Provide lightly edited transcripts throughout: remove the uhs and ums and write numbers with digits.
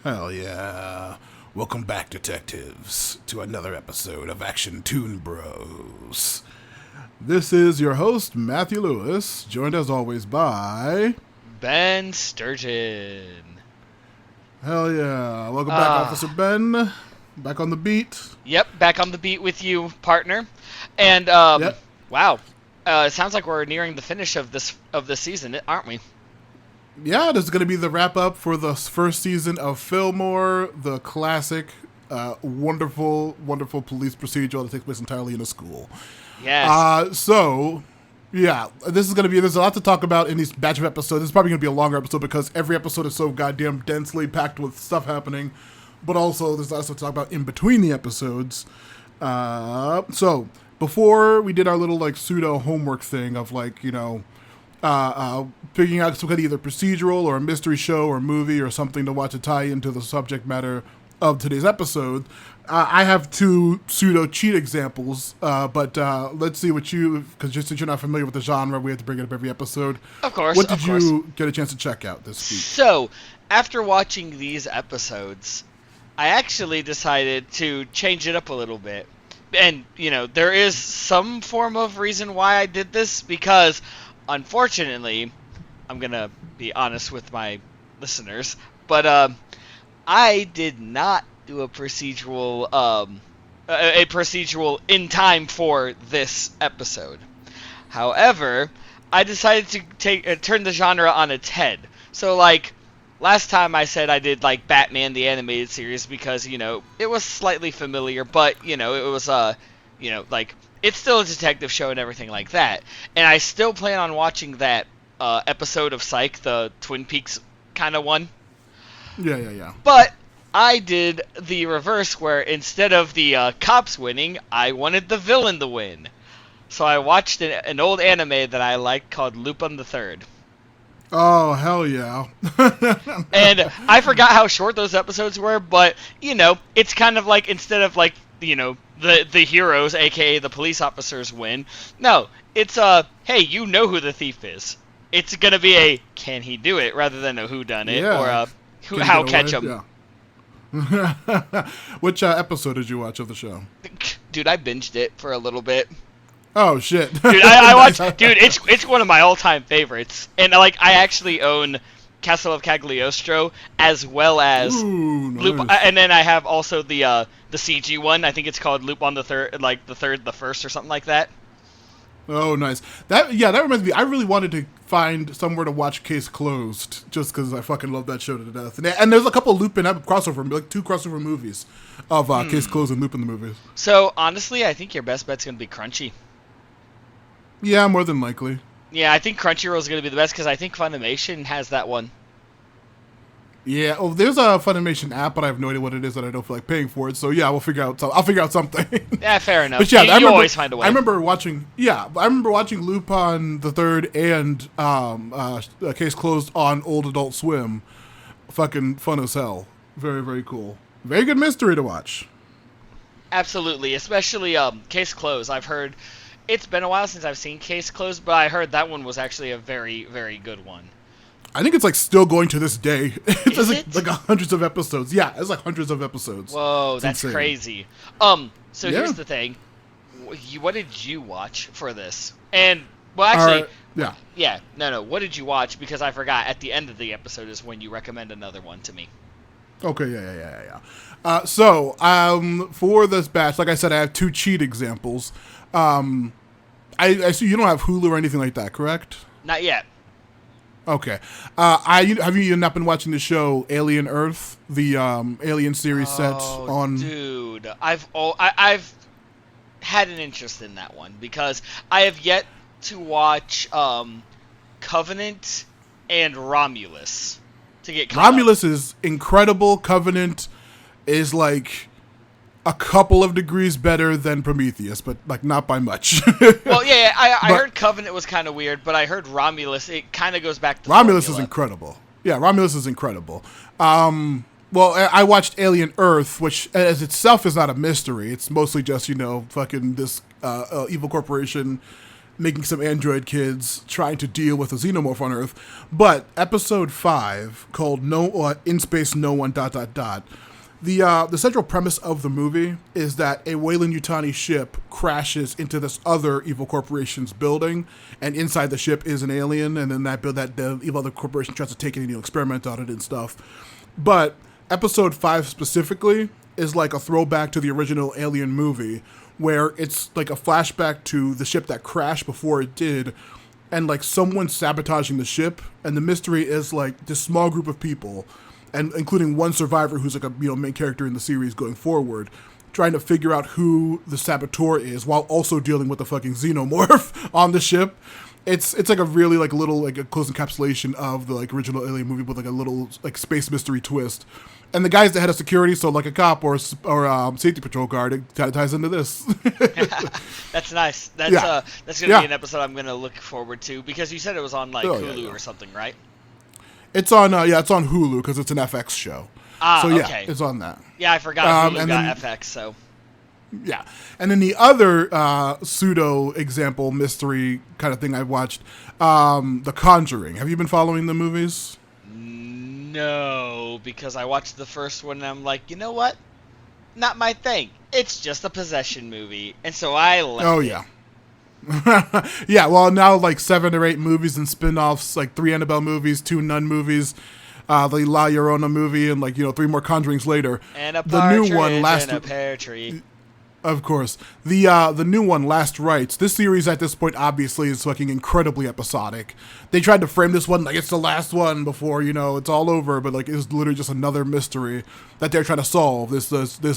Hell yeah. Welcome back, detectives, to another episode of Action Toon Bros. This is your host, Matthew Lewis, joined as always by... Ben Sturgeon. Hell yeah. Welcome back, Officer Ben. Back on the beat. Yep, back on the beat with you, partner. And Yep. wow, it sounds like we're nearing the finish of this season, aren't we? Yeah, this is going to be the wrap-up for the first season of Fillmore, the classic, wonderful police procedural that takes place entirely in a school. Yes. Yeah, there's a lot to talk about in these batch of episodes. It's probably going to be a longer episode because every episode is so goddamn densely packed with stuff happening, but also there's lots to talk about in between the episodes. So before we did our little pseudo homework thing of figuring out some kind of either procedural or a mystery show or movie or something to watch to tie into the subject matter of today's episode. I have two pseudo cheat examples, but let's see what because just since you're not familiar with the genre, we have to bring it up every episode. Of course. What did you get a chance to check out this week? So, after watching these episodes, I actually decided to change it up a little bit. And, there is some form of reason why I did this, because unfortunately, I'm going to be honest with my listeners, but I did not do a procedural in time for this episode. However, I decided to turn the genre on its head. So, last time I said I did, Batman the Animated Series because, it was slightly familiar, but, it was, it's still a detective show and everything like that. And I still plan on watching that episode of Psych, the Twin Peaks kind of one. Yeah. But I did the reverse, where instead of the cops winning, I wanted the villain to win. So I watched an old anime that I liked called Lupin the Third. Oh, hell yeah. And I forgot how short those episodes were, but, it's kind of like, instead of, the heroes, aka the police officers, win. No, it's hey, you know who the thief is. It's gonna be a can he do it rather than a who done it or how catch him. Yeah. Which episode did you watch of the show? Dude, I binged it for a little bit. Oh shit! Dude, I watched. Dude, it's one of my all-time favorites, and I actually own Castle of Cagliostro as well as Loop, nice. and then I have also the CG one. I think it's called Loop on the Third, the first or something like that. Oh, nice. That reminds me. I really wanted to find somewhere to watch Case Closed, just because I fucking love that show to death. And there's a couple Lupin crossover, two crossover movies of Case Closed and Lupin the movies. So honestly, I think your best bet's gonna be Crunchy. Yeah, more than likely. Yeah, I think Crunchyroll is gonna be the best because I think Funimation has that one. Yeah, there's a Funimation app, but I have no idea what it is, that I don't feel like paying for it. So yeah, I'll figure out something. Yeah, fair enough. But yeah, you always find a way. I remember watching Lupin the Third and Case Closed on Old Adult Swim. Fucking fun as hell. Very, very cool. Very good mystery to watch. Absolutely, especially Case Closed. I've heard it's been a while since I've seen Case Closed, but I heard that one was actually a very, very good one. I think it's still going to this day. Is it? Like hundreds of episodes. Yeah, it's like hundreds of episodes. Whoa, It's that's insane. crazy. So Yeah. here's the thing. What did you watch for this? And, well, actually, yeah. No. What did you watch? Because I forgot. At the end of the episode is when you recommend another one to me. Okay, yeah. For this batch, like I said, I have two cheat examples. I see you don't have Hulu or anything like that, correct? Not yet. Okay. Have you not been watching the show Alien Earth, the Alien series set on? Dude, I've had an interest in that one because I have yet to watch Covenant and Romulus to get caught Romulus is incredible. Covenant is like a couple of degrees better than Prometheus, but not by much. Well, yeah, I heard Covenant was kind of weird, but I heard Romulus. It kind of goes back to Romulus formula. is incredible. Yeah, Romulus is incredible. Well, I watched Alien Earth, which as itself is not a mystery. It's mostly just fucking this evil corporation making some android kids trying to deal with a xenomorph on Earth. But episode 5, called In Space No One ... The central premise of the movie is that a Weyland-Yutani ship crashes into this other evil corporation's building, and inside the ship is an alien, and then the evil other corporation tries to take it and experiment on it and stuff. But episode 5 specifically is like a throwback to the original Alien movie, where it's like a flashback to the ship that crashed before it did, and like someone sabotaging the ship, and the mystery is like this small group of people, and including one survivor who's like a main character in the series going forward, trying to figure out who the saboteur is while also dealing with the fucking xenomorph on the ship. It's like a really like little like a close encapsulation of the like original Alien movie with like a little like space mystery twist. And the guy's the head of security, so like a cop or safety patrol guard, it kind of ties into this. That's nice. That's gonna be an episode I'm gonna look forward to, because you said it was on like Hulu or something, right? It's on it's on Hulu because it's an FX show. Okay. It's on that. Yeah, I forgot Hulu got FX, so. Yeah. And then the other pseudo example mystery kind of thing I watched, The Conjuring. Have you been following the movies? No, because I watched the first one and I'm like, you know what? Not my thing. It's just a possession movie. And so I left it. Yeah. Yeah, well, now like 7 or 8 movies and spin-offs, like 3 Annabelle movies, 2 Nun movies, the La Llorona movie, and like 3 more Conjurings later. And a the new one and a pear tree. Of course. The new one, Last Rites. This series at this point obviously is fucking incredibly episodic. They tried to frame this one like it's the last one before, it's all over, but like it's literally just another mystery that they're trying to solve. This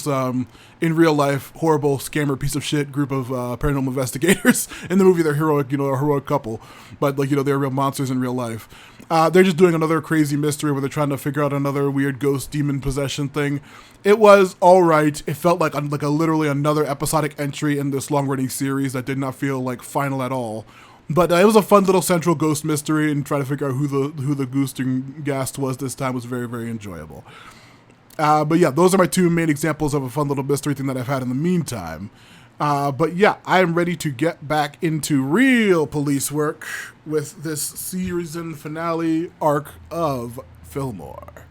in real life horrible scammer piece of shit group of paranormal investigators. In the movie they're heroic, a heroic couple, but like they're real monsters in real life. They're just doing another crazy mystery where they're trying to figure out another weird ghost demon possession thing. It was all right. It felt like a literally another episodic entry in this long-running series that did not feel like final at all. But it was a fun little central ghost mystery, and trying to figure out who the ghost and ghast was this time was very, very enjoyable. But yeah, those are my 2 main examples of a fun little mystery thing that I've had in the meantime. But yeah, I am ready to get back into real police work with this season finale arc of Fillmore.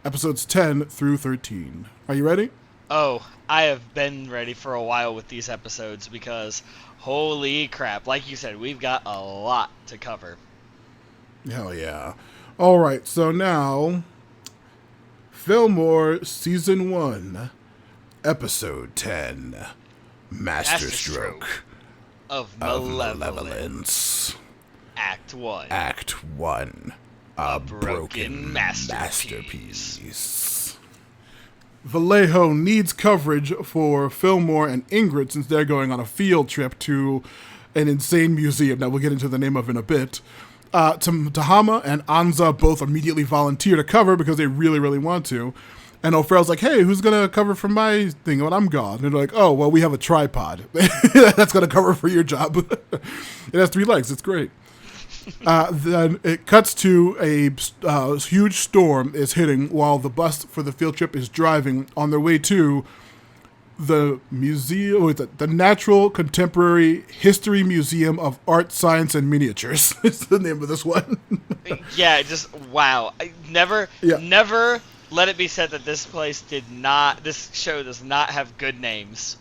Episodes 10 through 13. Are you ready? Oh, I have been ready for a while with these episodes because, holy crap, like you said, we've got a lot to cover. Hell yeah. All right, so now, Fillmore Season 1, Episode 10, Masterstroke of Malevolence. Act 1. Act 1. A broken masterpiece. Vallejo needs coverage for Fillmore and Ingrid since they're going on a field trip to an insane museum that we'll get into the name of in a bit. Tahama and Anza both immediately volunteer to cover because they really, really want to. And O'Farrell's like, hey, who's going to cover for my thing when I'm gone? And they're like, oh, well, we have a tripod. That's going to cover for your job. It has 3 legs. It's great. Then it cuts to a huge storm is hitting while the bus for the field trip is driving on their way to the museum, the Natural Contemporary History Museum of Art, Science, and Miniatures. It's the name of this one. Yeah, just wow. Never let it be said that this show does not have good names.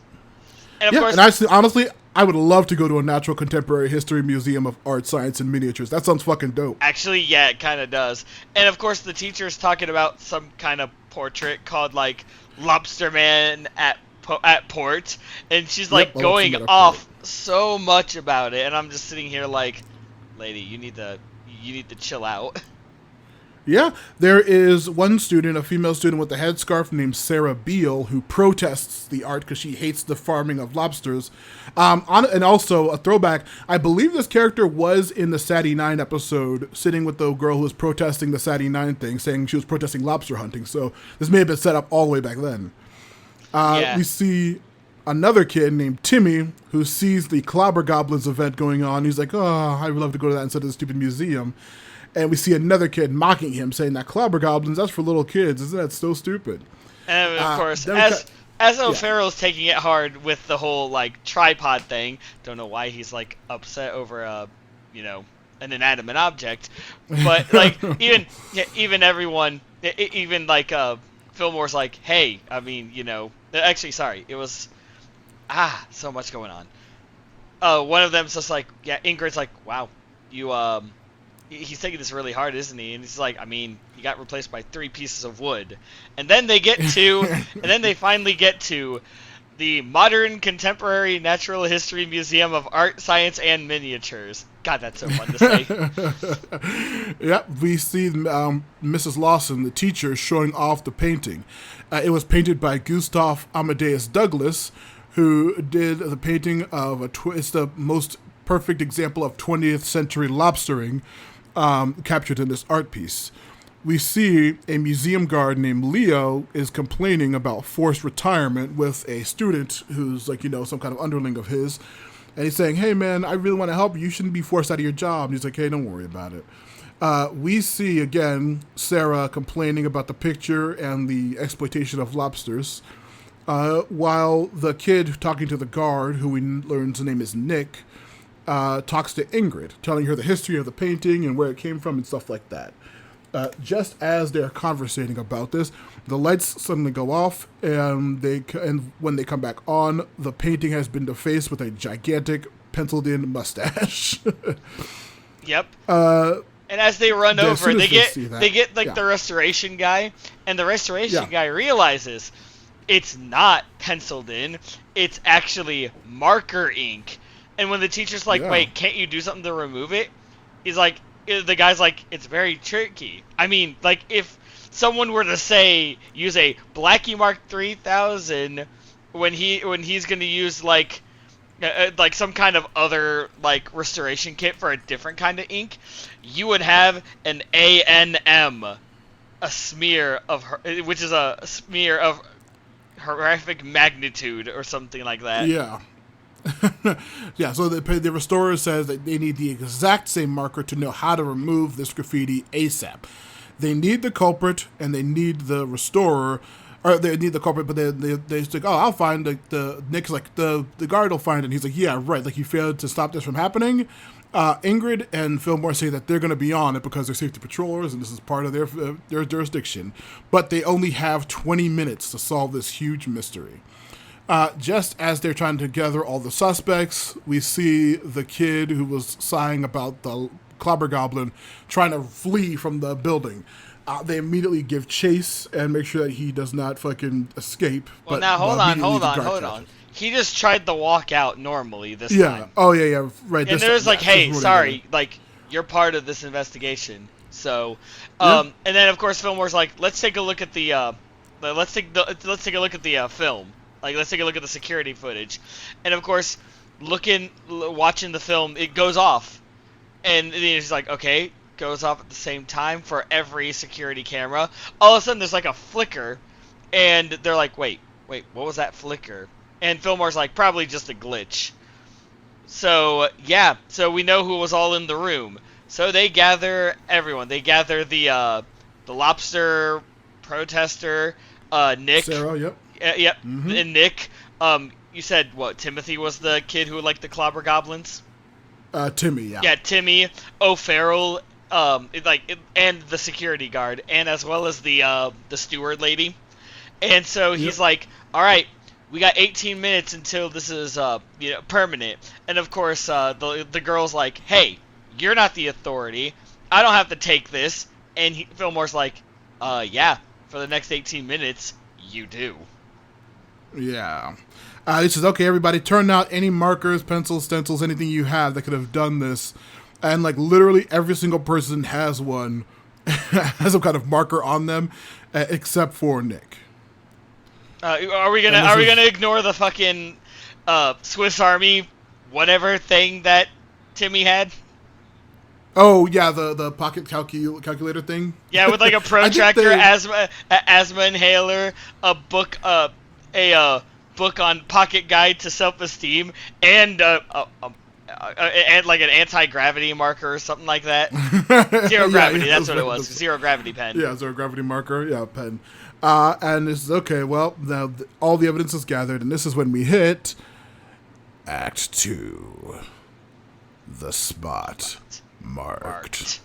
And of course, and honestly, I would love to go to a Natural Contemporary History Museum of Art, Science, and Miniatures. That sounds fucking dope. Actually, yeah, it kind of does. And of course, the teacher's talking about some kind of portrait called like Lobster Man at Port, and she's like going off so much about it, and I'm just sitting here like, lady, you need to chill out. Yeah, there is one student, a female student with a headscarf named Sarah Beale, who protests the art because she hates the farming of lobsters. And also, a throwback, I believe this character was in the Sadie 9 episode, sitting with the girl who was protesting the Sadie 9 thing, saying she was protesting lobster hunting. So this may have been set up all the way back then. We see another kid named Timmy who sees the Clobber Goblins event going on. He's like, oh, I would love to go to that instead of the stupid museum. And we see another kid mocking him, saying that Clobber Goblins, that's for little kids. Isn't that so stupid? And of course, as O'Farrell's taking it hard with the whole like tripod thing, don't know why he's like upset over an inanimate object, but like even everyone, even like Fillmore's like, hey, I mean, actually, sorry, it was so much going on. One of them's just like, Ingrid's like, wow, he's taking this really hard, isn't he? And he's like, I mean, he got replaced by 3 pieces of wood. And then they finally get to the Modern Contemporary Natural History Museum of Art, Science, and Miniatures. God, that's so fun to say. Yep, we see Mrs. Lawson, the teacher, showing off the painting. It was painted by Gustav Amadeus Douglas, who did the painting of it's the most perfect example of 20th century lobstering captured in this art piece. We see a museum guard named Leo is complaining about forced retirement with a student who's like, some kind of underling of his. And he's saying, hey, man, I really want to help you. You shouldn't be forced out of your job. And he's like, hey, don't worry about it. We see, again, Sarah complaining about the picture and the exploitation of lobsters, while the kid talking to the guard, who we learn's name is Nick, talks to Ingrid, telling her the history of the painting and where it came from and stuff like that. Just as they're conversating about this, the lights suddenly go off, and when they come back on, the painting has been defaced with a gigantic penciled-in mustache. Yep. And as they run over, they get the restoration guy, and the restoration guy realizes it's not penciled in; it's actually marker ink. And when the teacher's like, "Wait, can't you do something to remove it?" He's like. The guy's like, it's very tricky. I mean, like, if someone were to say, use a Blackie Mark 3000 when he's going to use, like some kind of other, like, restoration kit for a different kind of ink, you would have an ANM, which is a smear of horrific magnitude or something like that. Yeah. Yeah, so the restorer says that they need the exact same marker to know how to remove this graffiti ASAP. They need the culprit and they need the restorer, or they need the culprit, but they like, oh, I'll find Nick's like the guard will find it. And he's like, yeah, right, like you failed to stop this from happening. Ingrid and Fillmore say that they're going to be on it because they're safety patrollers and this is part of their jurisdiction, but they only have 20 minutes to solve this huge mystery. Just as they're trying to gather all the suspects, we see the kid who was sighing about the clobber goblin trying to flee from the building. They immediately give chase and make sure that he does not fucking escape. Well, now hold on. He just tried to walk out normally this time. Yeah. Oh, yeah, right. And there's like, hey, sorry, like, you're part of this investigation. So, and then of course Fillmore's like, let's take a look at the film. Like, let's take a look at the security footage. And, of course, watching the film, it goes off. And then he's like, okay, goes off at the same time for every security camera. All of a sudden, there's, like, a flicker. And they're like, wait, what was that flicker? And Fillmore's like, probably just a glitch. So, yeah. So we know who was all in the room. So they gather everyone. They gather the lobster protester, Nick. Sarah, yep. Yep, and Nick, you said, what, Timothy was the kid who liked the clobber goblins? Timmy, yeah. Yeah, Timmy, O'Farrell, and the security guard, and as well as the steward lady. And so he's like, all right, we got 18 minutes until this is, permanent. And of course, the girl's like, hey, you're not the authority. I don't have to take this. And Fillmore's like, yeah, for the next 18 minutes, you do. Yeah. He says, okay, everybody, turn out any markers, pencils, stencils, anything you have that could have done this. And, like, literally every single person has one, has some kind of marker on them, except for Nick. Are we gonna ignore the fucking Swiss Army whatever thing that Timmy had? Oh, yeah, the pocket calculator thing? Yeah, with, like, a protractor, asthma inhaler, a book on pocket guide to self-esteem, and a and like an anti-gravity marker or something like that. Zero gravity, that's what it was. Zero gravity pen. Yeah, zero gravity marker. Yeah, pen. And this is okay. Well, now all the evidence is gathered, and this is when we hit Act 2. The spot marked.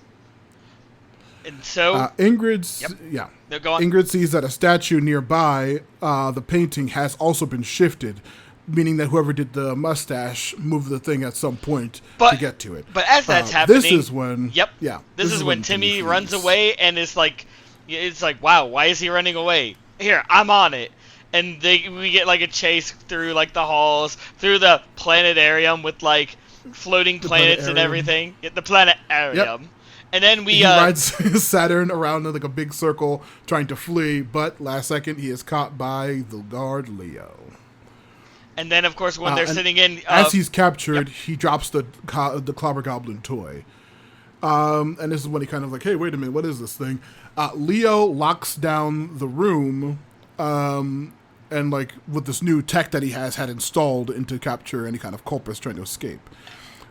And so Ingrid's No, go on. Ingrid sees that a statue nearby, the painting, has also been shifted, meaning that whoever did the mustache moved the thing at some point to get to it. But as that's happening, this is when this is when Timmy runs away, and it's like, wow, why is he running away? Here, I'm on it. And we get like a chase through like the halls, through the planetarium with like floating planets and everything. Get the planetarium. Yep. And then he rides Saturn around in like a big circle trying to flee, but last second he is caught by the guard Leo. And then, of course, when they're sitting in... as he's captured, he drops the Clobber Goblin toy. And this is when he kind of like, hey, wait a minute, what is this thing? Leo locks down the room, and like with this new tech that he had installed into capture any kind of culprits trying to escape.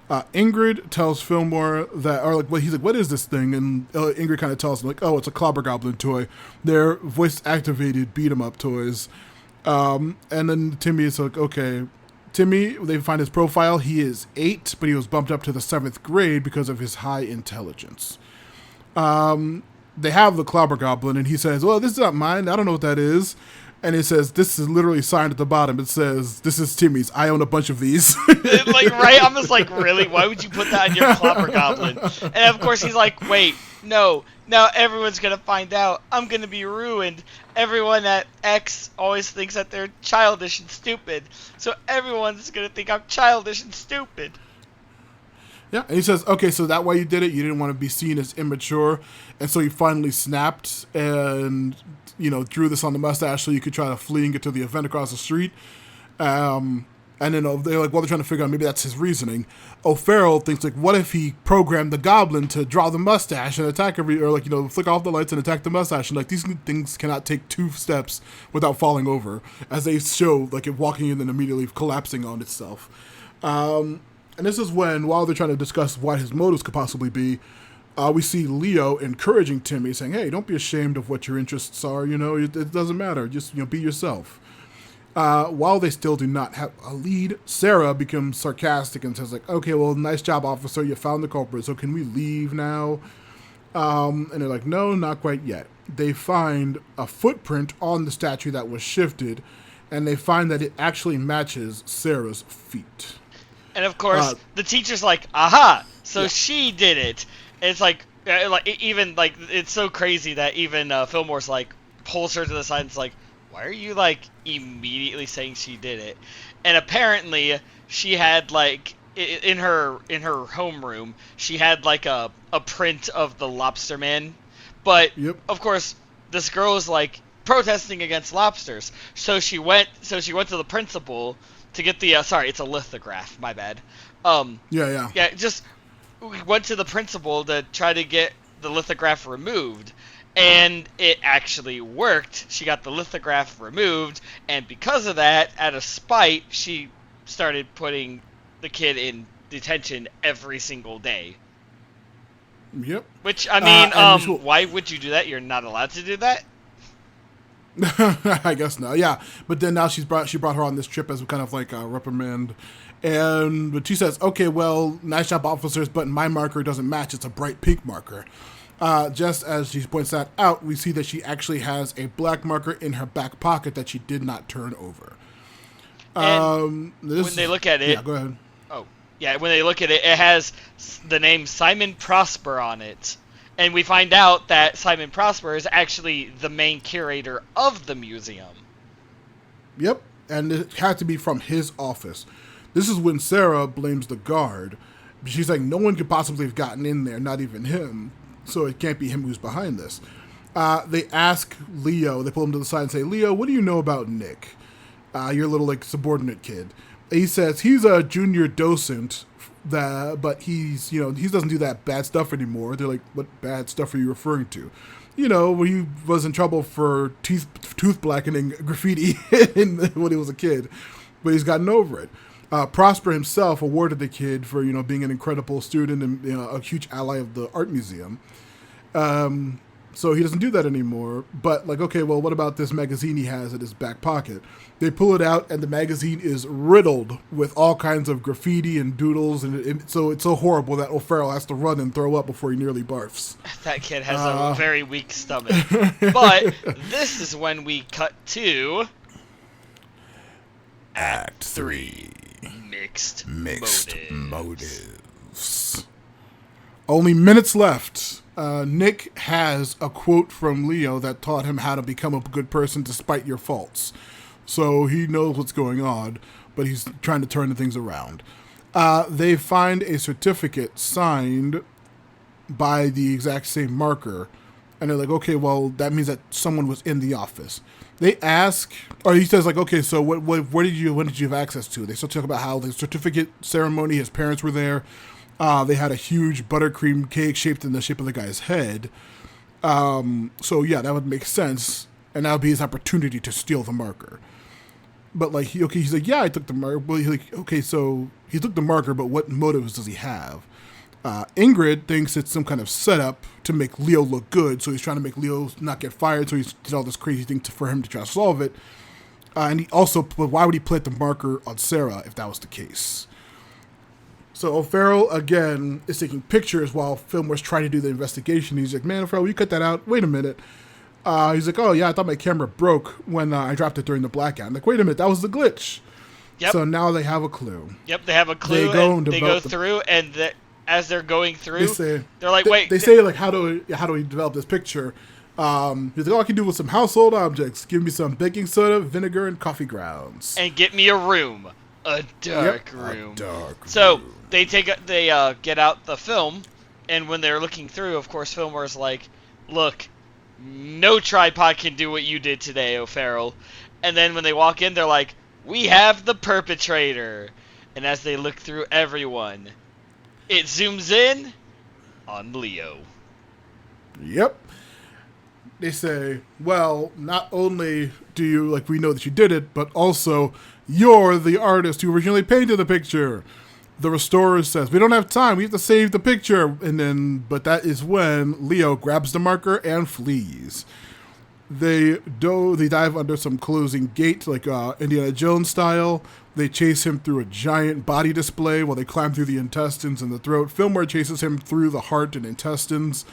Ingrid tells Fillmore that, or like, he's like, what is this thing? And Ingrid kind of tells him like, oh, it's a Clobber Goblin toy. They're voice activated beat 'em up toys. And then Timmy is like, okay. Timmy, they find his profile. He is 8, but he was bumped up to the 7th grade because of his high intelligence. They have the Clobber Goblin, and he says, well, this is not mine. I don't know what that is. And it says, this is literally signed at the bottom. It says, this is Timmy's. I own a bunch of these. Like, right? I'm just like, really? Why would you put that on your Clobber Goblin? And of course he's like, wait, no. Now everyone's going to find out. I'm going to be ruined. Everyone at X always thinks that they're childish and stupid. So everyone's going to think I'm childish and stupid. Yeah, and he says, okay, so that way you did it. You didn't want to be seen as immature. And so he finally snapped and, drew this on the mustache so you could try to flee and get to the event across the street. And then they're like, well, they're trying to figure out maybe that's his reasoning. O'Farrell thinks, like, what if he programmed the goblin to draw the mustache and attack flick off the lights and attack the mustache? And, like, these things cannot take 2 steps without falling over, as they show, like, it walking in and immediately collapsing on itself. And this is when, while they're trying to discuss what his motives could possibly be, we see Leo encouraging Timmy, saying, hey, don't be ashamed of what your interests are, it doesn't matter, just, be yourself. While they still do not have a lead, Sarah becomes sarcastic and says, like, okay, well, nice job, officer, you found the culprit, so can we leave now? And they're like, no, not quite yet. They find a footprint on the statue that was shifted, and they find that it actually matches Sarah's feet. And of course, the teacher's like, aha, so she did it. And it's like even like it's so crazy that even Fillmore's like pulls her to the side and is like, why are you like immediately saying she did it? And apparently she had like in her homeroom she had like a print of the Lobster Man, but of course this girl is like protesting against lobsters, so she went to the principal to get the sorry, it's a lithograph, my bad. Just we went to the principal to try to get the lithograph removed, and it actually worked. She got the lithograph removed, and because of that, out of spite, she started putting the kid in detention every single day. Yep. Which, I mean, why would you do that? You're not allowed to do that? I guess not. Yeah, but then now she brought her on this trip as kind of like a reprimand, but she says, "Okay, well, nice job, officers, but my marker doesn't match. It's a bright pink marker." Just as she points that out, we see that she actually has a black marker in her back pocket that she did not turn over. When they look at it, yeah, go ahead. Oh, yeah, when they look at it, it has the name Simon Prosper on it. And we find out that Simon Prosper is actually the main curator of the museum. Yep, and it had to be from his office. This is when Sarah blames the guard. She's like, no one could possibly have gotten in there, not even him. So it can't be him who's behind this. They ask Leo, they pull him to the side and say, Leo, what do you know about Nick? Your little like subordinate kid. He says he's a junior docent, but he doesn't do that bad stuff anymore. They're like, what bad stuff are you referring to? When he was in trouble for tooth blackening graffiti when he was a kid, but he's gotten over it. Prosper himself awarded the kid for being an incredible student and a huge ally of the art museum. So he doesn't do that anymore. But like, okay, well, what about this magazine he has in his back pocket? They pull it out, and the magazine is riddled with all kinds of graffiti and doodles, and so it's so horrible that O'Farrell has to run and throw up before he nearly barfs. That kid has a very weak stomach. But this is when we cut to Act 3. Mixed motives. Only minutes left. Nick has a quote from Leo that taught him how to become a good person despite your faults. So he knows what's going on, but he's trying to turn the things around. They find a certificate signed by the exact same marker, and they're like, okay, well, that means that someone was in the office. They ask, or he says, like, okay, so when did you have access to? They start talking about how the certificate ceremony, his parents were there. They had a huge buttercream cake shaped in the shape of the guy's head. So yeah, that would make sense, and that would be his opportunity to steal the marker. But like, he's like, yeah, I took the marker. Well, he's like, okay, so he took the marker, but what motives does he have? Ingrid thinks it's some kind of setup to make Leo look good, so he's trying to make Leo not get fired, so he did all this crazy thing for him to try to solve it. And he also, but why would he plant the marker on Sarah if that was the case? So O'Farrell, again, is taking pictures while Fillmore's trying to do the investigation. He's like, man, O'Farrell, will you cut that out? Wait a minute. He's like, oh, yeah, I thought my camera broke when I dropped it during the blackout. I'm like, wait a minute, that was the glitch. Yep. So now they have a clue. Yep, they have a clue, they go through, and as they're going through, they're like, wait. They say, like, how do we develop this picture? He's like, all I can do with some household objects. Give me some baking soda, vinegar, and coffee grounds. And get me a room. A dark room. So they get out the film, and when they're looking through, of course, Fillmore's like, look, no tripod can do what you did today, O'Farrell. And then when they walk in, they're like, we have the perpetrator. And as they look through everyone, it zooms in on Leo. Yep. They say, well, not only do you, like, we know that you did it, but also you're the artist who originally painted the picture. The restorer says, we don't have time, we have to save the picture. But that is when Leo grabs the marker and flees. They dive under some closing gate, like Indiana Jones style. They chase him through a giant body display while they climb through the intestines and the throat. Fillmore chases him through the heart and intestines.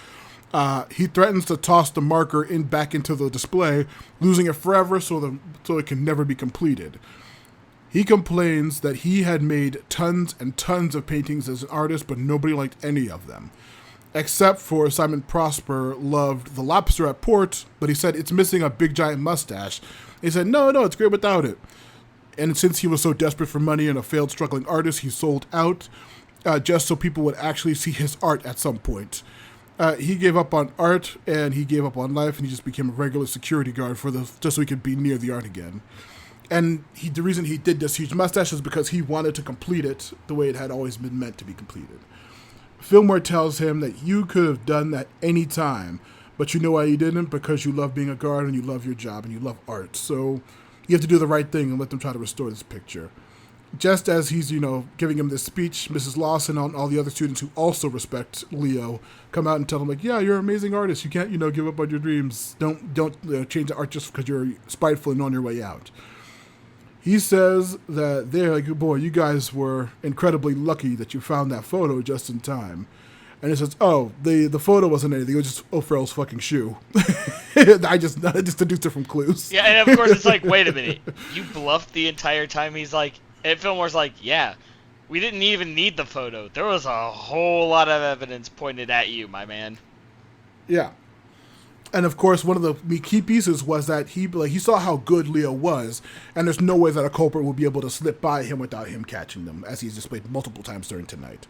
He threatens to toss the marker back into the display, losing it forever so it can never be completed. He complains that he had made tons and tons of paintings as an artist, but nobody liked any of them. Except for Simon Prosper loved the lobster at port, but he said it's missing a big giant mustache. He said, no, it's great without it. And since he was so desperate for money and a failed struggling artist, he sold out just so people would actually see his art at some point. He gave up on art, and he gave up on life, and he just became a regular security guard just so he could be near the art again. And the reason he did this huge mustache is because he wanted to complete it the way it had always been meant to be completed. Fillmore tells him that you could have done that any time, but you know why you didn't? Because you love being a guard and you love your job and you love art. So you have to do the right thing and let them try to restore this picture. Just as he's, giving him this speech, Mrs. Lawson and all the other students who also respect Leo come out and tell him, like, yeah, you're an amazing artist. You can't, give up on your dreams. Don't change the art just because you're spiteful and on your way out. He says that they're like, boy, you guys were incredibly lucky that you found that photo just in time. And he says, oh, the photo wasn't anything. It was just O'Farrell's fucking shoe. I just deduced it from clues. Yeah, and of course it's like, wait a minute. You bluffed the entire time? He's like, and Fillmore's like, yeah, we didn't even need the photo. There was a whole lot of evidence pointed at you, my man. Yeah. And of course, one of the key pieces was that he saw how good Leo was, and there's no way that a culprit would be able to slip by him without him catching them, as he's displayed multiple times during tonight.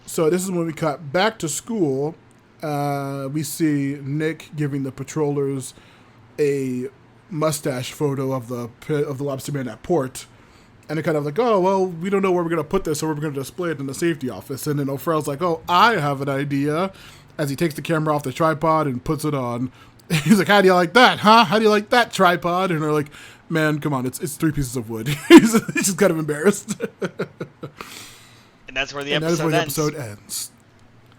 So this is when we cut back to school. We see Nick giving the patrollers a mustache photo of the lobster man at port, and they're kind of like, oh, well, we don't know where we're going to put this, so we're going to display it in the safety office. And then O'Farrell's like, oh, I have an idea. As he takes the camera off the tripod and puts it on. He's like, how do you like that, huh? How do you like that tripod? And they're like, Man, come on, it's 3 pieces of wood. He's just kind of embarrassed. And that's where the And that is where the episode ends.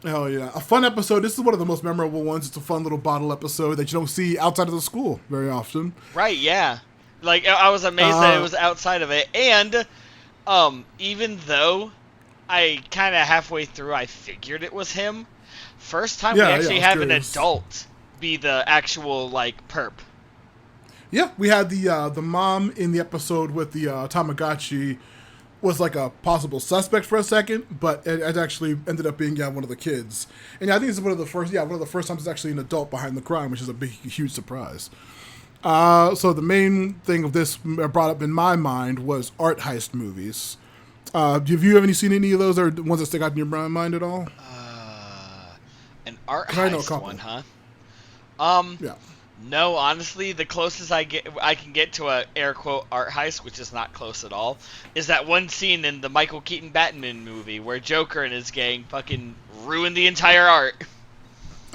Hell yeah. A fun episode. This is one of the most memorable ones. It's a fun little bottle episode that you don't see outside of the school very often. Right, yeah. Like, I was amazed that it was outside of it. And, even though I kind of halfway through I figured it was him, first time we actually have an adult be the actual, like, perp. Yeah, we had the mom in the episode with the Tamagotchi was like a possible suspect for a second, but it actually ended up being one of the kids. And I think it's one of the first times it's actually an adult behind the crime, which is a huge surprise. So the main thing of this brought up in my mind was art heist movies. Have you ever seen any of those, or ones that stick out in your mind at all? An art heist one, huh? Yeah. No, honestly, the closest I can get to a air quote art heist, which is not close at all, is that one scene in the Michael Keaton Batman movie where Joker and his gang fucking ruin the entire art.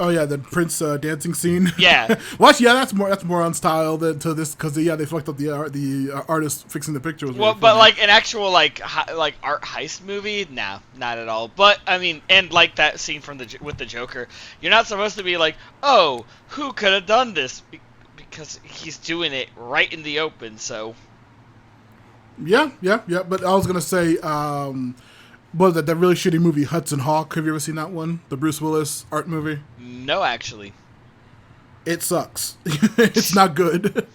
Oh yeah, the Prince dancing scene. Yeah. Well, actually, that's more on style than to this, because they fucked up the artist fixing the picture. Well, but like an actual like art heist movie, nah, not at all. But I mean, and like that scene from with the Joker, you're not supposed to be like, oh, who could have done this? Because he's doing it right in the open. So. Yeah. But I was gonna say, what was that really shitty movie Hudson Hawk? Have you ever seen that one? The Bruce Willis art movie? No, actually. It sucks. It's not good.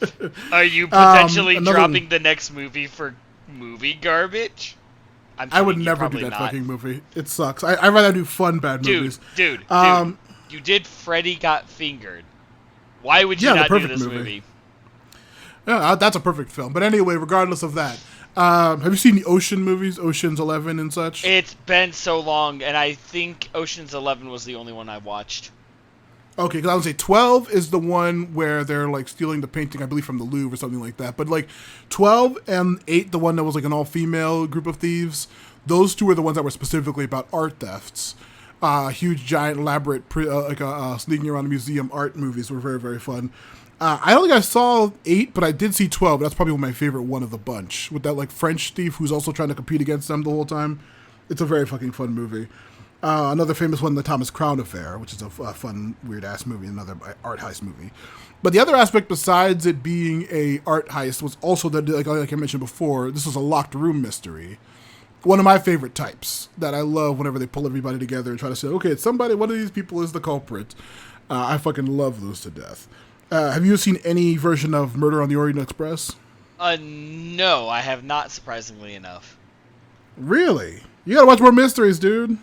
Are you potentially dropping the next movie for movie garbage? I would never do that fucking movie. It sucks. I'd rather do fun bad movies. Dude, you did Freddy Got Fingered. Why would you not do this movie? Yeah, that's a perfect film. But anyway, regardless of that, have you seen the Ocean movies, Ocean's 11 and such? It's been so long, and I think Ocean's 11 was the only one I watched. Okay, because I would say 12 is the one where they're like stealing the painting, I believe, from the Louvre or something like that. But like 12 and 8, the one that was like an all-female group of thieves, those two are the ones that were specifically about art thefts. Huge, giant, elaborate, sneaking around the museum art movies were very, very fun. I don't think I saw 8, but I did see 12. That's probably my favorite one of the bunch. With that like French thief who's also trying to compete against them the whole time. It's a very fucking fun movie. Another famous one, The Thomas Crown Affair, which is a fun, weird-ass movie, another art heist movie. But the other aspect, besides it being a art heist, was also that, like I mentioned before, this was a locked room mystery. One of my favorite types that I love whenever they pull everybody together and try to say, okay, it's somebody, one of these people is the culprit. I fucking love those to death. Have you seen any version of Murder on the Orient Express? No, I have not, surprisingly enough. Really? You gotta watch more mysteries, dude.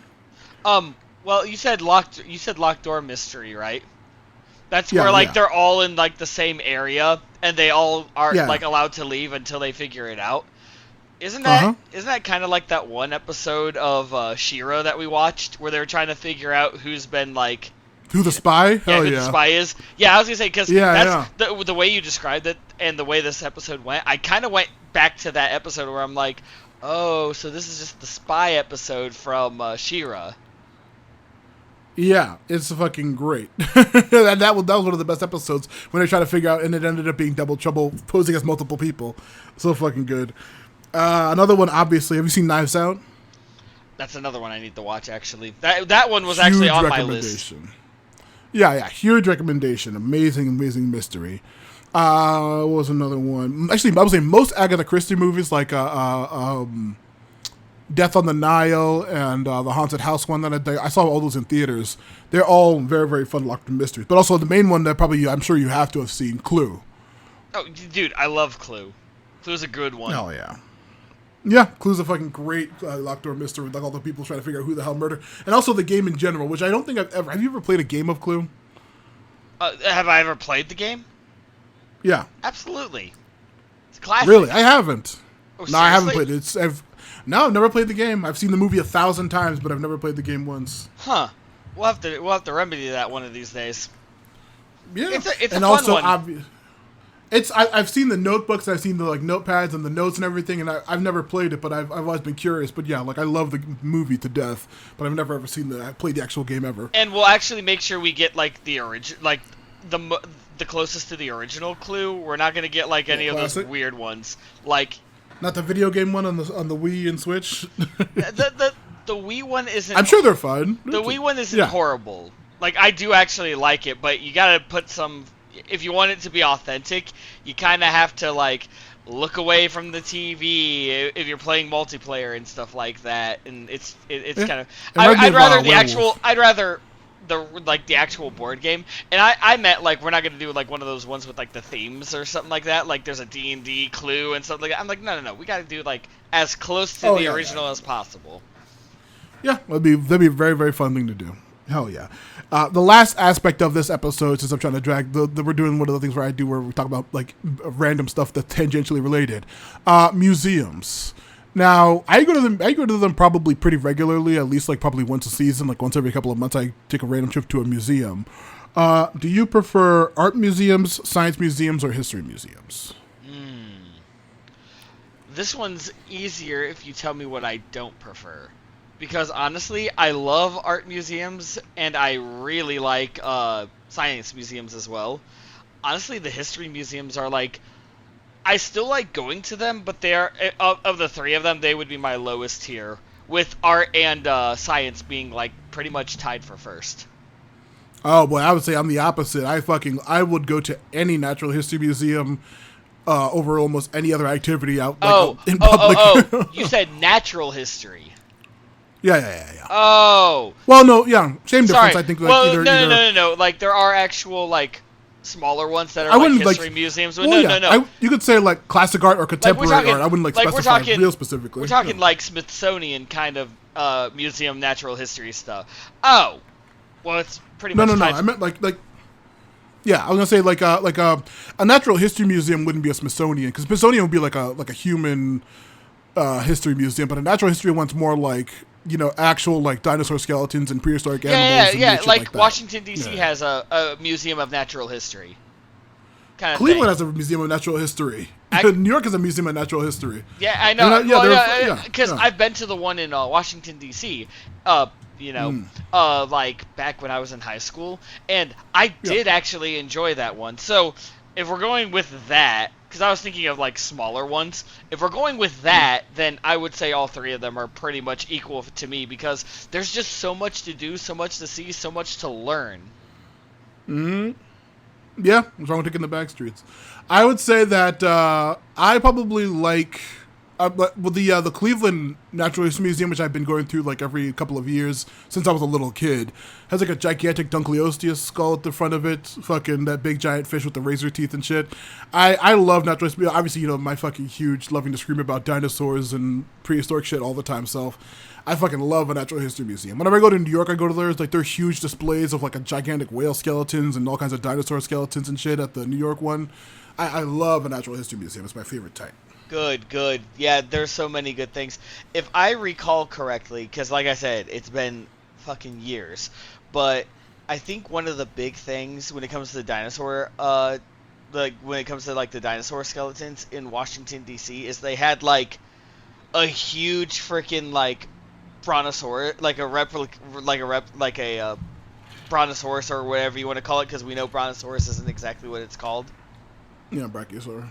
Well, you said locked door mystery, right? That's where they're all in like the same area and they all are like allowed to leave until they figure it out. Isn't that kind of like that one episode of She-Ra that we watched where they were trying to figure out who's been like who the spy? Who the spy is. Yeah, I was gonna say because that's the way you described it and the way this episode went. I kind of went back to that episode where I'm like, oh, so this is just the spy episode from She-Ra. Yeah, it's fucking great. that was one of the best episodes when they tried to figure out, and it ended up being double trouble posing as multiple people. So fucking good. Another one, obviously. Have you seen Knives Out? That's another one I need to watch, actually. That one was actually on my list. Yeah, huge recommendation. Amazing mystery. What was another one? Actually, I would say most Agatha Christie movies, like Death on the Nile and the Haunted House one that I saw all those in theaters. They're all very, very fun locked mysteries. But also the main one that probably I'm sure you have to have seen, Clue. Oh, dude, I love Clue. Clue's a good one. Oh, yeah. Yeah, Clue's a fucking great locked door mystery with like all the people trying to figure out who the hell murdered. And also the game in general, which I don't think I've ever... Have you ever played a game of Clue? Have I ever played the game? Yeah. Absolutely. It's classic. Really? I haven't. Oh, no, I haven't played it. No, I've never played the game. I've seen the movie 1,000 times, but I've never played the game once. Huh. We'll have to remedy that one of these days. Yeah. It's a and fun also, one. I've seen the notebooks, I've seen the like notepads and the notes and everything, and I've never played it, but I've always been curious. But yeah, like I love the movie to death, but I've never ever played the actual game ever. And we'll actually make sure we get like the the closest to the original Clue. We're not gonna get like any of those classic. weird ones. Like Not the video game one on the Wii and Switch. the Wii one isn't. I'm sure they're fine. The Wii one isn't Yeah. horrible. Like, I do actually like it, but you gotta put some... If you want it to be authentic, you kind of have to, like, look away from the TV if you're playing multiplayer and stuff like that. And it's kind of... I'd rather the actual... I'd rather the actual board game. And I meant, like, we're not gonna do, like, one of those ones with, like, the themes or something like that. Like, there's a D&D Clue and stuff like that. I'm like, no. We gotta do, like, as close to the original as possible. Yeah, that'd be a very, very fun thing to do. Hell yeah. The last aspect of this episode, since I'm trying to drag, we're doing one of the things where we talk about like random stuff that's tangentially related. Museums. Now, I go to them probably pretty regularly, at least like probably once a season, like once every couple of months I take a random trip to a museum. Do you prefer art museums, science museums, or history museums? This one's easier if you tell me what I don't prefer. Because honestly, I love art museums, and I really like science museums as well. Honestly, the history museums are like... I still like going to them, but they are... Of the three of them, they would be my lowest tier. With art and science being like pretty much tied for first. Oh boy, I would say I'm the opposite. I would go to any natural history museum over almost any other activity out in public. You said natural history. Yeah. Oh. Well, no, yeah, same difference. Sorry. I think. Like, well, no. Like there are actual like smaller ones that are like history museums. But no. You could say like classic art or contemporary art. I wouldn't specify real specifically. We're talking like Smithsonian kind of museum natural history stuff. Oh. Well, it's pretty much. No. I meant like. Yeah, I was gonna say like a natural history museum wouldn't be a Smithsonian, because Smithsonian would be like a human history museum, but a natural history one's more like, actual like dinosaur skeletons and prehistoric animals. Yeah. Like Washington D.C. has a museum of natural history. Kind of Cleveland has a museum of natural history. New York has a museum of natural history. Yeah, I know. Because I've been to the one in Washington D.C. Like back when I was in high school, and I did actually enjoy that one. So if we're going with that, because I was thinking of like smaller ones, if we're going with that, then I would say all three of them are pretty much equal to me, because there's just so much to do, so much to see, so much to learn. Yeah, what's wrong with taking the back streets? I would say that I probably like the Cleveland Natural History Museum, which I've been going through like every couple of years since I was a little kid, has like a gigantic Dunkleosteus skull at the front of it, fucking that big giant fish with the razor teeth and shit. I love natural history. Obviously, my fucking huge loving to scream about dinosaurs and prehistoric shit all the time self. I fucking love a natural history museum. Whenever I go to New York, I go to theirs. Like, there are huge displays of like a gigantic whale skeletons and all kinds of dinosaur skeletons and shit at the New York one. I love a natural history museum. It's my favorite type. Good. Yeah, there's so many good things. If I recall correctly, because like I said, it's been fucking years, but I think one of the big things when it comes to the dinosaur, the dinosaur skeletons in Washington D.C. is they had like a huge freaking like brontosaurus, like a brontosaurus or whatever you want to call it, because we know brontosaurus isn't exactly what it's called. Yeah, Brachiosaur.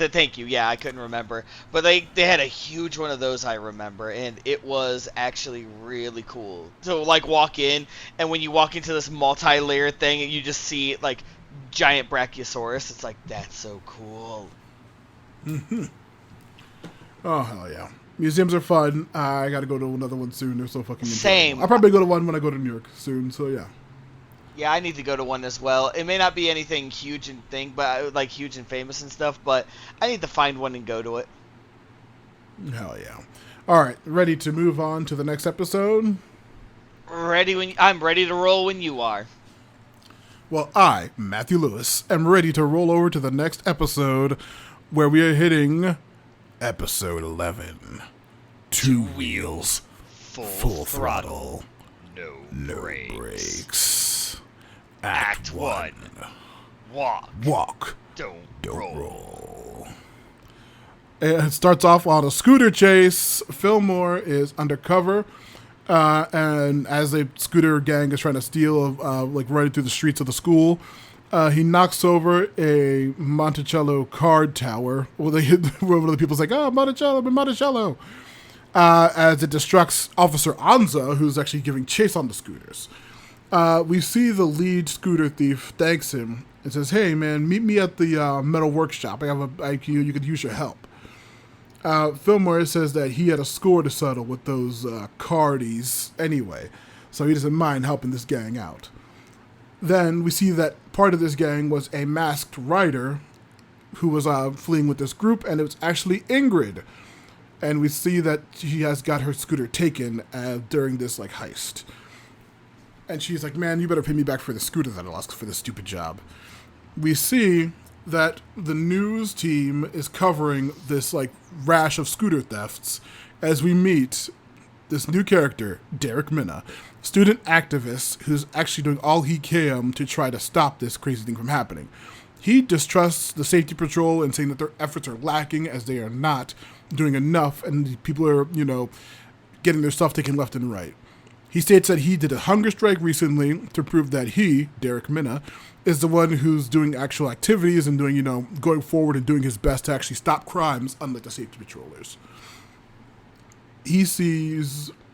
Thank you. Yeah, I couldn't remember. But they had a huge one of those, I remember, and it was actually really cool. So, like, walk in, and when you walk into this multi-layered thing, and you just see, like, giant Brachiosaurus, it's like, that's so cool. Mm-hmm. Oh, hell yeah. Museums are fun. I gotta go to another one soon. They're so fucking enjoyable. Same. I'll probably go to one when I go to New York soon, so yeah. Yeah, I need to go to one as well. It may not be anything huge and huge and famous and stuff, but I need to find one and go to it. Hell yeah. All right, ready to move on to the next episode? I'm ready to roll when you are. Well, I, Matthew Lewis, am ready to roll over to the next episode, where we are hitting episode 11. Two wheels, full throttle, no brakes. Act 1. Walk. Don't roll. It starts off on a scooter chase. Fillmore is undercover, and as a scooter gang is trying to steal, running through the streets of the school, He knocks over a Monticello card tower. Well, they hit one of the people's like, "Oh, Monticello, Monticello!" As it distracts Officer Anza, who's actually giving chase on the scooters. We see the lead scooter thief thanks him and says, "Hey, man, meet me at the metal workshop. You could use your help." Fillmore says that he had a score to settle with those cardies anyway, so he doesn't mind helping this gang out. Then we see that part of this gang was a masked rider who was fleeing with this group, and it was actually Ingrid. And we see that she has got her scooter taken during this heist. And she's like, "Man, you better pay me back for the scooter that I lost for this stupid job." We see that the news team is covering this rash of scooter thefts as we meet this new character, Derek Minna, student activist who's actually doing all he can to try to stop this crazy thing from happening. He distrusts the safety patrol and saying that their efforts are lacking as they are not doing enough and people are, getting their stuff taken left and right. He states that he did a hunger strike recently to prove that he, Derek Minna, is the one who's doing actual activities and doing, going forward and doing his best to actually stop crimes, unlike the safety patrollers. We see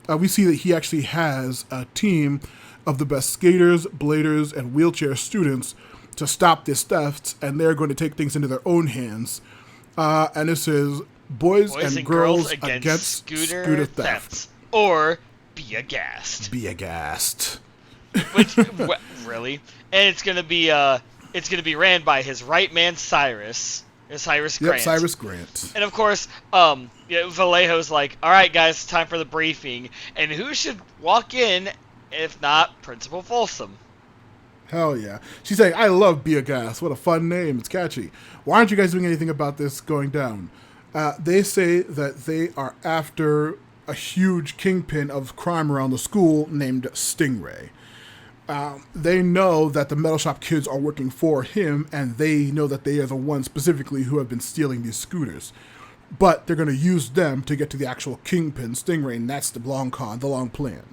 that he actually has a team of the best skaters, bladers, and wheelchair students to stop this theft, and they're going to take things into their own hands. And this is Boys and Girls Against Scooter Theft. Or be aghast. Be aghast. Which really, and it's gonna be ran by his right man Cyrus Grant. Yep, Cyrus Grant. And of course, Vallejo's like, "All right, guys, it's time for the briefing." And who should walk in if not Principal Folsom? Hell yeah. She's saying, "I love Be Aghast. What a fun name. It's catchy. Why aren't you guys doing anything about this going down?" They say that they are after a huge kingpin of crime around the school named Stingray. They know that the metal shop kids are working for him, and they know that they are the ones specifically who have been stealing these scooters. But they're going to use them to get to the actual kingpin, Stingray, and that's the long plan.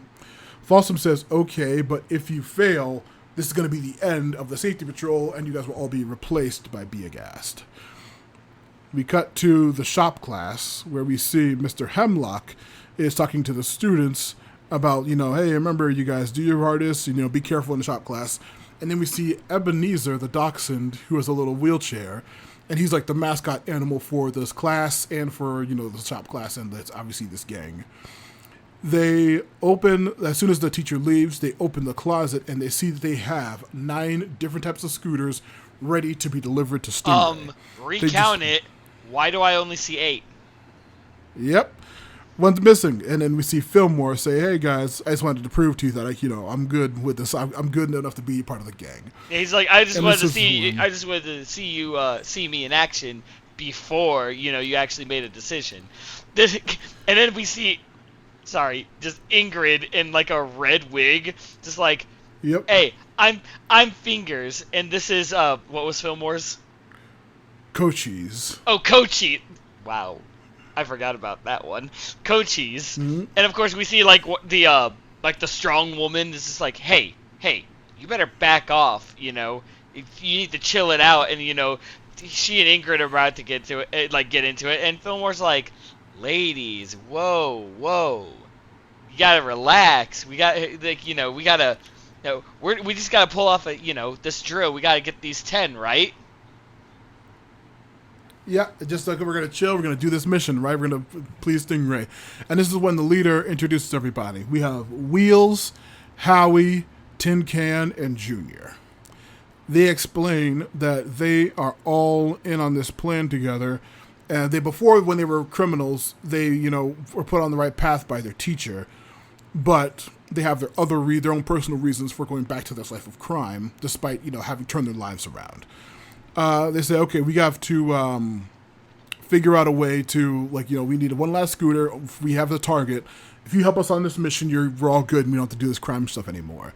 Folsom says, "Okay, but if you fail, this is going to be the end of the safety patrol, and you guys will all be replaced by Be Aghast." We cut to the shop class, where we see Mr. Hemlock is talking to the students about, "Hey, remember, you guys, do your hardest, be careful in the shop class." And then we see Ebenezer, the dachshund, who has a little wheelchair, and he's like the mascot animal for this class and for, the shop class, and that's obviously this gang. They open, as soon as the teacher leaves, they open the closet, and they see that they have 9 different types of scooters ready to be delivered to Stingray. Recount it. Why do I only see 8? Yep. One's missing, and then we see Fillmore say, "Hey guys, I just wanted to prove to you that I'm good with this. I'm good enough to be part of the gang." Yeah, he's like, "I just wanted to see you see me in action before you actually made a decision." And then we see, just Ingrid in a red wig, just like, "Yep. Hey, I'm Fingers, and this is what was Fillmore's? Cochise." Oh, Cochise. Wow. I forgot about that one. Cochise. Mm-hmm. And of course we see the strong woman is just like, hey, you better back off, you need to chill it out. And she and Ingrid are about to get into it, and Fillmore's like, "Ladies, whoa, you gotta relax. We got we just gotta pull off this drill. We gotta get these 10 right." Yeah, just like we're going to chill, we're going to do this mission, right? We're going to please Stingray. And this is when the leader introduces everybody. We have Wheels, Howie, Tin Can, and Junior. They explain that they are all in on this plan together. And when they were criminals, they, were put on the right path by their teacher. But they have their own personal reasons for going back to this life of crime, despite, having turned their lives around. They say, "Okay, we have to figure out a way to, we need one last scooter. We have the target. If you help us on this mission, we're all good, and we don't have to do this crime stuff anymore."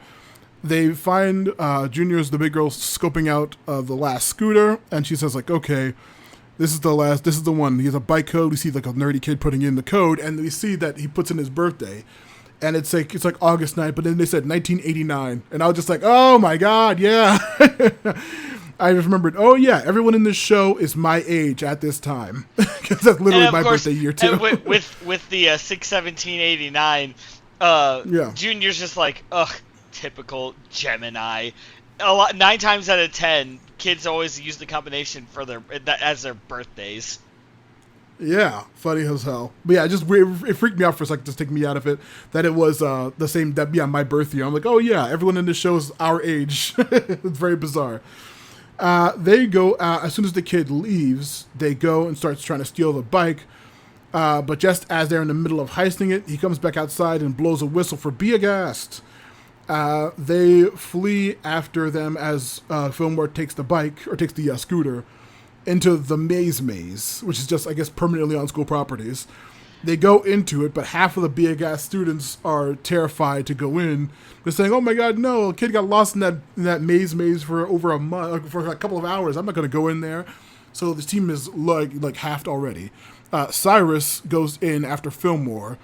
They find Junior's the big girl scoping out the last scooter, and she says, "Okay, this is the one." He has a bike code. We see a nerdy kid putting in the code, and we see that he puts in his birthday. and it's like August 9th, but then they said 1989, and I was just like, oh my god, yeah. I just remembered, oh yeah, everyone in this show is my age at this time, because that's literally my birthday year too. And with the 6/17/89, Junior's just like, ugh, typical Gemini. 9 times out of 10, kids always use the combination for as their birthdays. Yeah, funny as hell. But yeah, it freaked me out for a second, just take me out of it, that it was the same, my birth year. I'm like, oh yeah, everyone in this show is our age. It's very bizarre. They go, as soon as the kid leaves, they go and starts trying to steal the bike. But just as they're in the middle of heisting it, he comes back outside and blows a whistle for be aghast. They flee after them as Fillmore takes the bike, or takes the scooter, into the maze, which is just, I guess, permanently on school properties. They go into it, but half of the be aghast students are terrified to go in. They're saying, oh my god, no, a kid got lost in that maze for over a month, for a couple of hours. I'm not going to go in there. So this team is like halved already. Cyrus goes in after Fillmore.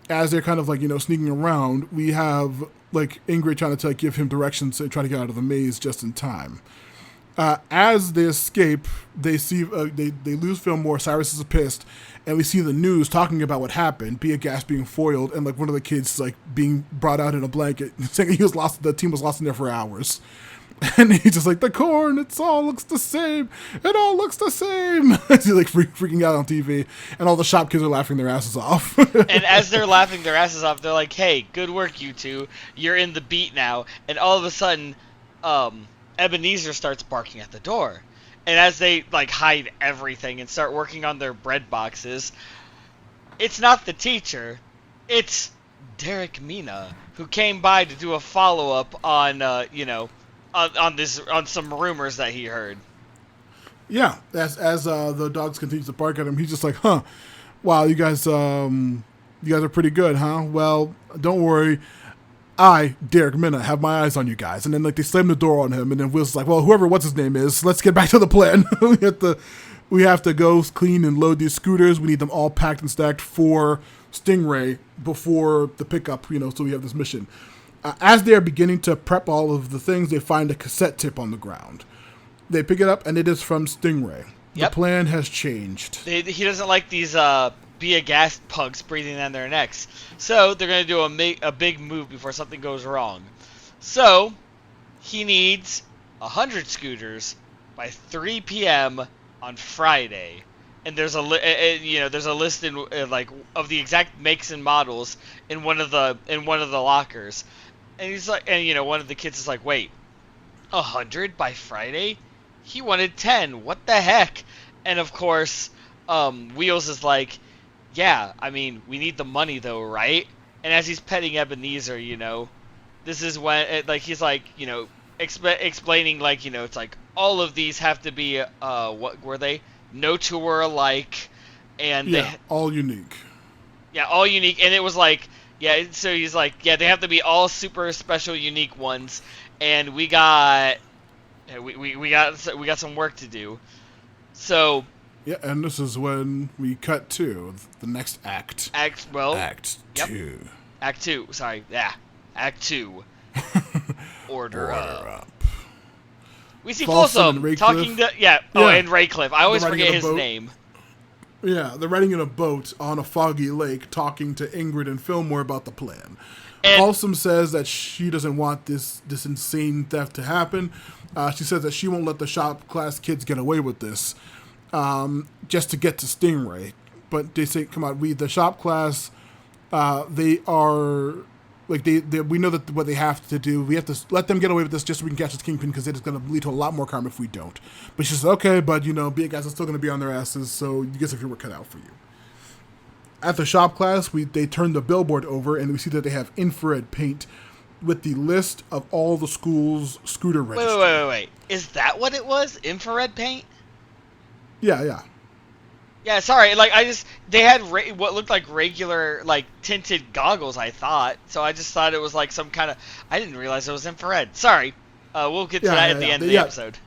As they're kind of sneaking around, we have Ingrid trying to give him directions to try to get out of the maze just in time. As they escape, they see they lose Fillmore. Cyrus is pissed, and we see the news talking about what happened. Be aghast being foiled, and one of the kids being brought out in a blanket, saying he was lost. The team was lost in there for hours, and he's just like, the corn. It all looks the same. It all looks the same. He's freaking out on TV, and all the shop kids are laughing their asses off. And as they're laughing their asses off, they're like, "Hey, good work, you two. You're in the beat now." And all of a sudden, Ebenezer starts barking at the door. And as they hide everything and start working on their bread boxes, it's not the teacher, it's Derek Mina, who came by to do a follow-up on on some rumors that he heard. Yeah, as the dogs continue to bark at him, he's just like, huh, wow, you guys are pretty good, huh? Well, don't worry, I, Derek Minna, have my eyes on you guys. And then they slam the door on him, and then Will's like, well, what's his name is, let's get back to the plan. we have to go clean and load these scooters. We need them all packed and stacked for Stingray before the pickup, so we have this mission. As they are beginning to prep all of the things, they find a cassette tape on the ground. They pick it up, and it is from Stingray. Yep. The plan has changed. He doesn't like these be aghast pugs breathing down their necks. So they're going to do a big move before something goes wrong. So he needs 100 scooters by 3 p.m. on Friday. And there's a list in of the exact makes and models in one of the lockers. And he's like, and one of the kids is like, wait, 100 by Friday? He wanted 10. What the heck? And of course, Wheels is like, yeah, I mean, we need the money though, right? And as he's petting Ebenezer, this is when he's explaining it's like all of these have to be what were they? No two were alike, and all unique. Yeah, all unique, and it was so he's like, yeah, they have to be all super special, unique ones, and we got some work to do. So. Yeah, and this is when we cut to the next act. Act 2. Act 2. Sorry, yeah, Act 2. Order up. We see Folsom talking to and Raycliffe. I always forget his name. Yeah, they're riding in a boat on a foggy lake, talking to Ingrid and Fillmore about the plan. And Folsom says that she doesn't want this insane theft to happen. She says that she won't let the shop class kids get away with this, just to get to Stingray. But they say, come on, the shop class, they are. We know that what they have to do. We have to let them get away with this just so we can catch this kingpin, because it is going to lead to a lot more crime if we don't. But she says, okay, but be guys are still going to be on their asses, so you guess if you were cut out for you. At the shop class, they turn the billboard over, and we see that they have infrared paint with the list of all the school's scooter registries. Wait. Is that what it was? Infrared paint? Yeah. Yeah, sorry, they had what looked like regular, tinted goggles, I thought. So I just thought it was some kind of, I didn't realize it was infrared. Sorry. We'll get to that at the end of the episode.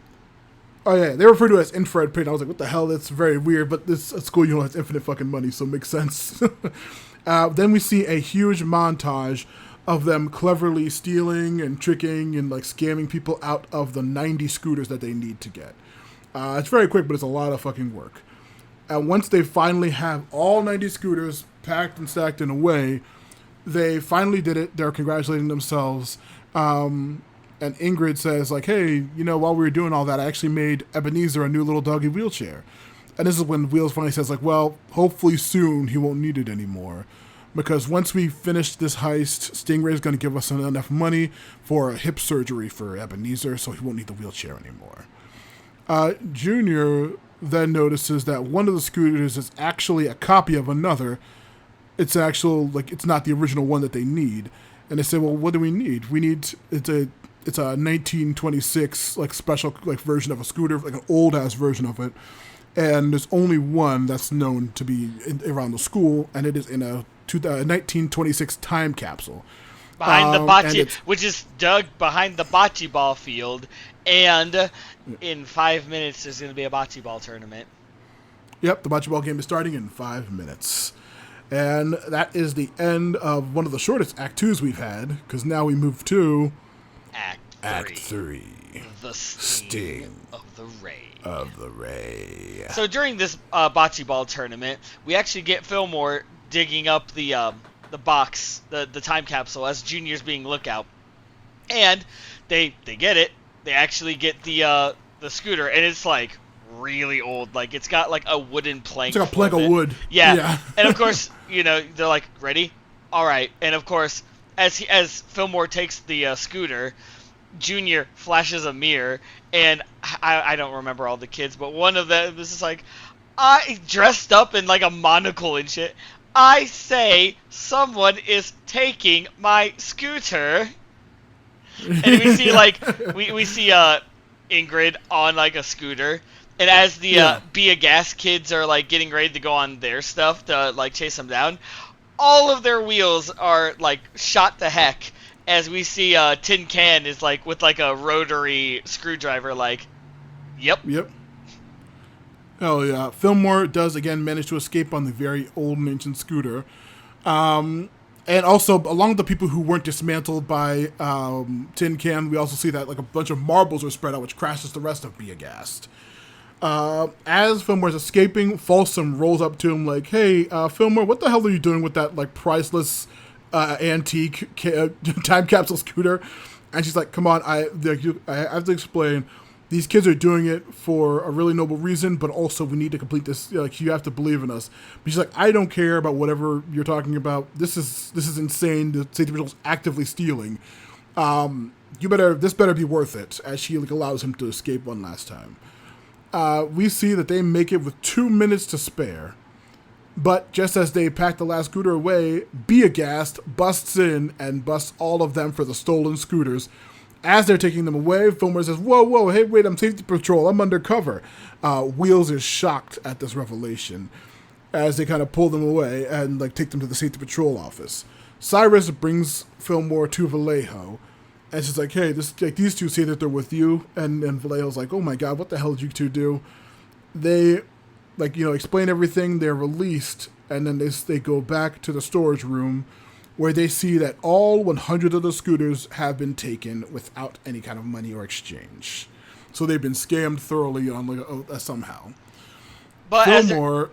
Oh, yeah, they refer to it as infrared paint. I was like, what the hell? That's very weird, but this school, has infinite fucking money, so it makes sense. Then we see a huge montage of them cleverly stealing and tricking and like scamming people out of the 90 scooters that they need to get. It's very quick, but it's a lot of fucking work. And once they finally have all 90 scooters packed and stacked in a way, they finally did it. They're congratulating themselves. And Ingrid says, like, hey, while we were doing all that, I actually made Ebenezer a new little doggy wheelchair. And this is when Wheels finally says, like, well, hopefully soon he won't need it anymore. Because once we finish this heist, Stingray's going to give us enough money for a hip surgery for Ebenezer, so he won't need the wheelchair anymore. Junior then notices that one of the scooters is actually a copy of another. It's it's not the original one that they need. And they say, well, what do we need? It's a 1926 like special like version of a scooter, like an old ass version of it. And there's only one that's known to be around the school, and it is in a 1926 time capsule. Behind the bocce, which is dug behind the bocce ball field, and in 5 minutes there's going to be a bocce ball tournament. Yep, the bocce ball game is starting in 5 minutes. And that is the end of one of the shortest Act 2s we've had, because now we move to... Act 3. The Sting of the Ray. So So during this bocce ball tournament, we actually get Fillmore digging up the box, the time capsule, as Junior's being lookout. And they get it. They actually get the scooter, and it's like really old. Like it's got like a wooden plank. It's like a plank of wood. Yeah. And of course, they're like, ready? All right. And of course, as Fillmore takes the scooter, Junior flashes a mirror, and I don't remember all the kids, but one of them was just like, I dressed up in like a monocle and shit. I say someone is taking my scooter. And we see we see Ingrid on like a scooter, and as the Be a Gas kids are like getting ready to go on their stuff to like chase them down, all of their wheels are like shot to heck. As we see Tin Can is like with like a rotary screwdriver, like, yep. Oh yeah, Fillmore does again manage to escape on the very old and ancient scooter. And also, along with the people who weren't dismantled by Tin Can, we also see that like a bunch of marbles are spread out, which crashes the rest of Be a Gas. As Fillmore's escaping, Folsom rolls up to him like, hey, Fillmore, what the hell are you doing with that like priceless antique time capsule scooter? And she's like, come on, I have to explain. These kids are doing it for a really noble reason, but also we need to complete this. Like, you have to believe in us. But she's like, I don't care about whatever you're talking about. This is insane. The safety patrol's actively stealing. This better be worth it. As she like allows him to escape one last time. We see that they make it with 2 minutes to spare. But just as they pack the last scooter away, Be a Gas busts in and busts all of them for the stolen scooters. As they're taking them away, Fillmore says, whoa, hey, wait, I'm safety patrol, I'm undercover. Wheels is shocked at this revelation as they kind of pull them away and like take them to the safety patrol office. Cyrus brings Fillmore to Vallejo, and she's like, hey, these two say that they're with you, and Vallejo's like, oh my god, what the hell did you two do? They explain everything. They're released, and then they go back to the storage room where they see that all 100 of the scooters have been taken without any kind of money or exchange. So they've been scammed thoroughly on somehow. But Fillmore,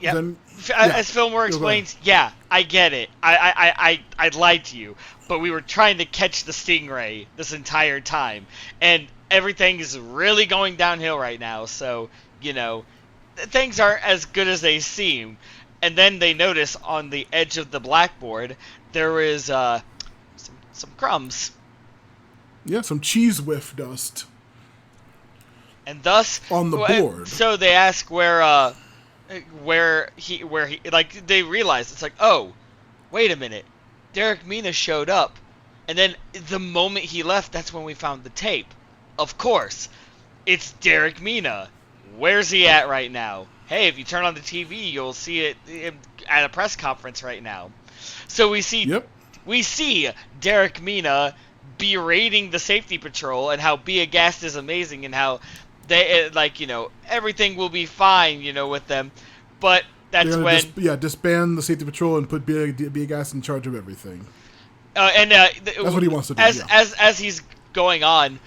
as Fillmore explains, yeah, I get it. I lied to you, but we were trying to catch the Stingray this entire time, and everything is really going downhill right now. So things aren't as good as they seem. And then they notice on the edge of the blackboard there is some crumbs. Yeah, some cheese whiff dust. And thus on the board. So they ask where he like they realize it's like, oh, wait a minute, Derek Mina showed up, and then the moment he left, that's when we found the tape. Of course, it's Derek Mina. Where's he at right now? Hey, if you turn on the TV, you'll see it at a press conference right now. So we see Derek Mina berating the safety patrol and how Be a Gas is amazing and how they everything will be fine, with them. But That's They're when gonna disband the safety patrol and put Big Ass in charge of everything. That's what he wants to do. As he's going on,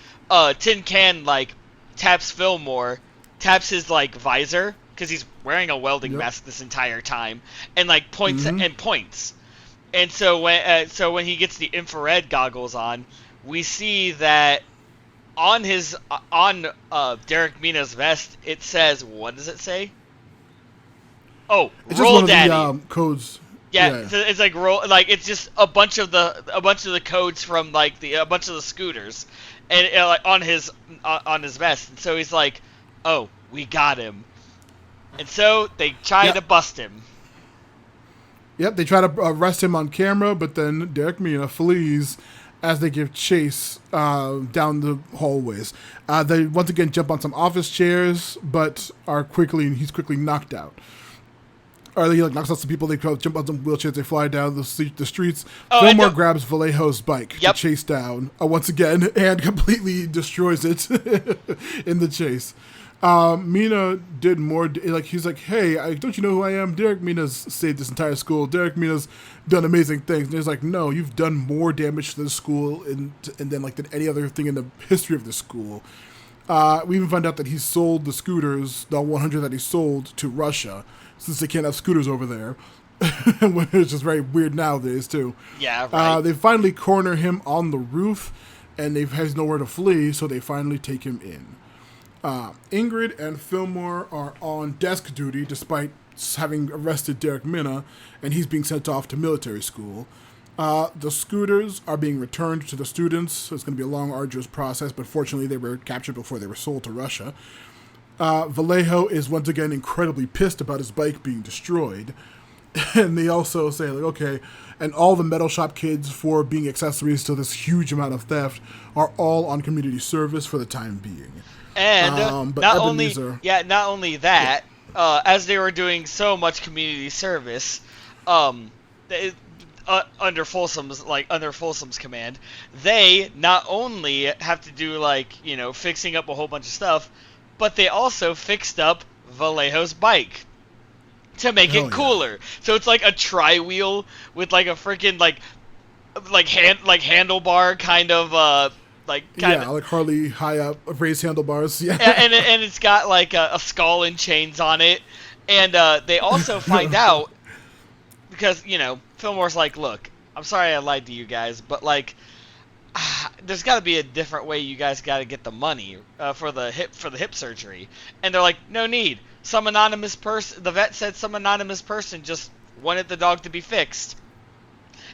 Tin Can like taps Fillmore, taps his like visor because he's wearing a welding mask this entire time, and like points and points. And so when he gets the infrared goggles on, we see that on Derek Mina's vest it says, what does it say? Oh, it's roll just one daddy. Of the, codes. Yeah, it's like roll, like it's just a bunch of the codes from like a bunch of the scooters, and like on his vest. And so he's like, "Oh, we got him." And so they try to bust him. Yep, they try to arrest him on camera, but then Derek Mina flees as they give chase down the hallways. They once again jump on some office chairs, but he's quickly knocked out. Or he knocks out some people. They jump on some wheelchairs. They fly down the streets. Fillmore grabs Vallejo's bike to chase down once again and completely destroys it in the chase. Mina did more. He's like, "Hey, don't you know who I am? Derek Mina's saved this entire school. Derek Mina's done amazing things." And he's like, "No, you've done more damage to the school and then than any other thing in the history of the school." We even find out that he sold the scooters, the 100 that he sold, to Russia, since they can't have scooters over there. Which is just very weird nowadays, too. Yeah, right. They finally corner him on the roof, and he has nowhere to flee, so they finally take him in. Ingrid and Fillmore are on desk duty, despite having arrested Derek Mina, and he's being sent off to military school. The scooters are being returned to the students, so it's going to be a long, arduous process, but fortunately they were captured before they were sold to Russia. Vallejo is once again incredibly pissed about his bike being destroyed. And they also say, like, okay, and all the metal shop kids for being accessories to this huge amount of theft are all on community service for the time being. And not only that, as they were doing so much community service, under Folsom's command, they not only have to do fixing up a whole bunch of stuff, but they also fixed up Vallejo's bike to make it cooler. So it's like a tri-wheel with like a freaking handlebar kind of like Harley high up raised handlebars. Yeah. And it's got like a skull and chains on it. And they also find out, because Fillmore's like, look, I'm sorry I lied to you guys, but there's got to be a different way. You guys got to get the money for the hip surgery. And they're like, no need. Some anonymous person. The vet said some anonymous person just wanted the dog to be fixed.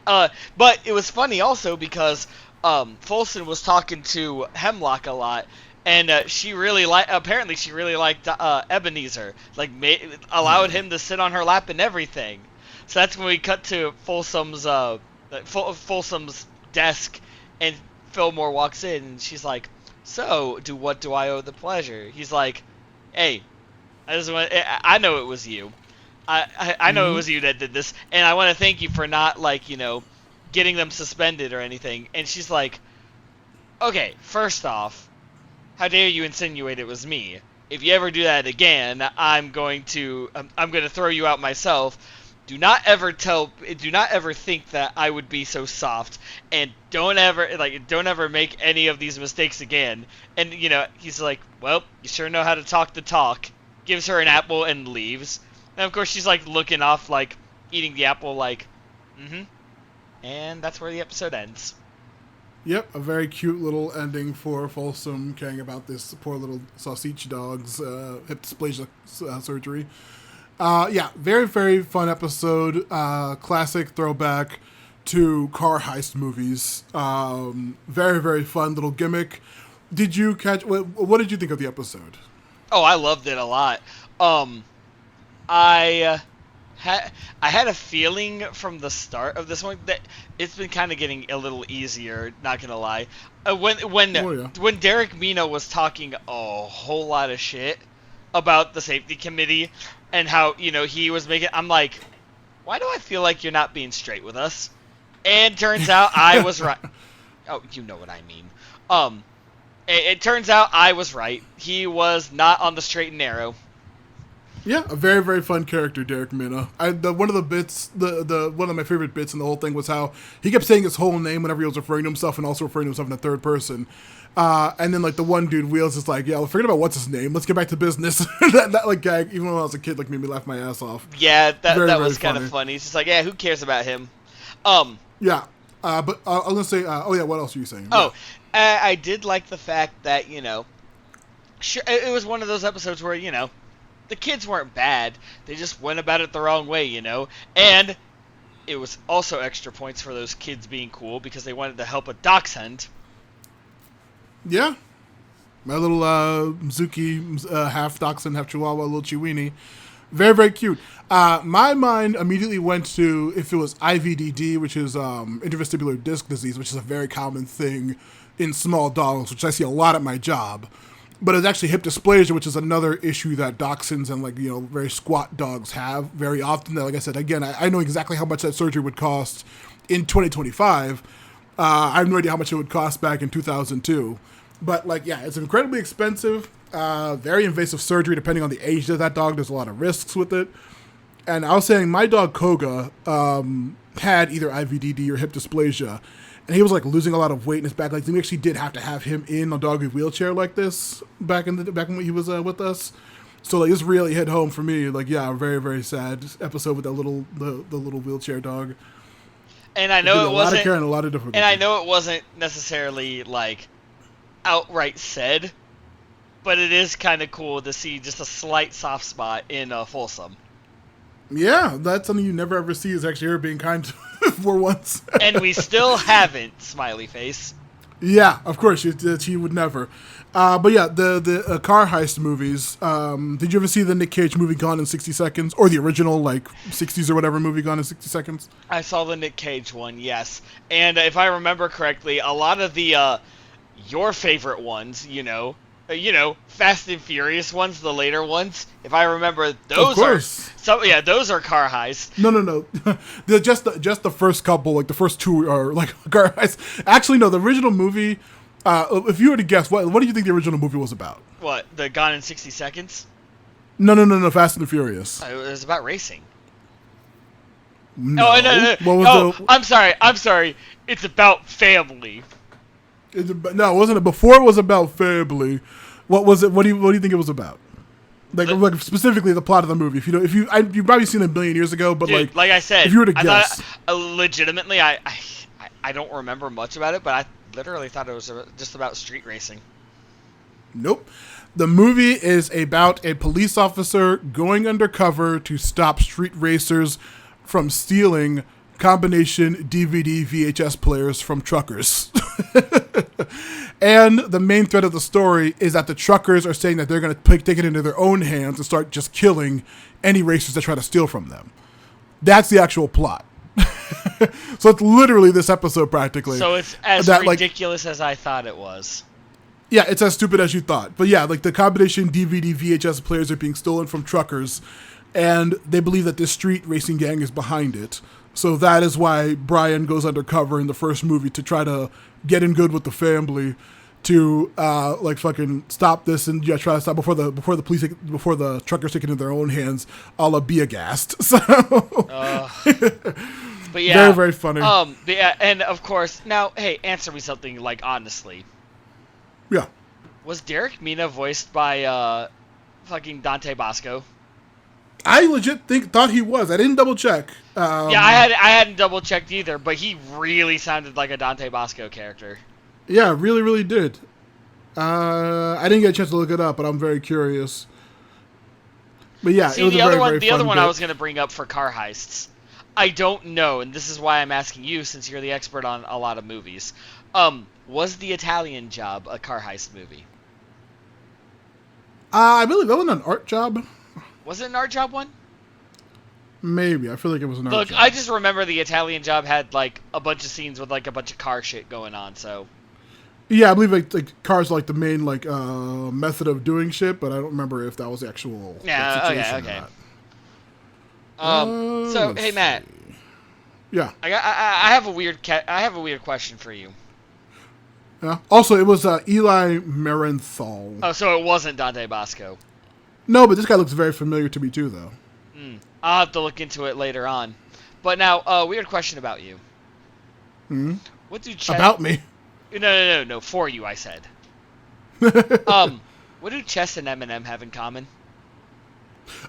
But it was funny also because Folsom was talking to Hemlock a lot, and she really liked Ebenezer. Allowed him to sit on her lap and everything. So that's when we cut to Folsom's desk, and Fillmore walks in, and she's like, "So, what do I owe the pleasure?" He's like, "Hey, I know it was you. I know it was you that did this, and I want to thank you for not getting them suspended or anything." And she's like, "Okay, first off, how dare you insinuate it was me? If you ever do that again, I'm going to throw you out myself. Do not ever think that I would be so soft, and don't ever make any of these mistakes again." And he's like, "Well, you sure know how to talk the talk." Gives her an apple and leaves. And of course she's looking off, eating the apple, and that's where the episode ends. Yep, a very cute little ending for Folsom caring about this poor little sausage dog's hip dysplasia surgery. Very, very fun episode. Classic throwback to car heist movies. Very, very fun little gimmick. Did you catch... What did you think of the episode? Oh, I loved it a lot. I had a feeling from the start of this one that it's been kind of getting a little easier, not gonna lie. When Derek Mina was talking a whole lot of shit about the safety committee and how he was making, I'm like, why do I feel like you're not being straight with us? And turns out I was right. Oh, you know what I mean. It turns out I was right. He was not on the straight and narrow. Yeah, a very very fun character, Derek Minna. One of the bits, the one of my favorite bits in the whole thing was how he kept saying his whole name whenever he was referring to himself, and also referring to himself in the third person. And then like the one dude Wheels is like, yeah, forget about what's his name. Let's get back to business. that like gag, even when I was a kid, like made me laugh my ass off. Yeah, that Very, that very was kind of funny. funny. It's just like, yeah, who cares about him? Yeah, but I was gonna say, oh yeah, what else were you saying? Oh, I did like the fact that, sure, it was one of those episodes where, the kids weren't bad. They just went about it the wrong way, And it was also extra points for those kids being cool because they wanted to help a dachshund. Yeah, my little Mizuki, half dachshund, half chihuahua, little chiweenie. Very, very cute. My mind immediately went to if it was IVDD, which is intravestibular disc disease, which is a very common thing in small dogs, which I see a lot at my job. But it's actually hip dysplasia, which is another issue that dachshunds and very squat dogs have very often. Like I said, again, I know exactly how much that surgery would cost in 2025. I have no idea how much it would cost back in 2002. But it's incredibly expensive, very invasive surgery depending on the age of that dog. There's a lot of risks with it. And I was saying my dog Koga had either IVDD or hip dysplasia. And he was losing a lot of weight in his back. We actually did have to have him in a doggy wheelchair like this back when he was with us. So this really hit home for me. A very very sad episode with that the little wheelchair dog. And I know it wasn't. A lot of care and a lot of difficulty. And I know it wasn't necessarily outright said, but it is kind of cool to see just a slight soft spot in Folsom. Yeah, that's something you never ever see is actually her being kind for once. And we still haven't, smiley face. Yeah, of course, she would never. But yeah, the car heist movies. Did you ever see the Nick Cage movie Gone in 60 Seconds? Or the original, 60s or whatever movie Gone in 60 Seconds? I saw the Nick Cage one, yes. And if I remember correctly, a lot of the, your favorite ones, Fast and Furious ones, the later ones. If I remember, those are those are car heists. No. just the first couple, the first two are car heists. Actually, no. The original movie. If you were to guess, what do you think the original movie was about? What, the Gone in 60 Seconds? No. Fast and Furious. It was about racing. No. Oh no. What was I'm sorry. It's about family. No, it wasn't. Before it was about family. What was it? What do you think it was about? Specifically the plot of the movie. You've probably seen it a billion years ago, but dude, like I said, if you were to guess, legitimately, I don't remember much about it, but I literally thought it was just about street racing. Nope. The movie is about a police officer going undercover to stop street racers from stealing combination DVD VHS players from truckers. And the main thread of the story is that the truckers are saying that they're going to take it into their own hands and start just killing any racers that try to steal from them. That's the actual plot. So it's literally this episode practically. So it's as ridiculous as I thought it was. Yeah, it's as stupid as you thought. But yeah, the combination DVD VHS players are being stolen from truckers, and they believe that this street racing gang is behind it. So that is why Brian goes undercover in the first movie to try to get in good with the family to fucking stop this and try to stop before the truckers take it in their own hands, a la be aghast. So but yeah, very very funny. Yeah, and of course now, hey, answer me something honestly. Yeah. Was Derek Mina voiced by fucking Dante Bosco? I legit thought he was. I didn't double check. Yeah, I hadn't double checked either, but he really sounded like a Dante Bosco character. Yeah, really, really did. I didn't get a chance to look it up, but I'm very curious. But yeah, see, it was the a very, other one, very the fun other one bit. I was going to bring up for car heists. I don't know, and this is why I'm asking you, since you're the expert on a lot of movies. Was The Italian Job a car heist movie? I believe that was an art job. Was it an art job one? Maybe. I feel like it was an art job. Look, I just remember The Italian Job had a bunch of scenes with a bunch of car shit going on, so. Yeah, I believe cars are the main method of doing shit, but I don't remember if that was the actual situation okay. Or not. So hey Matt. Yeah. I have a weird question for you. Yeah. Also, it was Eli Marenthal. Oh, so it wasn't Dante Bosco. No, but this guy looks very familiar to me too, though. I'll have to look into it later on. But now, weird question about you. What do chess... About me? No, for you, I said. What do chess and Eminem have in common?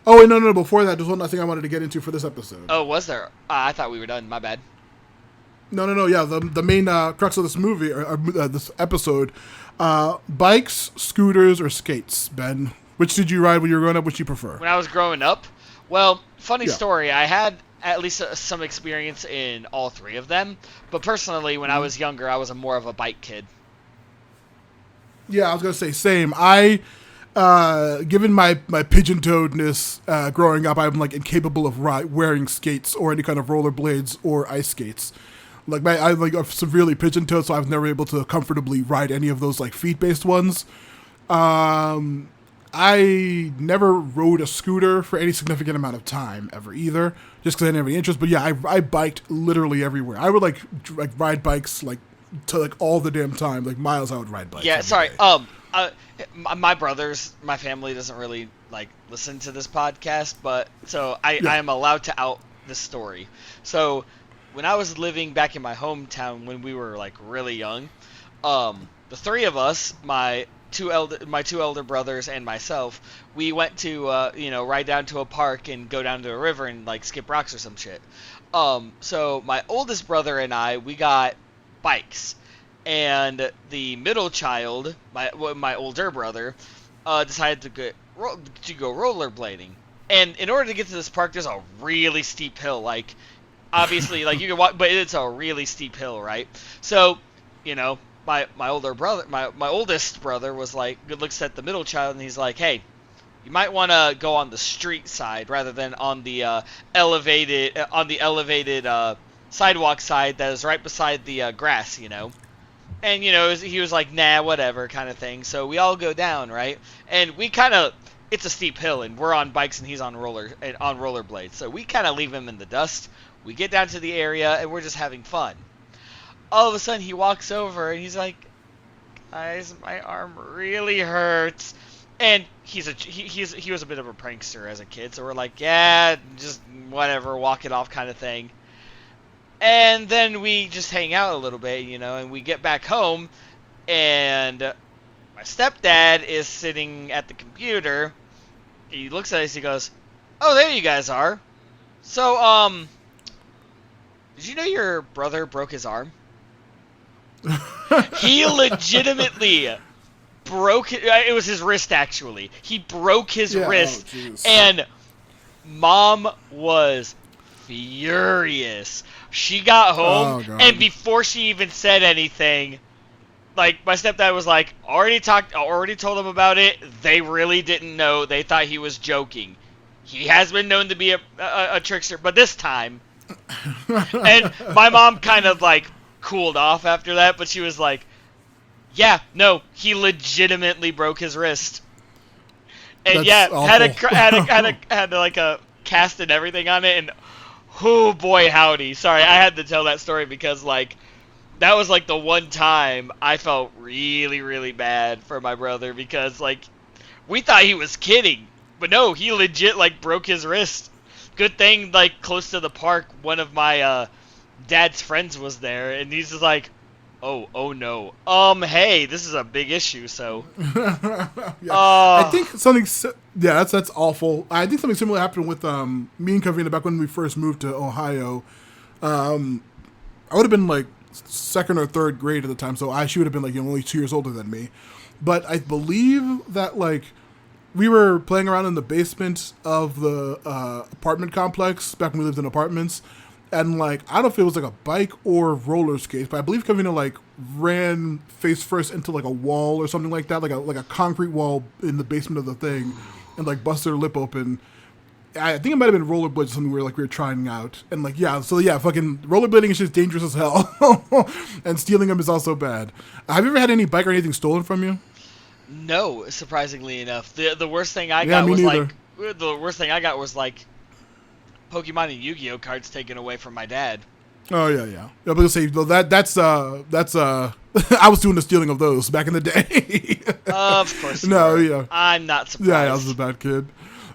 Oh, wait, no. Before that, there's one thing I wanted to get into for this episode. Oh, was there? I thought we were done. My bad. No. Yeah, the main crux of this movie, or this episode, bikes, scooters, or skates, Ben? Which did you ride when you were growing up? Which you prefer? When I was growing up? Well, funny story. I had at least some experience in all three of them. But personally, when I was younger, I was more of a bike kid. Yeah, I was going to say same. Given my pigeon-toedness growing up, I'm like incapable of wearing skates or any kind of rollerblades or ice skates. Like I'm like severely pigeon-toed, so I was never able to comfortably ride any of those like feet-based ones. I never rode a scooter for any significant amount of time ever either, just because I didn't have any interest. But yeah, I biked literally everywhere. I would like ride bikes like to like all the damn time, like miles. I would ride bikes. Yeah, sorry. Day. My brothers, my family doesn't really like listen to this podcast, but so I am allowed to out this story. So when I was living back in my hometown when we were like really young, the three of us, my two elder brothers and myself, we went to ride down to a park and go down to a river and like skip rocks or some shit. So my oldest brother and we got bikes, and the middle child, my older brother, decided to go rollerblading. And in order to get to this park, there's a really steep hill. Like, obviously, like you can walk, but it's a really steep hill, right? So, my older brother, my oldest brother was like, looks at the middle child, and he's like, hey, you might want to go on the street side rather than on the elevated sidewalk side that is right beside the grass, And, he was like, nah, whatever kind of thing. So we all go down, right? And we kind of, it's a steep hill, and we're on bikes and he's on rollerblades. So we kind of leave him in the dust. We get down to the area and we're just having fun. All of a sudden he walks over and he's like, guys, my arm really hurts. And he was a bit of a prankster as a kid. So we're like, yeah, just whatever, walk it off kind of thing. And then we just hang out a little bit, and we get back home, and my stepdad is sitting at the computer. He looks at us, he goes, oh, there you guys are. So, did you know your brother broke his arm? He legitimately broke it was his wrist, actually. He broke his wrist, and Mom was furious. She got home, and before she even said anything, like, my stepdad was like, already told them about it. They really didn't know. They thought he was joking. He has been known to be a trickster, but this time. And my mom kind of, like, cooled off after that, but she was like, yeah, no, he legitimately broke his wrist. And That's had like a cast and everything on it, and oh boy howdy. Sorry, I had to tell that story because, like, that was like the one time I felt really, really bad for my brother because, like, we thought he was kidding, but no, he legit, like, broke his wrist. Good thing, like, close to the park, one of my dad's friends was there, and he's just like, oh no, hey, this is a big issue, so. I think something, that's awful. I think something similar happened with me and Kavina back when we first moved to Ohio. I would have been like second or third grade at the time, so she would have been like only 2 years older than me. But I believe that like we were playing around in the basement of the apartment complex back when we lived in apartments. And, like, I don't know if it was, like, a bike or roller skates, but I believe Kavina, like, ran face first into, like, a wall or something like that, like a concrete wall in the basement of the thing, and, like, busted her lip open. I think it might have been rollerblades or something we were trying out. And, like, fucking rollerblading is just dangerous as hell. And stealing them is also bad. Have you ever had any bike or anything stolen from you? No, surprisingly enough. The worst thing I got was, like, Pokemon and Yu-Gi-Oh cards taken away from my dad. Oh yeah. I was gonna say, well, that's I was doing the stealing of those back in the day. Of course you No, were. yeah. I'm not Yeah, I was surprised. a bad kid.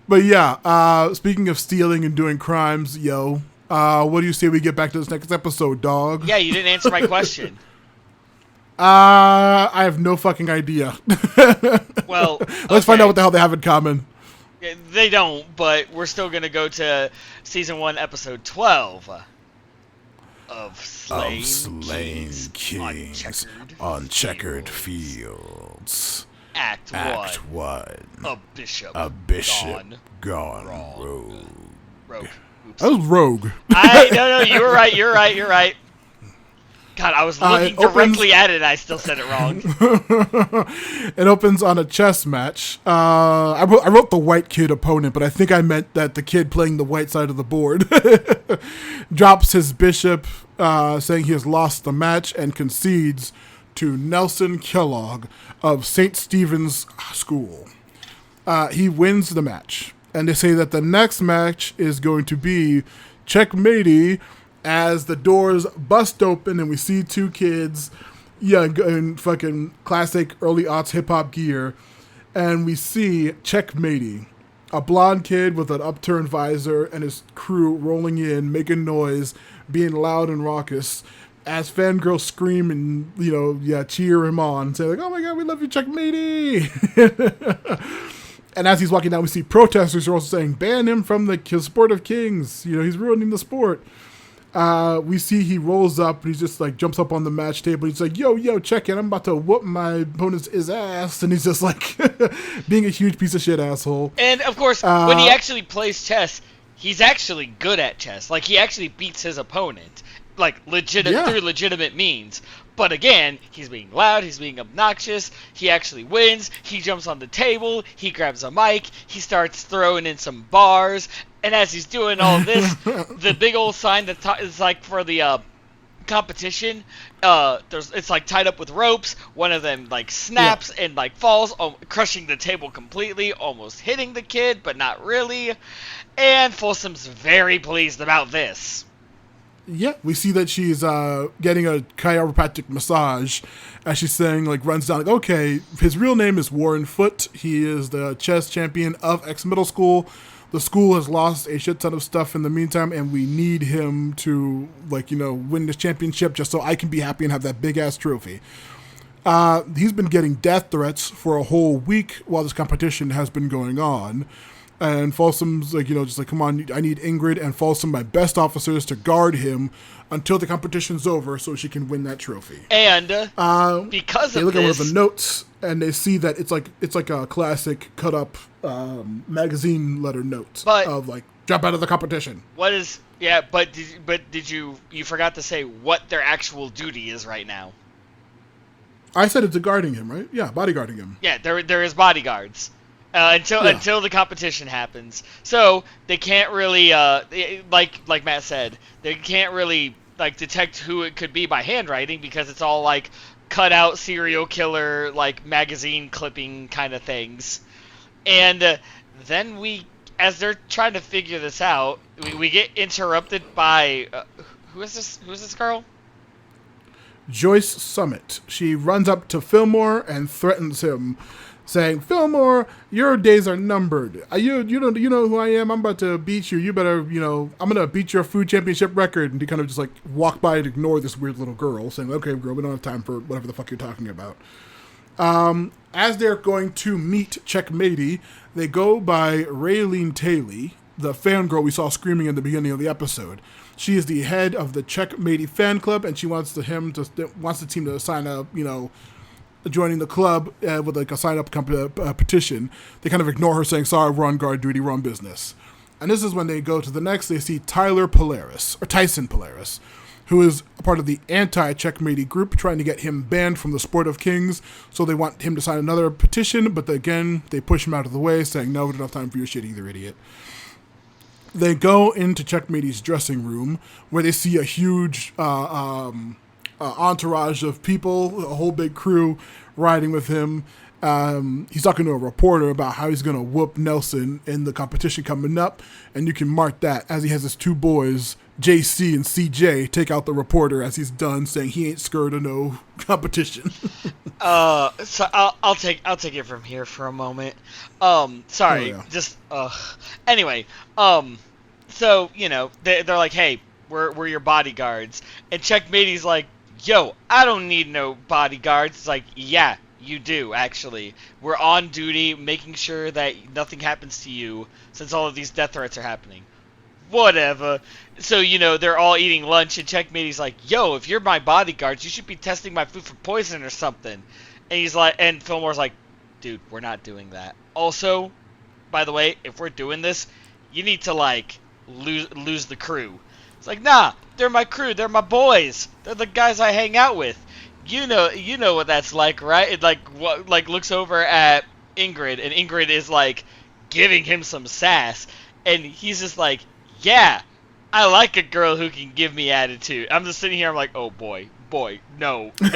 But yeah, speaking of stealing and doing crimes, what do you say we get back to this next episode, dog? Yeah, you didn't answer my question. I have no fucking idea. Well, Let's find out okay. what the hell they have in common. They don't, but we're still going to go to season 1, episode 12 of Slain Kings, Uncheckered Fields. fields. Act 1. A bishop. A bishop Gone gone rogue. Rogue. Oops. That was rogue. No, you were right. You're right. God, I was looking directly at it and I still said it wrong. It opens on a chess match. I wrote the white kid opponent, but I think I meant that the kid playing the white side of the board drops his bishop, saying he has lost the match, and concedes to Nelson Kellogg of St. Stephen's School. He wins the match, and they say that the next match is going to be checkmatey, as the doors bust open and we see two kids, in fucking classic early aughts hip hop gear, and we see checkmatey, a blonde kid with an upturned visor and his crew rolling in, making noise, being loud and raucous, as fangirls scream and cheer him on, say like, "Oh my god, we love you, checkmatey!" And as he's walking down, we see protesters are also saying, "Ban him from the sport of kings. He's ruining the sport." We see he rolls up and he just like jumps up on the match table. He's like, yo, check it. I'm about to whoop my opponent's ass. And he's just like being a huge piece of shit asshole. And of course, when he actually plays chess, he's actually good at chess. Like, he actually beats his opponent, like through legitimate means. But again, he's being loud, he's being obnoxious, he actually wins, he jumps on the table, he grabs a mic, he starts throwing in some bars, and as he's doing all this, the big old sign that is like for the competition, it's like tied up with ropes, one of them like snaps and like falls, crushing the table completely, almost hitting the kid, but not really, and Folsom's very pleased about this. Yeah, we see that she's getting a chiropractic massage as she's saying, like, runs down, like, okay, his real name is Warren Foote. He is the chess champion of X Middle School. The school has lost a shit ton of stuff in the meantime, and we need him to, win this championship just so I can be happy and have that big-ass trophy. He's been getting death threats for a whole week while this competition has been going on. And Folsom's like, just like, come on, I need Ingrid and Folsom, my best officers, to guard him until the competition's over so she can win that trophy. And because they of look at one of this, the notes and they see that it's like a classic cut up magazine letter note of like, jump out of the competition. but did you forgot to say what their actual duty is right now? I said it's guarding him, right? Yeah, bodyguarding him. Yeah, there is bodyguards. Until the competition happens, so they can't really, like Matt said, they can't really like detect who it could be by handwriting because it's all like cut out serial killer like magazine clipping kind of things. And then as they're trying to figure this out, we get interrupted by who is this girl? Joyce Summit. She runs up to Fillmore and threatens him, saying, "Fillmore, your days are numbered. You know who I am. I'm about to beat you. You better, I'm gonna beat your food championship record." And he kind of just like walk by and ignore this weird little girl, saying, "Okay, girl, we don't have time for whatever the fuck you're talking about." As they're going to meet checkmatey, they go by Raylene Taylor, the fangirl we saw screaming in the beginning of the episode. She is the head of the checkmatey fan club, and she wants the team to sign up, joining the club with like a sign-up petition. They kind of ignore her, saying, "Sorry, we're on guard duty, we're on business." And this is when they go to the next. They see Tyson Polaris, who is a part of the anti-checkmatey group, trying to get him banned from the sport of kings. So they want him to sign another petition, but again, they push him out of the way, saying, "No, we don't have time for your shit either, idiot." They go into checkmatey's dressing room, where they see a huge entourage of people, a whole big crew riding with him. He's talking to a reporter about how he's going to whoop Nelson in the competition coming up, and you can mark that as he has his two boys, JC and CJ, take out the reporter as he's done, saying he ain't scared of no competition. So I'll take it from here for a moment. Sorry, anyway, so they're like, hey, we're your bodyguards, and Checkmatey's like, yo, I don't need no bodyguards. It's like, yeah, you do, actually. We're on duty, making sure that nothing happens to you, since all of these death threats are happening. Whatever. So, they're all eating lunch, and Checkmatey's like, yo, if you're my bodyguards, you should be testing my food for poison or something. And he's like, and Fillmore's like, dude, we're not doing that. Also, by the way, if we're doing this, you need to, lose the crew. It's like, nah, they're my crew, they're my boys, they're the guys I hang out with. You know what that's like, right? It looks over at Ingrid, and Ingrid is giving him some sass, and he's just like, yeah, I like a girl who can give me attitude. I'm just sitting here, I'm like, oh boy, no. And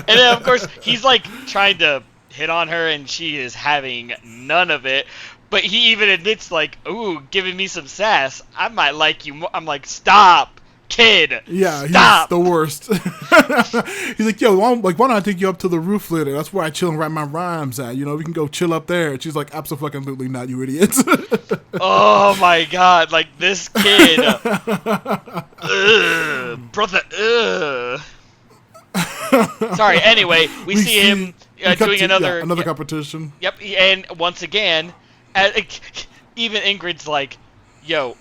then of course he's trying to hit on her, and she is having none of it. But he even admits, ooh, giving me some sass, I might like you more. I'm like, stop, kid. Yeah, stop. He's the worst. He's like, yo, why don't I take you up to the roof later? That's where I chill and write my rhymes at. We can go chill up there. And she's like, absolutely not, you idiot. Oh my god, this kid. Brother, Sorry, anyway, we see him doing another competition. Yep, and once again, even Ingrid's like, yo,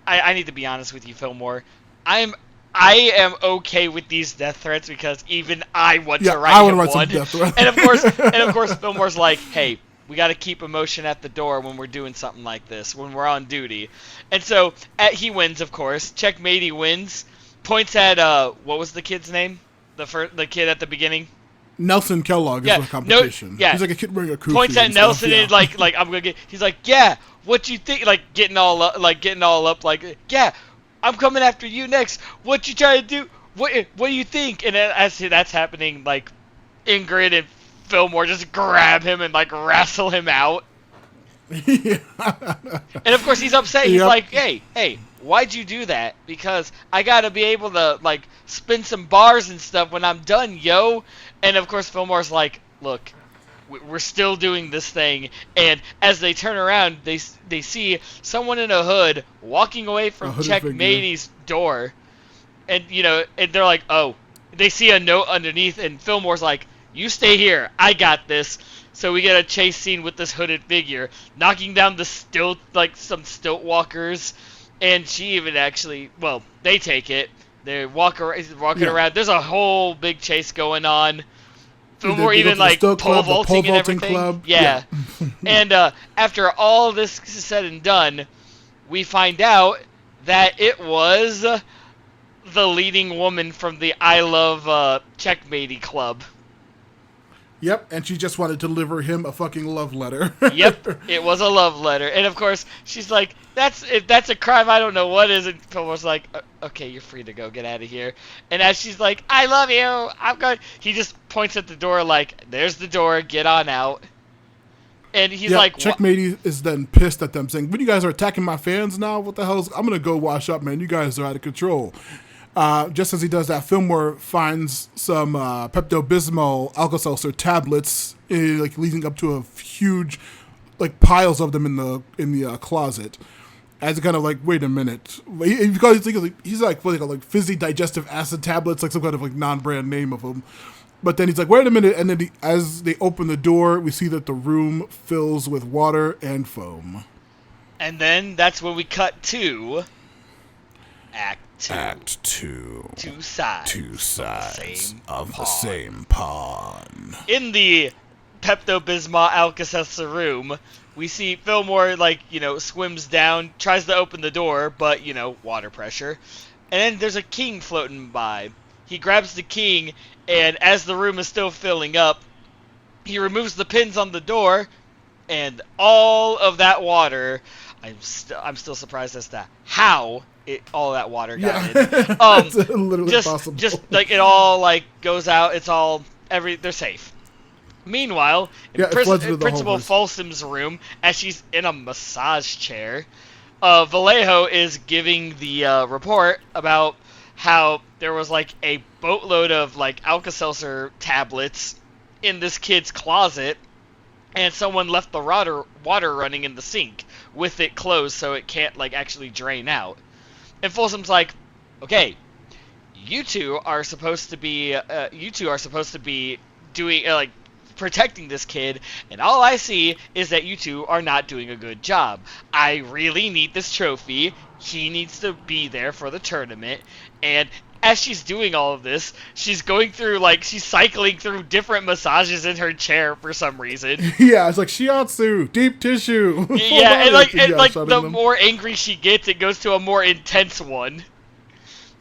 I need to be honest with you, Fillmore. I am okay with these death threats because even I want to write him one. Some death threats. and of course, Fillmore's like, hey, we got to keep emotion at the door when we're doing something like this, when we're on duty. And so he wins, of course. Checkmatey wins. Points at what was the kid's name? The kid at the beginning. Nelson Kellogg is the competition. He's like a kid wearing a kufi. Points at Nelson and like I'm gonna get. He's like, yeah, what you think? Getting all up. Yeah, I'm coming after you next. What you trying to do? What do you think? And then as that's happening, Ingrid and Fillmore just grab him and wrestle him out. Yeah. And of course he's upset. He's like, hey, why'd you do that? Because I gotta be able to spin some bars and stuff when I'm done, yo. And of course Fillmore's like, look, we're still doing this thing. And as they turn around, they see someone in a hood walking away from Checkmatey's door. And and they're like, oh, they see a note underneath, and Fillmore's like, you stay here, I got this. So we get a chase scene with this hooded figure knocking down the stilt, some stilt walkers, and she even actually, they take it. They walking around. There's a whole big chase going on. Fillmore even pole vaulting and everything. Club. Yeah. And after all this is said and done, we find out that it was the leading woman from the I Love Checkmatey club. Yep, and she just wanted to deliver him a fucking love letter. Yep, it was a love letter. And of course, she's like, if that's a crime, I don't know what is. And Fillmore's like, okay, you're free to go, get out of here. And as she's like, I love you, I'm going, he just points at the door there's the door, get on out. And he's like, Checkmatey is then pissed at them, saying, when you guys are attacking my fans now, what the hell I'm going to go wash up, man. You guys are out of control. Just as he does that, Fillmore finds some Pepto-Bismol Alka-Seltzer tablets, leading up to a huge, piles of them in the closet. As kind of wait a minute, because he's fizzy digestive acid tablets, some kind of non-brand name of them. But then he's like, wait a minute, and then as they open the door, we see that the room fills with water and foam. And then that's when we cut to Act 2. Two sides of the same pond. In the Pepto-Bismol Alka-Seltzer room, we see Fillmore, swims down, tries to open the door, but, water pressure. And then there's a king floating by. He grabs the king, and as the room is still filling up, he removes the pins on the door, and all of that water, I'm still surprised as to how all that water got in. It's literally possible. Just it all goes out. It's all they're safe. Meanwhile, in Yeah, it floods into the Principal whole place. Folsom's room, as she's in a massage chair, Vallejo is giving the report about how there was like a boatload of like Alka-Seltzer tablets in this kid's closet, and someone left the water running in the sink with it closed so it can't like actually drain out. And Folsom's like, okay, you two are supposed to be doing like protecting this kid, and all I see is that you two are not doing a good job. I really need this trophy. He needs to be there for the tournament. And as she's doing all of this, she's she's cycling through different massages in her chair for some reason. Yeah, it's like shiatsu, deep tissue. Yeah, and the more angry she gets, it goes to a more intense one.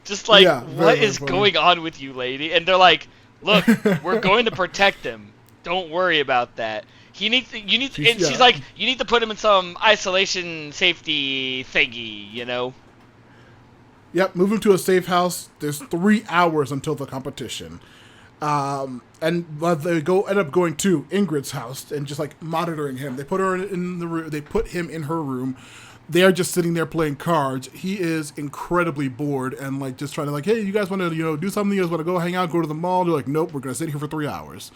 Just like, Yeah, what very is funny. going on with you, lady? And they're like, look, we're going to protect him. Don't worry about that. She's like, you need to put him in some isolation safety thingy, you know? Yep, move him to a safe house. There's 3 hours until the competition. And end up going to Ingrid's house and just like monitoring him. They put her in the room. They put him in her room. They are just sitting there playing cards. He is incredibly bored and like just trying to like, hey, you guys want to do something? You guys want to go hang out, go to the mall? They're like, nope, we're gonna sit here for 3 hours.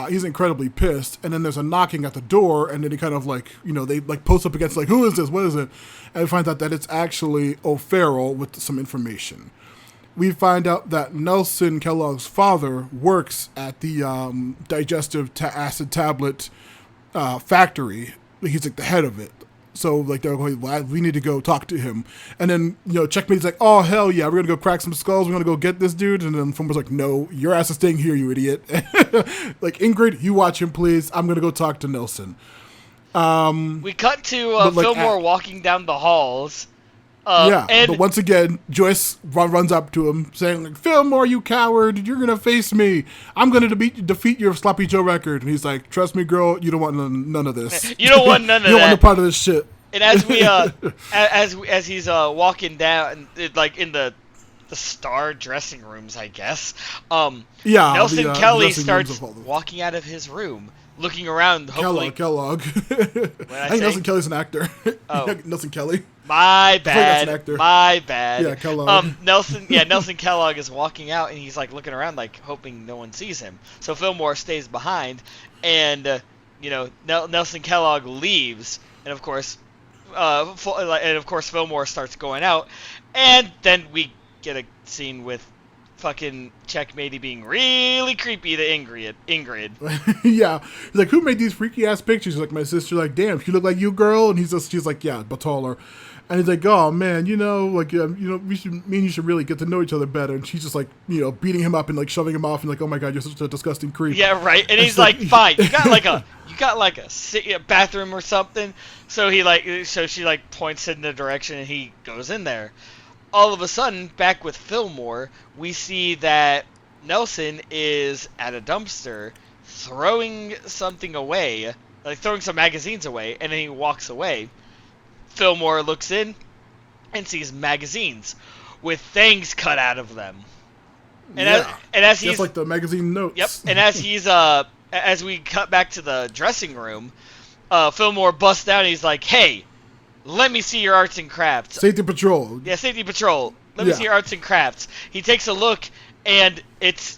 He's incredibly pissed, and then there's a knocking at the door, and then he kind of like, they like post up against like, who is this? What is it? And we find out that it's actually O'Farrell with some information. We find out that Nelson Kellogg's father works at the digestive acid tablet factory. He's like the head of it. So like they're going, well, we need to go talk to him. And then Checkmate's like, oh hell yeah, we're gonna go crack some skulls. We're gonna go get this dude. And then Filmore's like, no, your ass is staying here, you idiot. Like, Ingrid, you watch him, please. I'm gonna go talk to Nelson. We cut to Fillmore walking down the halls. But once again, Joyce runs up to him, saying, like, Fillmore, you coward, you're gonna face me. I'm gonna defeat your Sloppy Joe record. And he's like, trust me, girl, you don't want none of this. You don't want none of that. You don't want a part of this shit. And as we as he's walking down, like in the star dressing rooms, I guess. Nelson Kelly starts walking out of his room, looking around. Hopefully, Kellogg. I think Nelson Kelly's an actor. Oh. Nelson Kelly. My bad. That's an actor. My bad. Yeah, Kellogg. Nelson Kellogg is walking out, and he's like looking around, like hoping no one sees him. So Fillmore stays behind, and Nelson Kellogg leaves, and of course, Fillmore starts going out, and then we get a scene with fucking Checkmatey being really creepy to Ingrid. Yeah. He's like, who made these freaky ass pictures? He's like, my sister. Like, damn, she look like you, girl. And she's like, yeah, but taller. And he's like, oh man, me and you should really get to know each other better. And she's just like, beating him up and like shoving him off and like, oh my god, you're such a disgusting creep. Yeah, right. And he's like, fine, you got like a bathroom or something. So she like points in the direction, and he goes in there. All of a sudden, back with Fillmore, we see that Nelson is at a dumpster throwing something away, like throwing some magazines away, and then he walks away. Fillmore looks in and sees magazines with things cut out of them. And as he's just like the magazine notes. Yep. And as we cut back to the dressing room, Fillmore busts down and he's like, "Hey, let me see your arts and crafts." Safety patrol. Yeah, safety patrol. Let me see your arts and crafts. He takes a look, and it's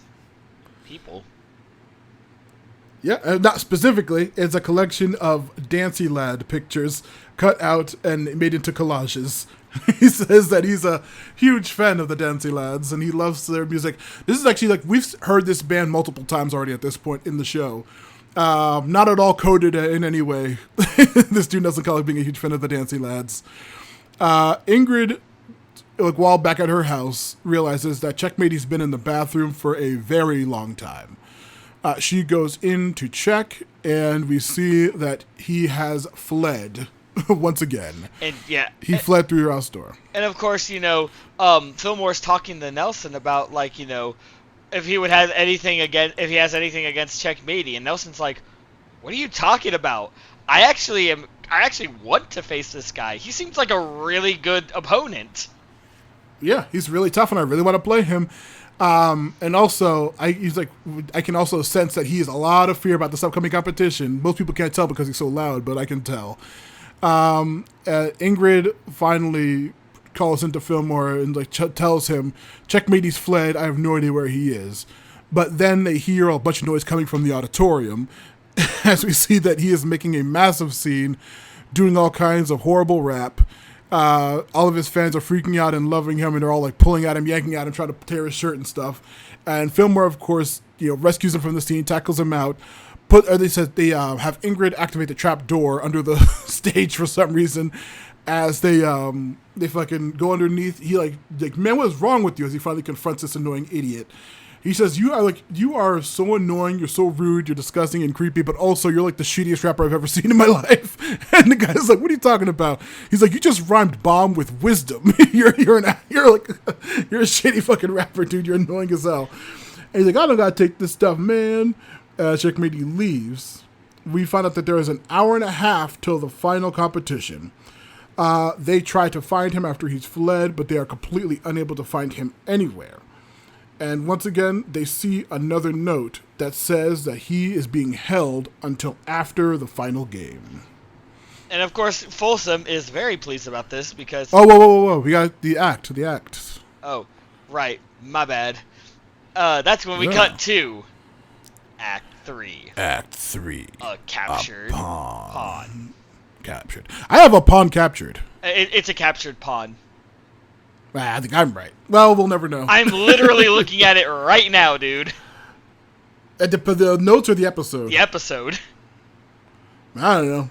people. Yeah, not specifically. It's a collection of Dancy Lad pictures cut out and made into collages. He says that he's a huge fan of the Dancy Lads, and he loves their music. This is actually, like, we've heard this band multiple times already at this point in the show. Not at all coded in any way. This dude doesn't call it being a huge fan of the Dancy Lads. Ingrid, like, while back at her house, realizes that Checkmatey's been in the bathroom for a very long time. She goes in to check, and we see that he has fled once again. And he fled through your house door. And of course, Fillmore's talking to Nelson about, like, if he has anything against Checkmatey, and Nelson's like, "What are you talking about? I actually want to face this guy. He seems like a really good opponent." Yeah, he's really tough, and I really want to play him. And also, he's like, I can also sense that he has a lot of fear about this upcoming competition. Most people can't tell because he's so loud, but I can tell. Ingrid finally calls into Fillmore and like tells him, "Checkmate, he's fled. I have no idea where he is." But then they hear a bunch of noise coming from the auditorium, as we see that he is making a massive scene, doing all kinds of horrible rap. All of his fans are freaking out and loving him, and they're all like pulling at him, yanking at him, trying to tear his shirt and stuff. And Fillmore, of course, rescues him from the scene, tackles him out. They have Ingrid activate the trap door under the stage for some reason. As they fucking go underneath, he like, man, what is wrong with you? As he finally confronts this annoying idiot. He says, you are so annoying, you're so rude, you're disgusting and creepy, but also you're like the shittiest rapper I've ever seen in my life. And the guy's like, what are you talking about? He's like, you just rhymed bomb with wisdom. you're a shitty fucking rapper, dude. You're annoying as hell. And he's like, I don't gotta take this stuff, man. Checkmate, he leaves. We find out that there is an hour and a half till the final competition. They try to find him after he's fled, but they are completely unable to find him anywhere. And once again, they see another note that says that he is being held until after the final game. And of course, Folsom is very pleased about this because... Oh, whoa. We got the act. Oh, right. My bad. That's when we cut to Act 3. Act 3. A captured pawn. Captured. I have a pawn captured. It's a captured pawn. I think I'm right. Well, we'll never know. I'm literally looking at it right now, dude. The notes or the episode? The episode. I don't know.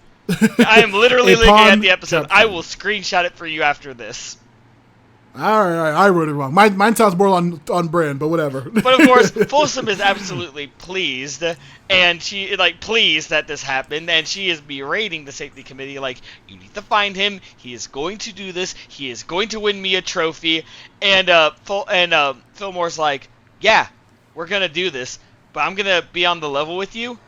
I am literally looking at the episode. Captured. I will screenshot it for you after this. All right, I wrote it wrong. Mine sounds more on brand, but whatever. But of course, Folsom is absolutely pleased, and she pleased that this happened, and she is berating the safety committee like, you need to find him. He is going to do this. He is going to win me a trophy. And Fillmore's like, yeah, we're gonna do this, but I'm gonna be on the level with you.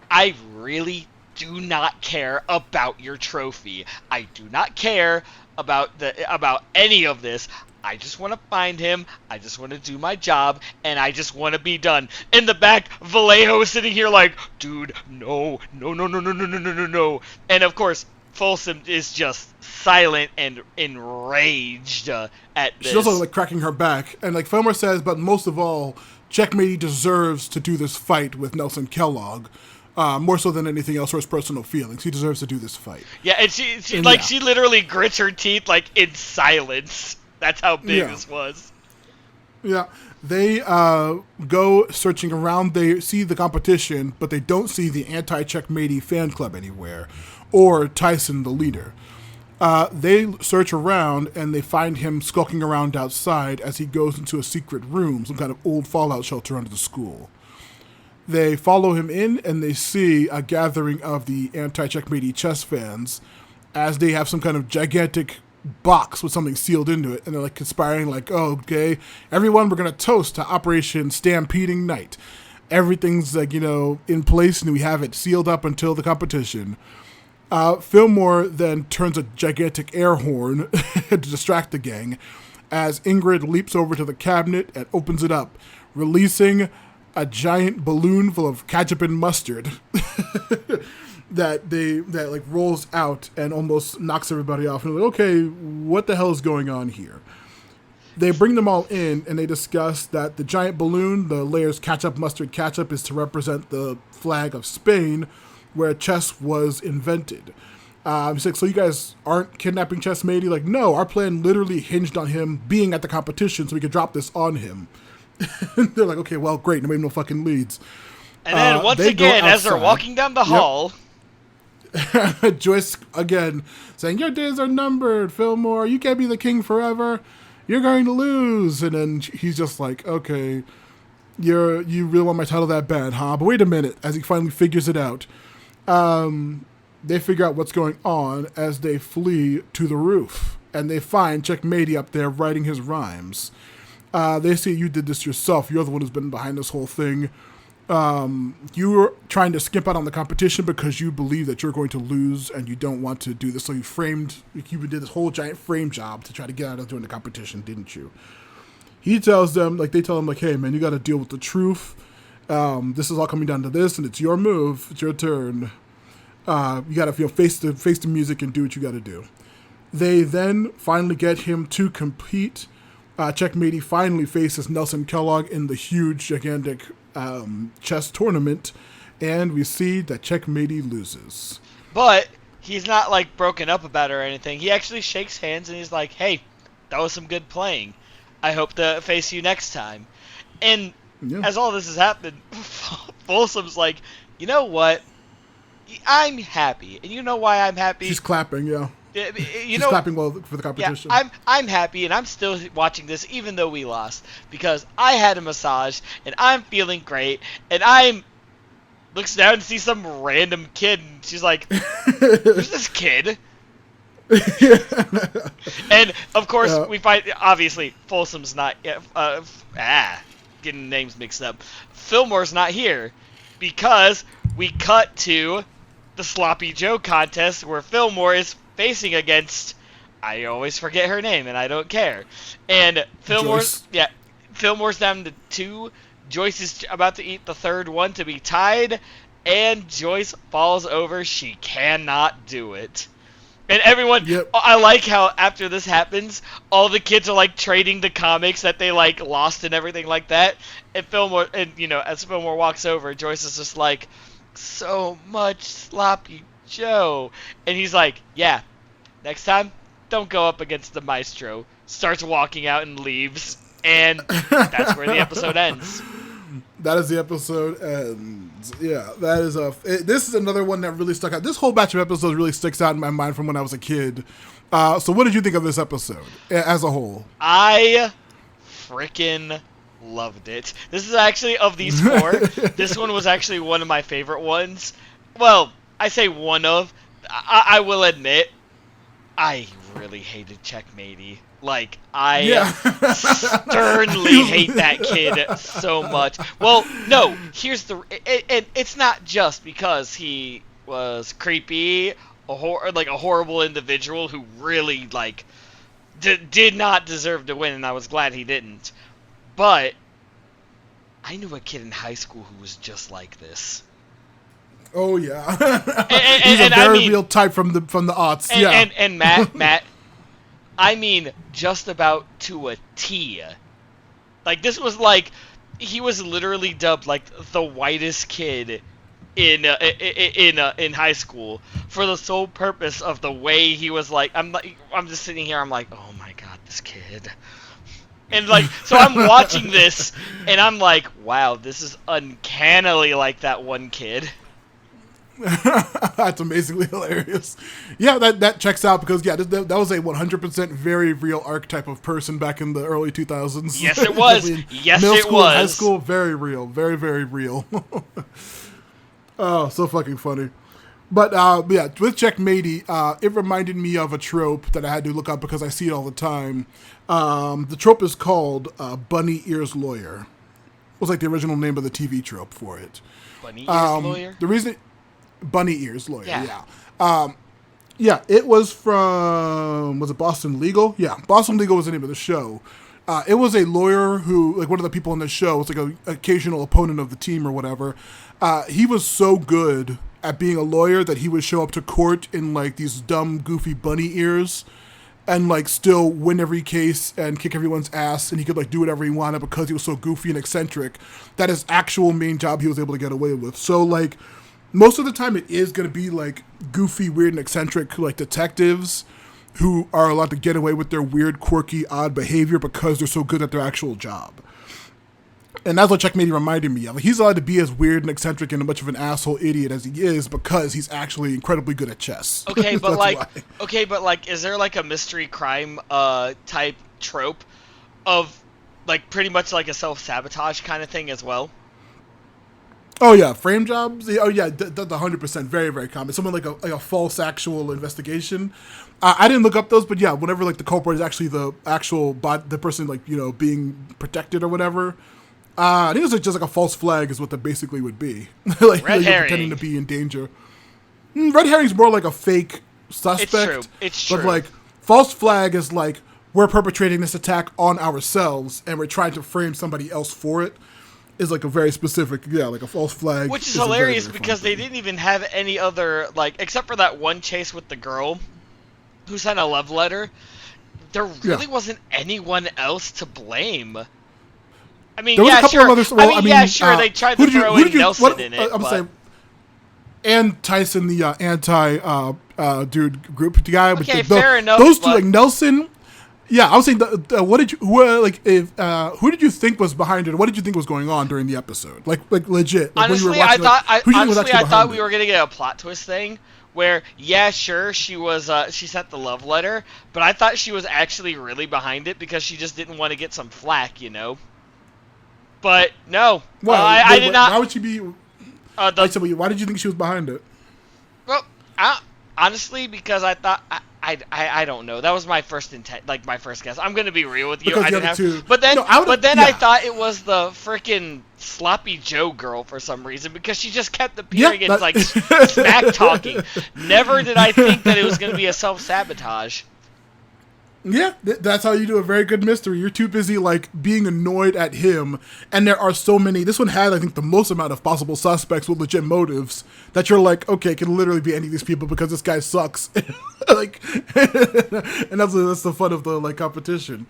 I really do not care about your trophy. I do not care about any of this. I just want to find him. I just want to do my job, and I just want to be done. In the back, Vallejo is sitting here like, dude, no. And of course, Folsom is just silent and enraged at this. She's also like cracking her back, and like Fillmore says, but most of all, Checkmate deserves to do this fight with Nelson Kellogg. More so than anything else, or his personal feelings. He deserves to do this fight. Yeah, and she literally grits her teeth like in silence. That's how big this was. Yeah, they go searching around. They see the competition, but they don't see the anti-Checkmatey fan club anywhere, or Tyson, the leader. They search around, and they find him skulking around outside as he goes into a secret room, some kind of old fallout shelter under the school. They follow him in, and they see a gathering of the anti-Checkmatey chess fans as they have some kind of gigantic box with something sealed into it. And they're like conspiring like, oh, okay, everyone, we're going to toast to Operation Stampeding Night. Everything's like, in place, and we have it sealed up until the competition. Fillmore then turns a gigantic air horn to distract the gang as Ingrid leaps over to the cabinet and opens it up, releasing a giant balloon full of ketchup and mustard that rolls out and almost knocks everybody off. And they're like, okay, what the hell is going on here? They bring them all in, and they discuss that the giant balloon, the layers ketchup, mustard, ketchup, is to represent the flag of Spain, where chess was invented. He's like, so you guys aren't kidnapping Chessmatey? Like, no, our plan literally hinged on him being at the competition so we could drop this on him. They're like, okay, well, great. Nobody no fucking leads. And then once again, as they're walking down the hall, Joyce again saying, your days are numbered, Fillmore. You can't be the king forever. You're going to lose. And then he's just like, okay, you really want my title that bad, huh? But wait a minute. As he finally figures it out, they figure out what's going on as they flee to the roof. And they find Checkmatey up there writing his rhymes. They say you did this yourself. You're the one who's been behind this whole thing. You were trying to skimp out on the competition because you believe that you're going to lose and you don't want to do this. So you did this whole giant frame job to try to get out of doing the competition, didn't you? he tells them, like, they tell him, like, hey, man, you got to deal with the truth. This is all coming down to this, and it's your move. It's your turn. You got to face the music and do what you got to do. They then finally get him to compete. Checkmatey finally faces Nelson Kellogg in the huge, gigantic chess tournament, and we see that Checkmatey loses. But he's not, like, broken up about it or anything. He actually shakes hands, and he's like, hey, that was some good playing. I hope to face you next time. And as all this has happened, Folsom's like, you know what? I'm happy. And you know why I'm happy? She's clapping, yeah. She's clapping well for the competition. Yeah, I'm happy, and I'm still watching this even though we lost, because I had a massage, and I'm feeling great, and I'm looks down and sees some random kid, and she's like, who's this kid? And, of course, we find, obviously, Folsom's not, getting names mixed up. Fillmore's not here, because we cut to the Sloppy Joe contest, where Fillmore is facing against, I always forget her name, and I don't care. And Fillmore's down to 2. Joyce is about to eat the third one to be tied, and Joyce falls over. She cannot do it. And everyone, I like how after this happens, all the kids are, like, trading the comics that they, like, lost and everything like that. And Fillmore, and, you know, as Fillmore walks over, Joyce is just like, so much Sloppy Joe. And he's like, yeah, next time, don't go up against the maestro. Starts walking out and leaves. And that's where the episode ends. That is the episode, and yeah, that is this is another one that really stuck out. This whole batch of episodes really sticks out in my mind from when I was a kid. So what did you think of this episode as a whole? I freaking loved it. This is actually, of these 4, this one was actually one of my favorite ones. Well, I say one of. I will admit, I really hated Checkmatey. Like, I sternly hate that kid so much. Well, no, here's the... And it's not just because he was creepy, a horrible individual who really, like, did not deserve to win, and I was glad he didn't. But I knew a kid in high school who was just like this. Oh, yeah. He's a very real type from the aughts. And Matt... I mean, just about to a T. Like, this was like, he was literally dubbed, like, the whitest kid in high school for the sole purpose of the way he was, like, I'm just sitting here, I'm like, oh my god, this kid. And, like, so I'm watching this, and I'm like, wow, this is uncannily like that one kid. That's amazingly hilarious. Yeah, that checks out because that was a 100% very real archetype of person back in the early 2000s. Yes, it was. Yes, middle it school, was. High school, very real, very very real. Oh, so fucking funny. But yeah, with Checkmatey, it reminded me of a trope that I had to look up because I see it all the time. The trope is called Bunny Ears Lawyer. It was like the original name of the TV trope for it. Bunny Ears Lawyer? The reason... Bunny Ears Lawyer, yeah. It was from, was it Boston Legal? Yeah, Boston Legal was the name of the show. It was a lawyer who, like one of the people on the show, was like an occasional opponent of the team or whatever. He was so good at being a lawyer that he would show up to court in like these dumb, goofy bunny ears and like still win every case and kick everyone's ass, and he could like do whatever he wanted because he was so goofy and eccentric that his actual main job he was able to get away with. So like, most of the time it is going to be like goofy, weird, and eccentric like detectives who are allowed to get away with their weird, quirky, odd behavior because they're so good at their actual job. And that's what Checkmatey reminded me of. He's allowed to be as weird and eccentric and much of an asshole idiot as he is because he's actually incredibly good at chess. Okay, but like, is there like a mystery crime type trope of like pretty much like a self-sabotage kind of thing as well? Oh yeah, frame jobs. Oh yeah, the 100%, very very common. Someone like a false actual investigation. I didn't look up those, but yeah, whenever like the culprit is actually the actual the person like being protected or whatever. I think it's just like a false flag is what that basically would be. Like red herring. Pretending to be in danger. Red herring's more like a fake suspect. It's true. But like false flag is like we're perpetrating this attack on ourselves and we're trying to frame somebody else for it is like a very specific, like a false flag. Which is a very, hilarious very because they didn't even have any other, like, except for that one chase with the girl who sent a love letter, there really wasn't anyone else to blame. I mean, there was a couple of others. Well, they tried to throw in Nelson in it. I'm saying, and Tyson, the dude group guy. Okay, fair enough. Those two, like Nelson. Yeah, I was saying, what did you who did you think was behind it? What did you think was going on during the episode? Like legit. Like honestly, I thought we were gonna get a plot twist thing where, sure, she was she sent the love letter, but I thought she was actually really behind it because she just didn't want to get some flack, you know. But no, I did not. Why would she be? Why did you think she was behind it? Well, honestly, because I thought I don't know. That was my first intent, like my first guess. I'm gonna be real with you. Because I didn't have, but then I thought it was the freaking Sloppy Joe girl for some reason because she just kept appearing and like smack talking. Never did I think that it was gonna be a self-sabotage. Yeah, that's how you do a very good mystery. You're too busy, like, being annoyed at him, and there are so many. This one had, I think, the most amount of possible suspects with legit motives that you're like, okay, it can literally be any of these people because this guy sucks. Like, and that's the fun of the, like, competition.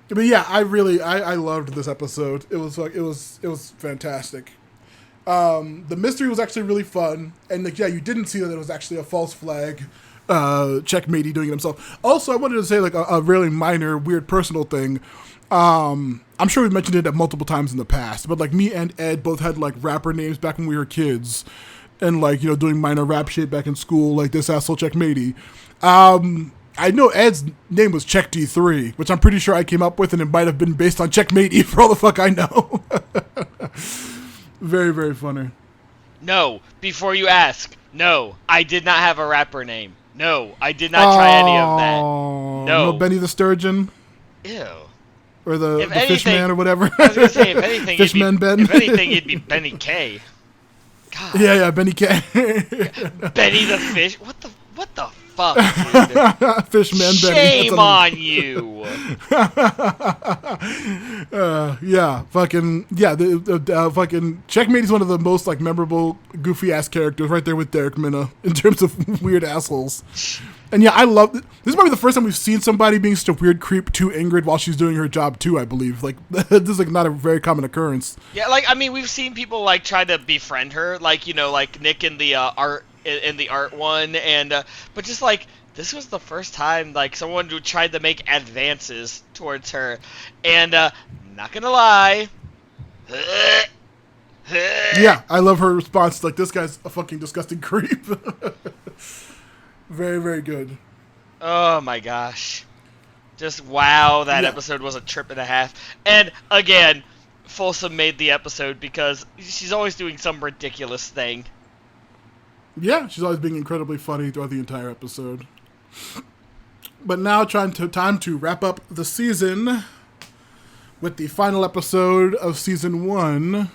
But yeah, I loved this episode. It was fantastic. The mystery was actually really fun, and like, you didn't see that it was actually a false flag. Checkmatey doing it himself. Also, I wanted to say like a really minor, weird personal thing. I'm sure we've mentioned it multiple times in the past, but like me and Ed both had like rapper names back when we were kids, and like doing minor rap shit back in school, like this asshole Checkmatey. I know Ed's name was Check D3, which I'm pretty sure I came up with, and it might have been based on Checkmatey for all the fuck I know. Very, very funny. No, before you ask, no, I did not have a rapper name. No, I did not try any of that. No. Benny the Sturgeon? Ew. Or the Fishman or whatever? I was going to say, if anything, Ben. If anything, it'd be Benny K. God. Yeah, Benny K. Benny the Fish? What the fuck, dude? Fishman Benny. Shame on you. Fucking Checkmate is one of the most like memorable goofy ass characters, right there with Derek Minna in terms of weird assholes. And yeah, I love it. This is probably the first time we've seen somebody being such a weird creep to Ingrid while she's doing her job too, I believe. Like, this is like not a very common occurrence. Yeah, like, I mean, we've seen people like try to befriend her, like, like Nick in the art one, and but just like this was the first time like someone who tried to make advances towards her, and not gonna lie. Yeah, I love her response. Like, this guy's a fucking disgusting creep. Very, very good. Oh my gosh. Just wow, that episode was a trip and a half. And again, Folsom made the episode because she's always doing some ridiculous thing. Yeah, she's always being incredibly funny throughout the entire episode. But now time to wrap up the season with the final episode of season 1.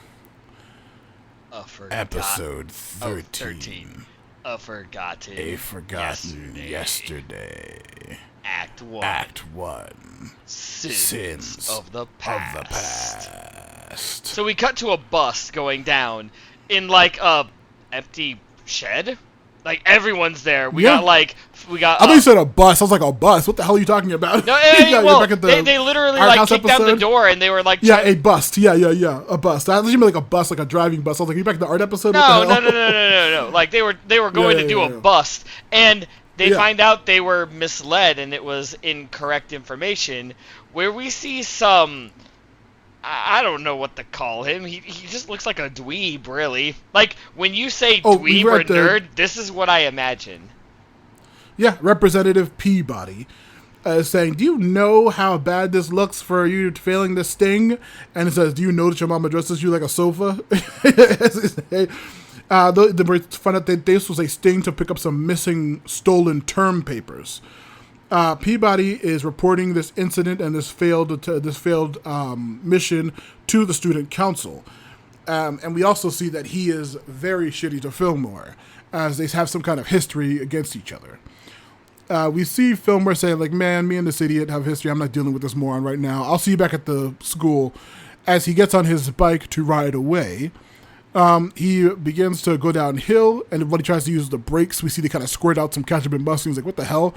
Episode 13. A Forgotten Yesterday. Act 1. Sins of the past. So we cut to a bus going down in like a empty shed. Like, everyone's there. We got. I thought you said a bus. I was like, a bus? What the hell are you talking about? No, they literally like kicked down the door and they were like, a bus. Yeah, a bus. I thought you meant like a bus, like a driving bus. I was like, are you back to the art episode? No. Like, they were going to do a bust, and they find out they were misled and it was incorrect information. Where we see some. I don't know what to call him. He just looks like a dweeb, really. Like, when you say dweeb or nerd, this is what I imagine. Yeah, Representative Peabody saying, do you know how bad this looks for you failing this sting? And it says, do you know that your mama dresses you like a sofa? They find out that this was a sting to pick up some missing stolen term papers. Peabody is reporting this incident and this failed mission to the student council, and we also see that he is very shitty to Fillmore, as they have some kind of history against each other. we see Fillmore saying, like, man, me and this idiot have history. I'm not dealing with this moron right now. I'll see you back at the school. As he gets on his bike to ride away, he begins to go downhill, and when he tries to use the brakes, we see they kind of squirt out some ketchup and mustard. He's like, what the hell?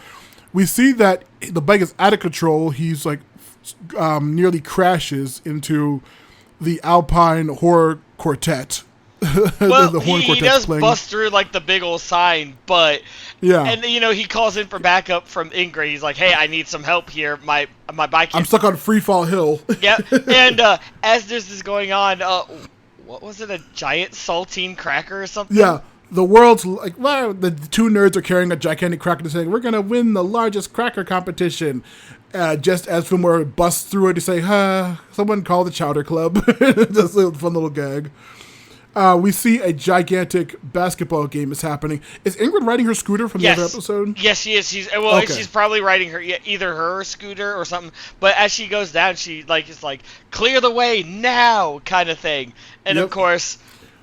We see that the bike is out of control. He's like nearly crashes into the Alpine Horror Quartet. Well, the horn he does bust through like the big old sign, but yeah, and he calls in for backup from Ingrid. He's like, "Hey, I need some help here. My bike. I'm stuck on Freefall Hill." Yeah, and as this is going on, what was it? A giant saltine cracker or something? Yeah. The world's like, well, the two nerds are carrying a gigantic cracker and saying, we're going to win the largest cracker competition. Just as Fillmore busts through it to say, someone call the Chowder Club. Just a fun little gag. We see a gigantic basketball game is happening. Is Ingrid riding her scooter from the other episode? Yes, she is. She's probably riding her either her scooter or something. But as she goes down, she is like, clear the way now kind of thing. And of course,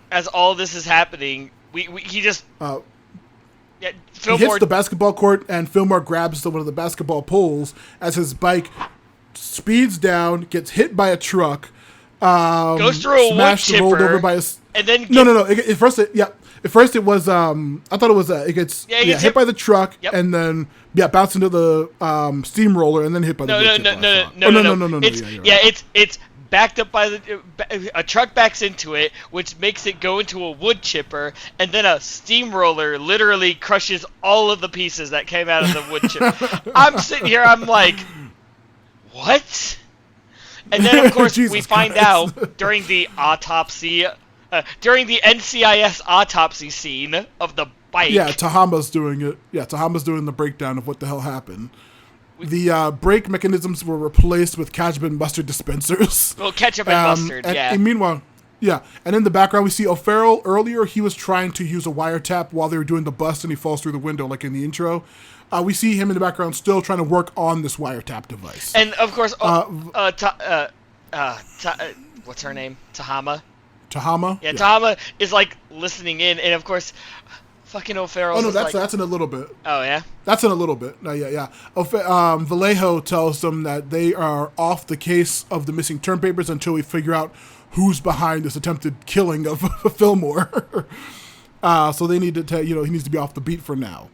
as all this is happening, he just he hits the basketball court, and Fillmore grabs one of the basketball poles as his bike speeds down, gets hit by a truck, goes through a wood chipper, rolled over by a. And then No. At first it was I thought it was it gets hit by the truck and then bounced into the steamroller and then hit by the wood chipper. No. It's backed up by a truck backs into it, which makes it go into a wood chipper, and then a steamroller literally crushes all of the pieces that came out of the wood chipper. I'm sitting here, I'm like, what? And then of course we find out during the autopsy, during the NCIS autopsy scene of the bike. Yeah, Tahama's doing it. Yeah, Tahama's doing the breakdown of what the hell happened. The brake mechanisms were replaced with ketchup and mustard dispensers. Well, ketchup and mustard, And meanwhile, and in the background we see O'Farrell. Earlier, he was trying to use a wiretap while they were doing the bust, and he falls through the window, like in the intro. We see him in the background still trying to work on this wiretap device. And of course, what's her name? Tahama? Tahama? Yeah, Tahama is like listening in, and of course, fucking O'Farrell. Oh no, that's in a little bit. Oh yeah, that's in a little bit. No, yeah. Vallejo tells them that they are off the case of the missing term papers until we figure out who's behind this attempted killing of Fillmore. So they need to he needs to be off the beat for now.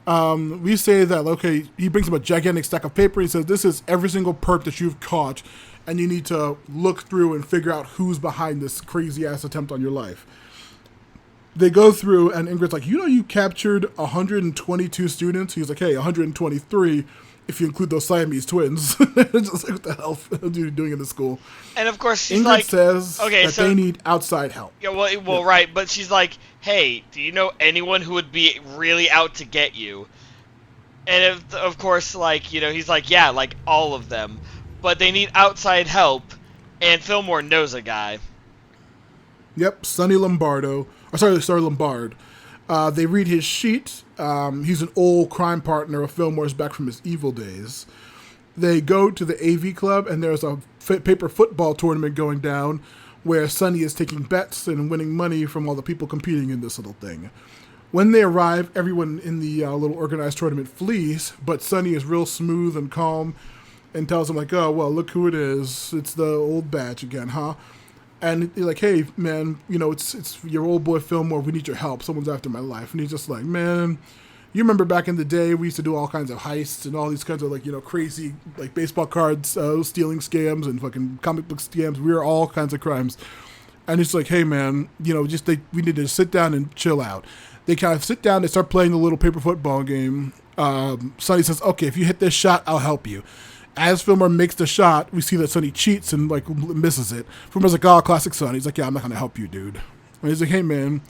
We say that he brings him a gigantic stack of paper. He says, "This is every single perp that you've caught, and you need to look through and figure out who's behind this crazy ass attempt on your life." They go through, and Ingrid's like, you captured 122 students? He's like, hey, 123 if you include those Siamese twins. Just like, what the hell are you doing in the school? And of course, she's Ingrid says that they need outside help. Yeah, well, right, but she's like, hey, do you know anyone who would be really out to get you? And of course, he's like, yeah, like all of them. But they need outside help, and Fillmore knows a guy. Yep, Sonny Lombardo. Sorry, Lombard. They read his sheet. He's an old crime partner of Fillmore's back from his evil days. They go to the AV club, and there's a paper football tournament going down where Sonny is taking bets and winning money from all the people competing in this little thing. When they arrive, everyone in the little organized tournament flees, but Sonny is real smooth and calm and tells them, like, oh, well, look who it is. It's the old batch again, huh? And they're like, hey, man, it's your old boy Fillmore. We need your help. Someone's after my life. And he's just like, man, you remember back in the day, we used to do all kinds of heists and all these kinds of, crazy, baseball cards stealing scams and fucking comic book scams. We were all kinds of crimes. And it's like, hey, man, we need to sit down and chill out. They kind of sit down. They start playing the little paper football game. Sonny says, okay, if you hit this shot, I'll help you. As Fillmore makes the shot, we see that Sonny cheats and misses it. Fillmore's like, oh, classic Sonny. He's like, yeah, I'm not gonna help you, dude. And he's like, hey, man,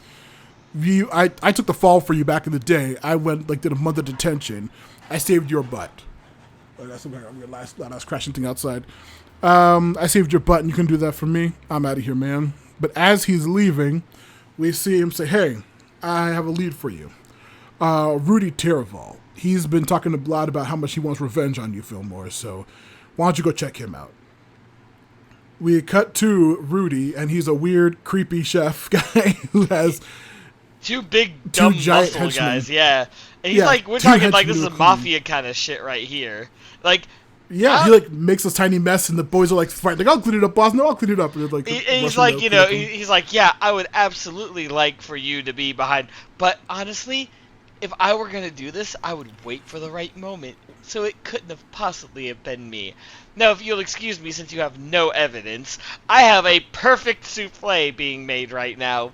I took the fall for you back in the day. I did a month of detention. I saved your butt. Oh, that's your last crashing thing outside. I saved your butt, and you can do that for me. I'm out of here, man. But as he's leaving, we see him say, hey, I have a lead for you. Rudy Terrival. He's been talking a lot about how much he wants revenge on you, Fillmore, so why don't you go check him out? We cut to Rudy, and he's a weird, creepy chef guy who has two big dumb giant muscle henchmen. guys, yeah. And he's Yeah, like, we're two talking like henchmen this is to a mafia kind of shit right here. Like, yeah, he like makes this tiny mess, and the boys are like fighting. Like, I'll clean it up, boss. No, I'll clean it up. And like, and he's rushing like, to you clean know, up him. he's like, yeah, I would absolutely like for you to be behind. But honestly, if I were gonna do this, I would wait for the right moment. So it couldn't have possibly have been me. Now, if you'll excuse me, since you have no evidence, I have a perfect souffle being made right now.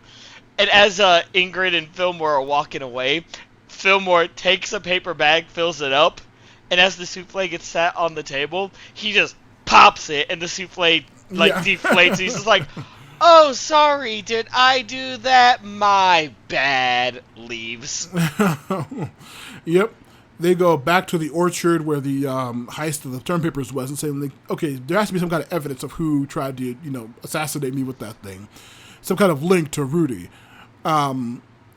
And as Ingrid and Fillmore are walking away, Fillmore takes a paper bag, fills it up, and as the souffle gets sat on the table, he just pops it, and the souffle like deflates. He's just like, "Oh, sorry, did I do that? My bad." Leaves. Yep. They go back to the orchard where the heist of the term papers was, and saying, like, okay, there has to be some kind of evidence of who tried to, assassinate me with that thing. Some kind of link to Rudy.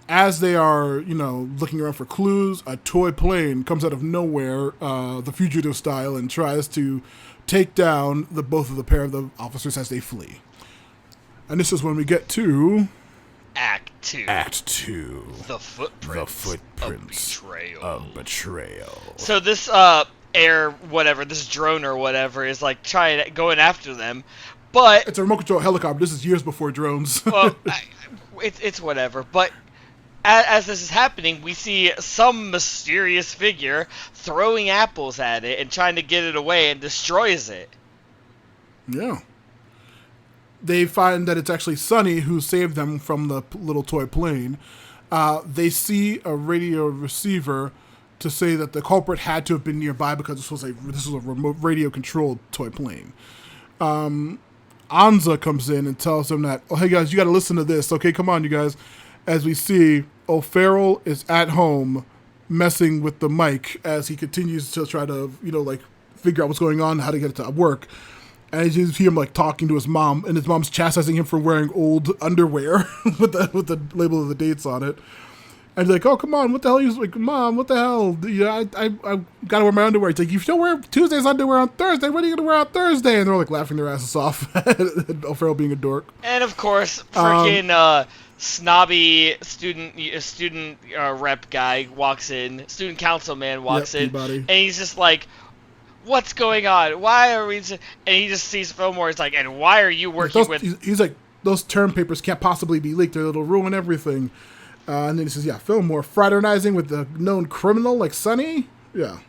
As they are, looking around for clues, a toy plane comes out of nowhere, the fugitive style, and tries to take down both of the pair of the officers as they flee. And this is when we get to Act 2. Act 2. The footprints of betrayal. So this this drone or whatever is like going after them, but it's a remote control helicopter. This is years before drones. Well, it's whatever. But as this is happening, we see some mysterious figure throwing apples at it and trying to get it away, and destroys it. Yeah. They find that it's actually Sunny who saved them from the little toy plane. They see a radio receiver to say that the culprit had to have been nearby because this was a remote radio controlled toy plane. Anza comes in and tells them that, oh, hey guys, you got to listen to this. Okay, come on, you guys. As we see, O'Farrell is at home messing with the mic as he continues to try to, figure out what's going on, how to get it to work. And you see him talking to his mom, and his mom's chastising him for wearing old underwear with the label of the dates on it. And he's like, "Oh, come on, what the hell?" He's like, "Mom, what the hell? Yeah, I gotta wear my underwear." He's like, "You still wear Tuesday's underwear on Thursday? What are you gonna wear on Thursday?" And they're like laughing their asses off at O'Farrell being a dork. And of course, freaking snobby student rep guy walks in, student council man walks in, and he's just like, "What's going on? Why are we?" And he just sees Fillmore. He's like, "And why are you working with?" He's like, "Those term papers can't possibly be leaked. It'll ruin everything." And then he says, "Yeah, Fillmore fraternizing with the known criminal like Sonny." Yeah.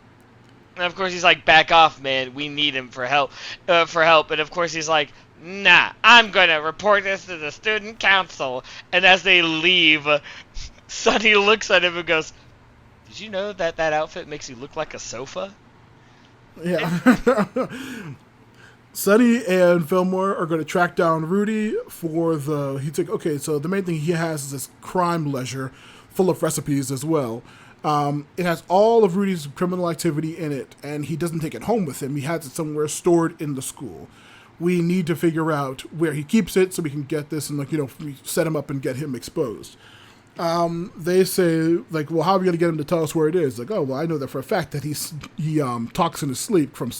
And of course he's like, "Back off, man. We need him for help." And of course he's like, "Nah, I'm gonna report this to the student council." And as they leave, Sonny looks at him and goes, "Did you know that outfit makes you look like a sofa?" Yeah. Sonny and Fillmore are going to track down Rudy for he's like, okay, so the main thing he has is this crime ledger full of recipes as well. It has all of Rudy's criminal activity in it, and he doesn't take it home with him. He has it somewhere stored in the school. We need to figure out where he keeps it so we can get this and set him up and get him exposed. They say, well, how are we going to get him to tell us where it is? Like, oh, well, I know that for a fact that he talks in his sleep from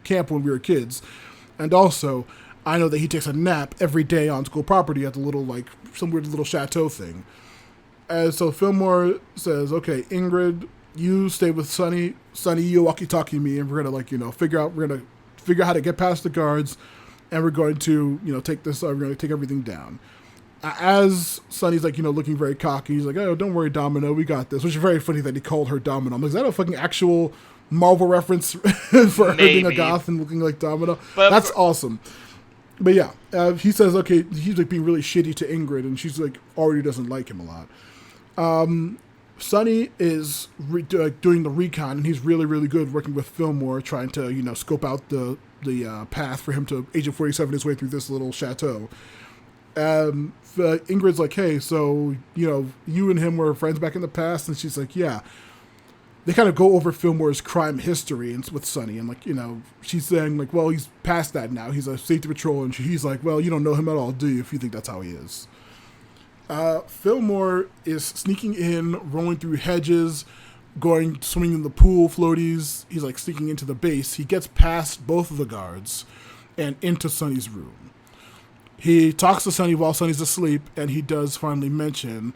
camp when we were kids. And also, I know that he takes a nap every day on school property at the little, some weird little chateau thing. And so Fillmore says, okay, Ingrid, you stay with Sonny. Sonny, you walkie-talkie me, and we're going to, figure out how to get past the guards, and we're going to, take this, we're going to take everything down. As Sonny's looking very cocky, he's like, "Oh, don't worry, Domino, we got this." Which is very funny that he called her Domino. I'm like, is that a fucking actual Marvel reference for her being a goth and looking like Domino? That's awesome. But yeah, he says, okay, he's being really shitty to Ingrid, and she's already doesn't like him a lot. Sonny is doing the recon, and he's really, really good working with Fillmore, trying to scope out the path for him to Agent 47 his way through this little chateau. Ingrid's like, hey, so, you and him were friends back in the past? And she's like, yeah. They kind of go over Fillmore's crime history with Sonny. And, she's saying, well, he's past that now. He's a safety patrol. And he's like, well, you don't know him at all, do you, if you think that's how he is? Fillmore is sneaking in, rolling through hedges, swimming in the pool floaties. He's, sneaking into the base. He gets past both of the guards and into Sonny's room. He talks to Sonny while Sonny's asleep, and he does finally mention.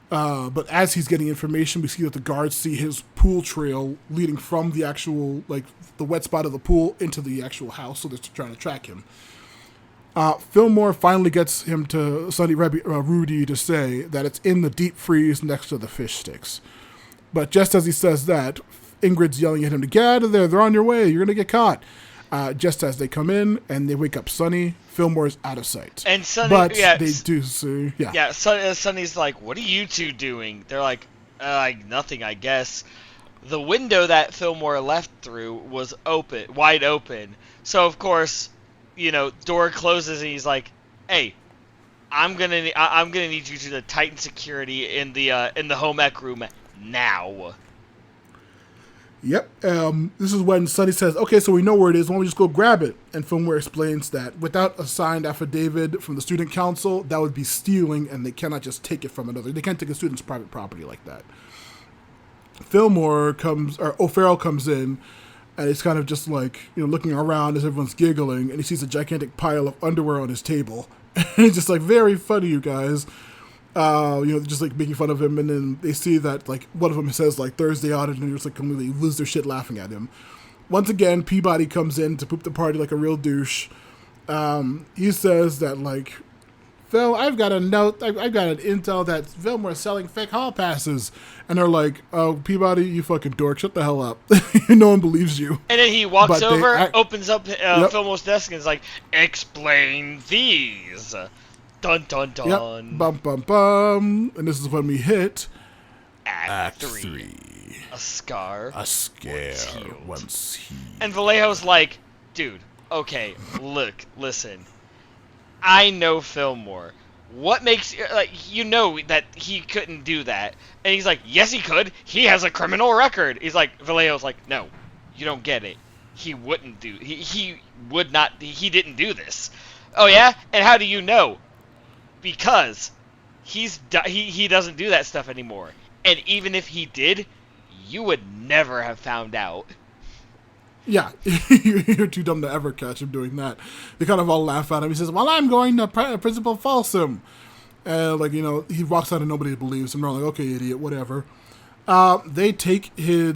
But as he's getting information, we see that the guards see his pool trail leading from the actual, like, the wet spot of the pool into the actual house, so they're trying to track him. Fillmore finally gets him to Rudy to say that it's in the deep freeze next to the fish sticks. But just as he says that, Ingrid's yelling at him to get out of there. They're on your way. You're going to get caught. Just as they come in and they wake up Sonny, Fillmore's out of sight. And Sonny, but they do see, yeah. Sonny's like, "What are you two doing?" They're like, "Nothing, I guess." The window that Fillmore left through was wide open. So of course, door closes and he's like, "Hey, I'm gonna need you to tighten security in the home ec room now." Yep. This is when Sonny says, "Okay, so we know where it is. Why don't we just go grab it?" And Fillmore explains that without a signed affidavit from the student council, that would be stealing, and they cannot just take it from another. They can't take a student's private property like that. O'Farrell comes in, and it's kind of just like, looking around as everyone's giggling, and he sees a gigantic pile of underwear on his table. And it's just like, very funny, you guys. Just like making fun of him, and then they see that like one of them says like Thursday audit, and they just like completely lose their shit laughing at him. Once again, Peabody comes in to poop the party like a real douche. He says that like, Phil, I've got a note, I've got an intel that Fillmore's selling fake hall passes, and they're like, "Oh, Peabody, you fucking dork, shut the hell up." No one believes you. And then he walks over, opens up Fillmore's desk, and is like, "Explain these." Dun dun dun. Yep. Bum bum bum. And this is when we hit Act 3. A scare once healed. And Vallejo's like, "Dude, okay, listen. I know Fillmore. What makes that he couldn't do that?" And he's like, "Yes, he could. He has a criminal record." He's like, Vallejo's like, "No, you don't get it. He wouldn't do. He would not. He didn't do this." "Oh yeah? And how do you know?" "Because he doesn't do that stuff anymore. And even if he did, you would never have found out." Yeah, you're too dumb to ever catch him doing that. They kind of all laugh at him. He says, "Well, I'm going to Principal Folsom." And he walks out and nobody believes him. They're like, "Okay, idiot, whatever." They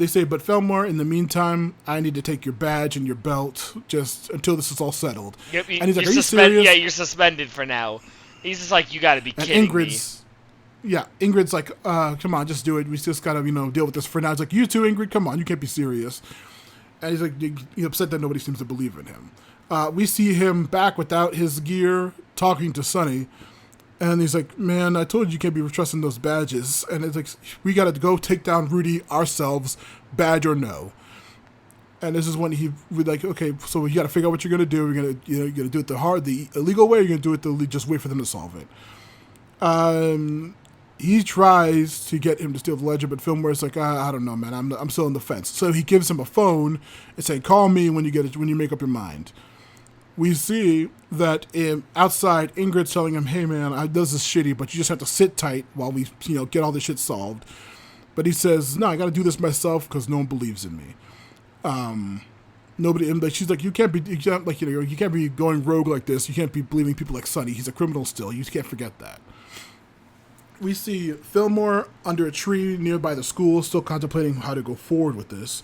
say, "But Fillmore, in the meantime, I need to take your badge and your belt just until this is all settled." Yep, and he's like, "Are you serious?" Yeah, you're suspended for now. He's just like, "You got to be kidding me." Yeah, Ingrid's like, "Come on, just do it. We just gotta, deal with this for now." He's like, "You too, Ingrid? Come on, you can't be serious." And he's like, he's upset that nobody seems to believe in him. We see him back without his gear, talking to Sonny, and he's like, "Man, I told you can't be trusting those badges." And it's like, "We gotta go take down Rudy ourselves, badge or no." And this is when we're like, "Okay, so you got to figure out what you're gonna do. You're gonna, you're gonna do it the illegal way. Or you're gonna do it just wait for them to solve it." He tries to get him to steal the ledger, but Fillmore's like, "I don't know, man. I'm still on the fence." So he gives him a phone and say, "Call me when you make up your mind." We see that outside, Ingrid's telling him, "Hey, man, this is shitty, but you just have to sit tight while we, get all this shit solved." But he says, "No, I got to do this myself because no one believes in me." Nobody, and she's like, you can't be going rogue like this. You can't be believing people like Sonny. He's a criminal still. You can't forget that. We see Fillmore under a tree nearby the school, still contemplating how to go forward with this.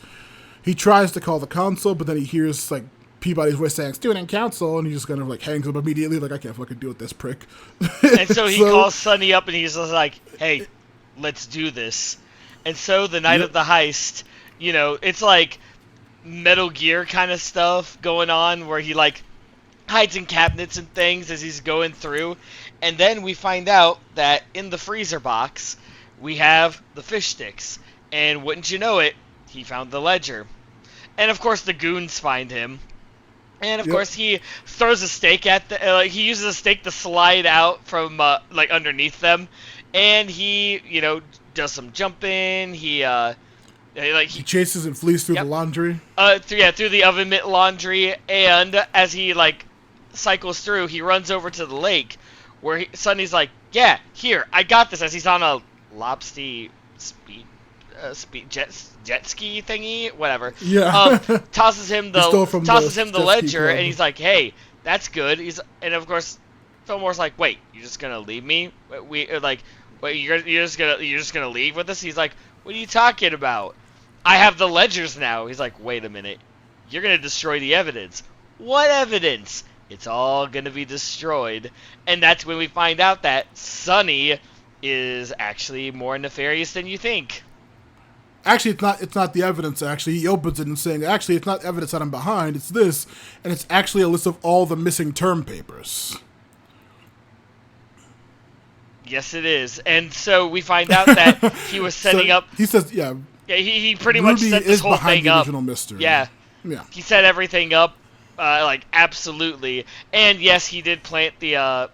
He tries to call the council, but then he hears like Peabody's voice saying "student council," and he just kind of like hangs up immediately, like, "I can't fucking deal with this prick." And so he calls Sonny up, and he's just like, "Hey, let's do this." And so the night of the heist, it's like Metal Gear kind of stuff going on, where he like hides in cabinets and things as he's going through. And then we find out that in the freezer box we have the fish sticks, and wouldn't you know it, he found the ledger. And of course the goons find him, and of course he throws a stake at he uses a stake to slide out from like underneath them, and he does some jumping. He chases and flees through the laundry. Through the oven mitt laundry, and as he like cycles through, he runs over to the lake, where Sonny's like, "Yeah, here, I got this," as he's on a lobster jet ski thingy, whatever. Yeah. Tosses him the ledger, and he's like, "Hey, that's good." And of course, Fillmore's like, wait, you're just gonna leave me? Wait, you're just gonna leave with us? He's like, what are you talking about? I have the ledgers now. He's like, wait a minute, you're gonna destroy the evidence. What evidence? It's all gonna be destroyed. And that's when we find out that Sonny is actually more nefarious than you think. Actually, it's not the evidence. Actually, he opens it and saying, actually, it's not evidence that I'm behind. It's this, and it's actually a list of all the missing term papers. Yes, it is. And so we find out that he was setting up. He says, yeah. Yeah, he pretty much set this whole thing up. Original mystery. Yeah. He set everything up, absolutely. And yes, he did plant the.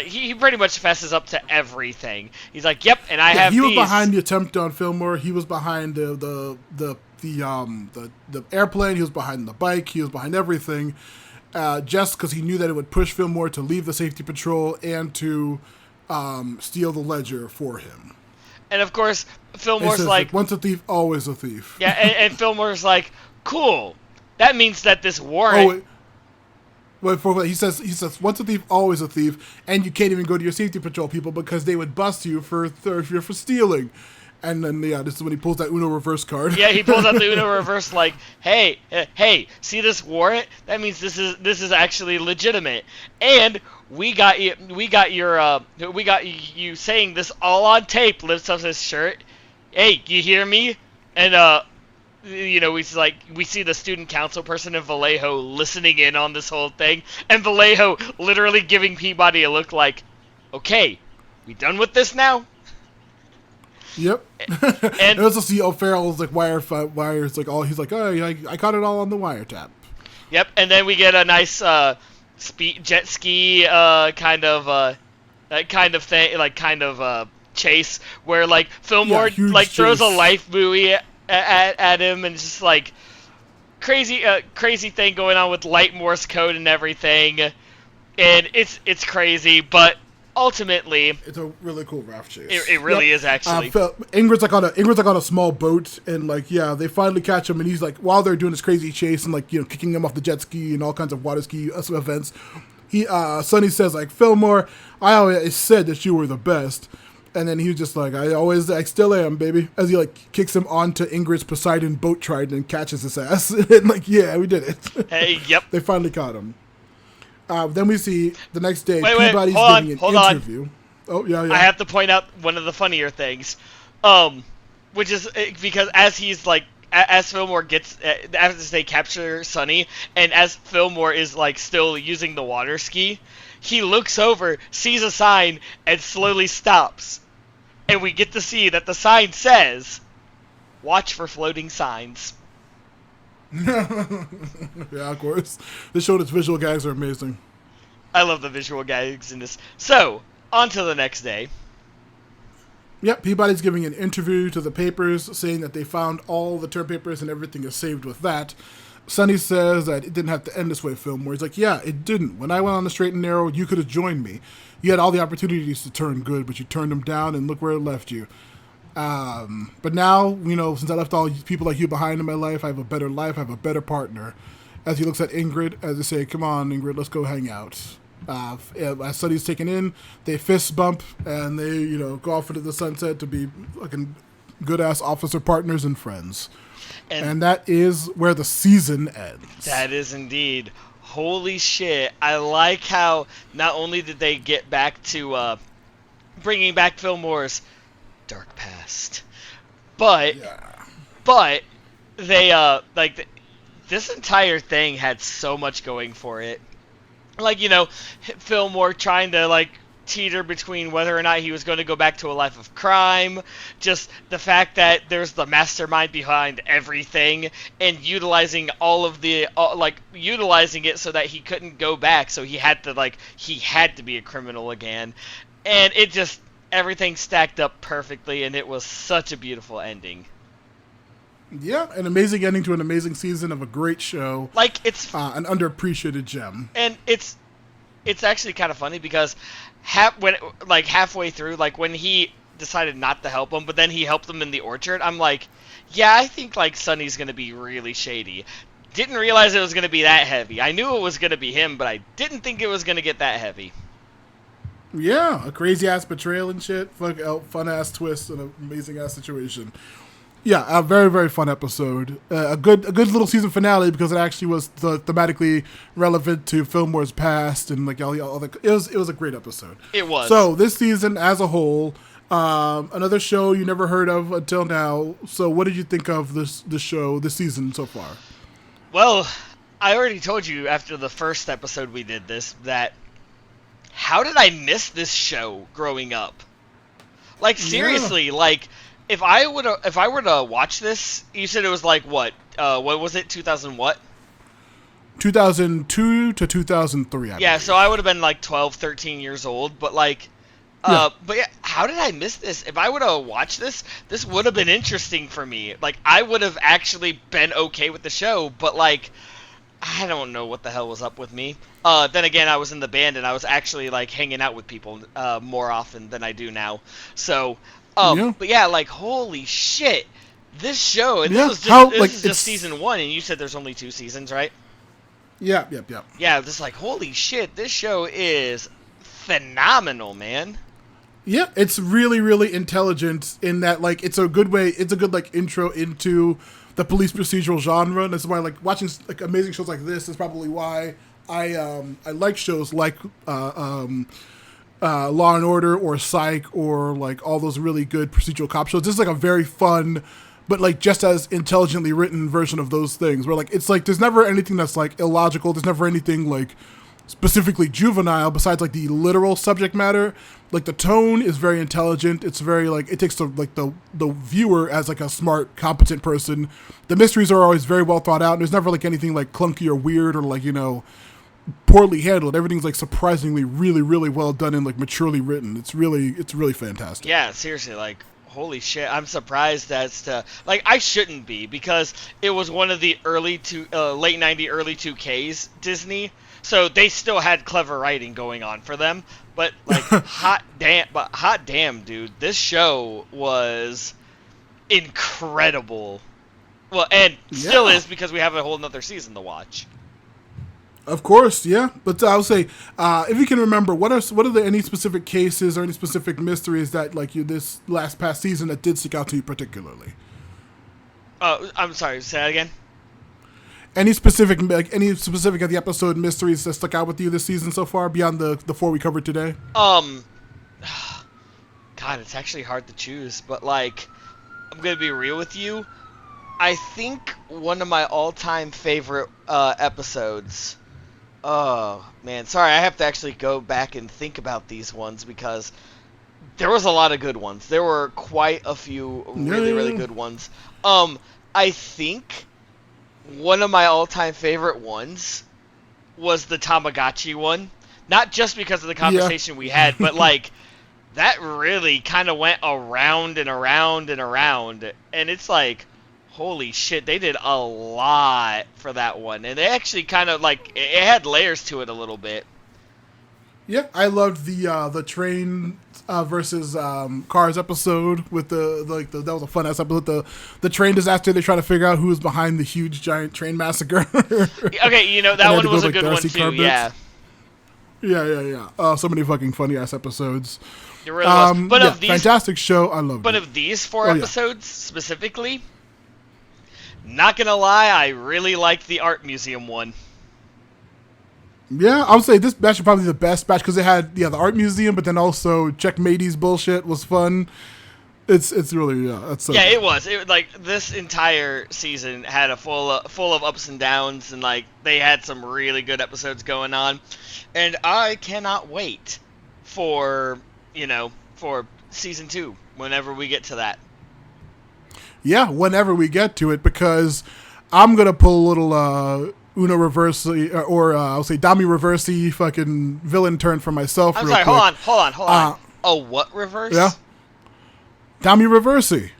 He pretty much fesses up to everything. He's like, "Yep," and I have these. He was behind the attempt on Fillmore. He was behind the airplane. He was behind the bike. He was behind everything. Just because he knew that it would push Fillmore to leave the safety patrol and to steal the ledger for him. And of course, Fillmore's like, once a thief, always a thief. Yeah, and Fillmore's like, cool. That means that this warrant. He says, once a thief, always a thief, and you can't even go to your safety patrol people because they would bust you for stealing. And then, this is when he pulls that Uno reverse card. Yeah, he pulls out the Uno reverse, like, hey, see this warrant? That means this is actually legitimate. And we got you saying this all on tape. Lifts up his shirt. Hey, you hear me? And we see the student council person and Vallejo listening in on this whole thing, and Vallejo literally giving Peabody a look like, okay, we done with this now? Yep. And also see O'Farrell's like wires like all he's like, oh yeah, I caught it all on the wiretap. Yep. And then we get a nice jet ski kind of chase where like Fillmore throws a life buoy at him, and just like crazy thing going on with light Morse code and everything, and it's crazy, but ultimately it's a really cool raft chase. It really is actually. Ingrid's like on a small boat, and they finally catch him, and he's like, while they're doing this crazy chase and kicking him off the jet ski and all kinds of water ski events, Sonny says like, Fillmore, I always said that you were the best. And then he was just like, I still am, baby. As he kicks him onto Ingrid's Poseidon boat trident and catches his ass. And yeah, we did it. Hey, yep. They finally caught him. Then we see the next day, Peabody's giving an interview. Oh, yeah. I have to point out one of the funnier things. Which is because as he's as Fillmore gets, after they capture Sonny, and as Fillmore is still using the water ski, he looks over, sees a sign, and slowly stops. And we get to see that the sign says, "Watch for floating signs." Yeah, of course. This show, its visual gags are amazing. I love the visual gags in this. So, on to the next day. Yep, Peabody's giving an interview to the papers, saying that they found all the term papers and everything is saved with that. Sonny says that it didn't have to end this way, Fillmore. He's like, yeah, it didn't. When I went on the straight and narrow, you could have joined me. You had all the opportunities to turn good, but you turned them down, and look where it left you. But now, since I left all people like you behind in my life, I have a better life, I have a better partner. As he looks at Ingrid, as they say, come on, Ingrid, let's go hang out. As Sonny's taken in, they fist bump, and they, go off into the sunset to be fucking good-ass officer partners and friends. And that is where the season ends. That is indeed. Holy shit. I like how not only did they get back to bringing back Fillmore's dark past, but they this entire thing had so much going for it. Fillmore trying to teeter between whether or not he was going to go back to a life of crime, just the fact that there's the mastermind behind everything, and utilizing all of the utilizing it so that he couldn't go back, so he had to be a criminal again, and it just everything stacked up perfectly, and it was such a beautiful ending. Yeah, an amazing ending to an amazing season of a great show. It's an underappreciated gem, and it's actually kind of funny because halfway through, when he decided not to help him, but then he helped him in the orchard, I'm like, yeah, I think Sonny's gonna be really shady. Didn't realize it was gonna be that heavy. I knew it was gonna be him, but I didn't think it was gonna get that heavy. Yeah, a crazy ass betrayal and shit. Fun ass twist and an amazing ass situation. Yeah, a very very fun episode. A good little season finale because it actually was thematically relevant to Fillmore's past and like all the. It was a great episode. It was. So this season as a whole, another show you never heard of until now. So what did you think of this show this season so far? Well, I already told you after the first episode we did this that how did I miss this show growing up? Like seriously, like if I were to watch this, you said it was like what was it 2000 what? 2002 to 2003. Yeah, so I would have been like 12, 13 years old, but like but yeah, how did I miss this? If I would have watched this, this would have been interesting for me. Like I would have actually been okay with the show, but like I don't know what the hell was up with me. Then again, I was in the band and I was actually like hanging out with people more often than I do now. So, but yeah, like holy shit, this show. And this is just season 1, and you said there's only 2 seasons, right? Yeah. Yeah, just like holy shit, this show is phenomenal, man. Yeah, it's really really intelligent in that like it's a good way. It's a good like intro into the police procedural genre, and that's why like watching like amazing shows like this is probably why I like shows like Law and Order or Psych or like all those really good procedural cop shows. This is like a very fun, but like just as intelligently written version of those things. Where like it's like there's never anything that's like illogical. There's never anything like specifically juvenile besides like the literal subject matter. Like the tone is very intelligent. It's very like it takes the viewer as like a smart, competent person. The mysteries are always very well thought out. And there's never like anything like clunky or weird or like poorly handled. Everything's like surprisingly really really well done and like maturely written. It's really fantastic. Yeah, seriously, like holy shit, I'm surprised as to like I shouldn't be because it was one of the late 90s early 2Ks Disney. So they still had clever writing going on for them, but like hot damn, dude, this show was incredible. Well, and still is because we have a whole nother season to watch. Of course, yeah. But I would say, if you can remember, what are any specific cases or any specific mysteries that like you this past season that did stick out to you particularly? I'm sorry, say that again. Any specific of the episode mysteries that stuck out with you this season so far beyond the 4 we covered today? God, it's actually hard to choose, but like, I'm gonna be real with you. I think one of my all-time favorite episodes. Oh man, sorry, I have to actually go back and think about these ones because there was a lot of good ones. There were quite a few really good ones. I think one of my all-time favorite ones was the Tamagotchi one. Not just because of the conversation we had, but like that really kind of went around and around and around, and it's like, holy shit, they did a lot for that one, and they actually kind of like it had layers to it a little bit. Yeah, I loved the train versus cars episode with that was a fun ass episode. The train disaster. They try to figure out who was behind the huge giant train massacre. Okay, that one was a good one too. Yeah. So many fucking funny ass episodes. It really was. But of these, fantastic show. I loved it. But of these 4 episodes specifically, not gonna lie, I really liked the art museum one. Yeah, I would say this batch is probably the best batch because it had the art museum, but then also Checkmatey's bullshit was fun. It's really that's so good. It was. It like this entire season had a full of ups and downs, and like they had some really good episodes going on, and I cannot wait for season 2 whenever we get to that. Yeah, whenever we get to it, because I'm gonna pull a little Uno Reversi, or I'll say Dami Reversi fucking villain turn for myself. I'm sorry, hold on. Oh, what reverse? Yeah. Dami Reversi.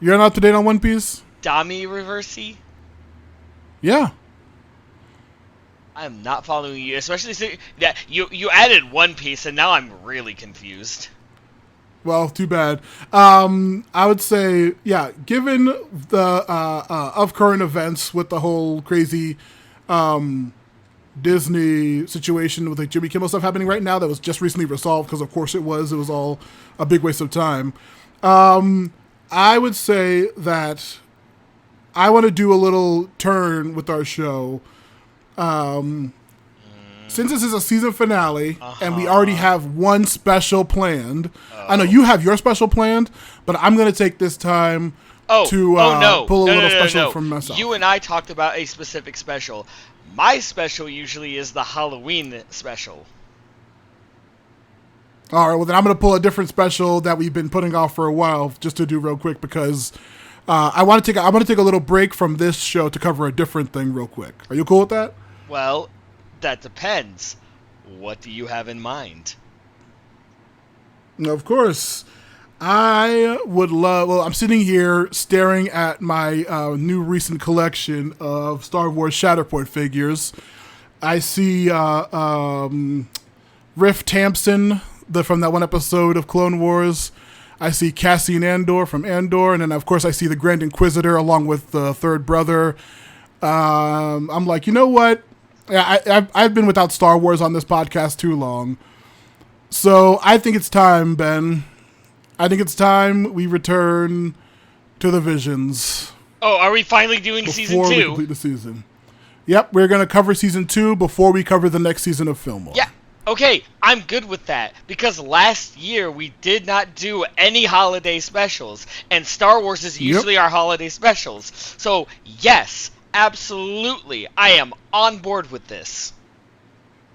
You're not up to date on One Piece? Dami Reversi? Yeah. I am not following you, especially that you added One Piece, and now I'm really confused. Well, too bad. I would say, given the of current events with the whole crazy Disney situation with like Jimmy Kimmel stuff happening right now that was just recently resolved because of course it was all a big waste of time. I would say that I want to do a little turn with our show. Since this is a season finale and we already have one special planned, I know you have your special planned, but I'm going to take this time to pull a little special from myself. You and I talked about a specific special. My special usually is the Halloween special. All right, well then I'm going to pull a different special that we've been putting off for a while just to do real quick because I want to take a little break from this show to cover a different thing real quick. Are you cool with that? Well, that depends. What do you have in mind? Of course. I would love... Well, I'm sitting here staring at my new recent collection of Star Wars Shatterpoint figures. I see Riff Tampson from that one episode of Clone Wars. I see Cassian Andor from Andor. And then, of course, I see the Grand Inquisitor along with the third brother. I'm like, you know what? I've been without Star Wars on this podcast too long. So I think it's time, Ben. I think it's time we return to the Visions. Oh, are we finally doing season 2? Before we complete the season. Yep, we're going to cover season 2 before we cover the next season of Fillmore. Yeah, okay, I'm good with that. Because last year we did not do any holiday specials. And Star Wars is usually our holiday specials. So, yes, absolutely, I am on board with this.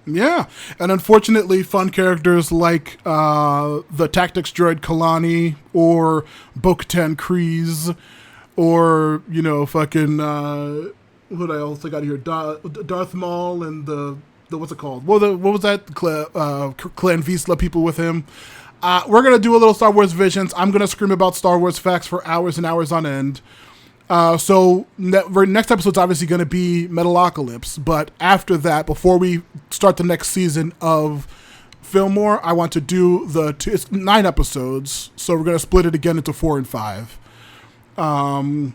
Yeah, and unfortunately, fun characters like the tactics droid Kalani or Bo-Katan Kryze or, you know, fucking, what else I got here? Darth Maul and the what's it called? What was that? Clan Vizsla people with him. We're going to do a little Star Wars Visions. I'm going to scream about Star Wars facts for hours and hours on end. So next episode's obviously going to be Metalocalypse, but after that, before we start the next season of Fillmore, I want to do it's 9 episodes, so we're going to split it again into 4 and 5. I'm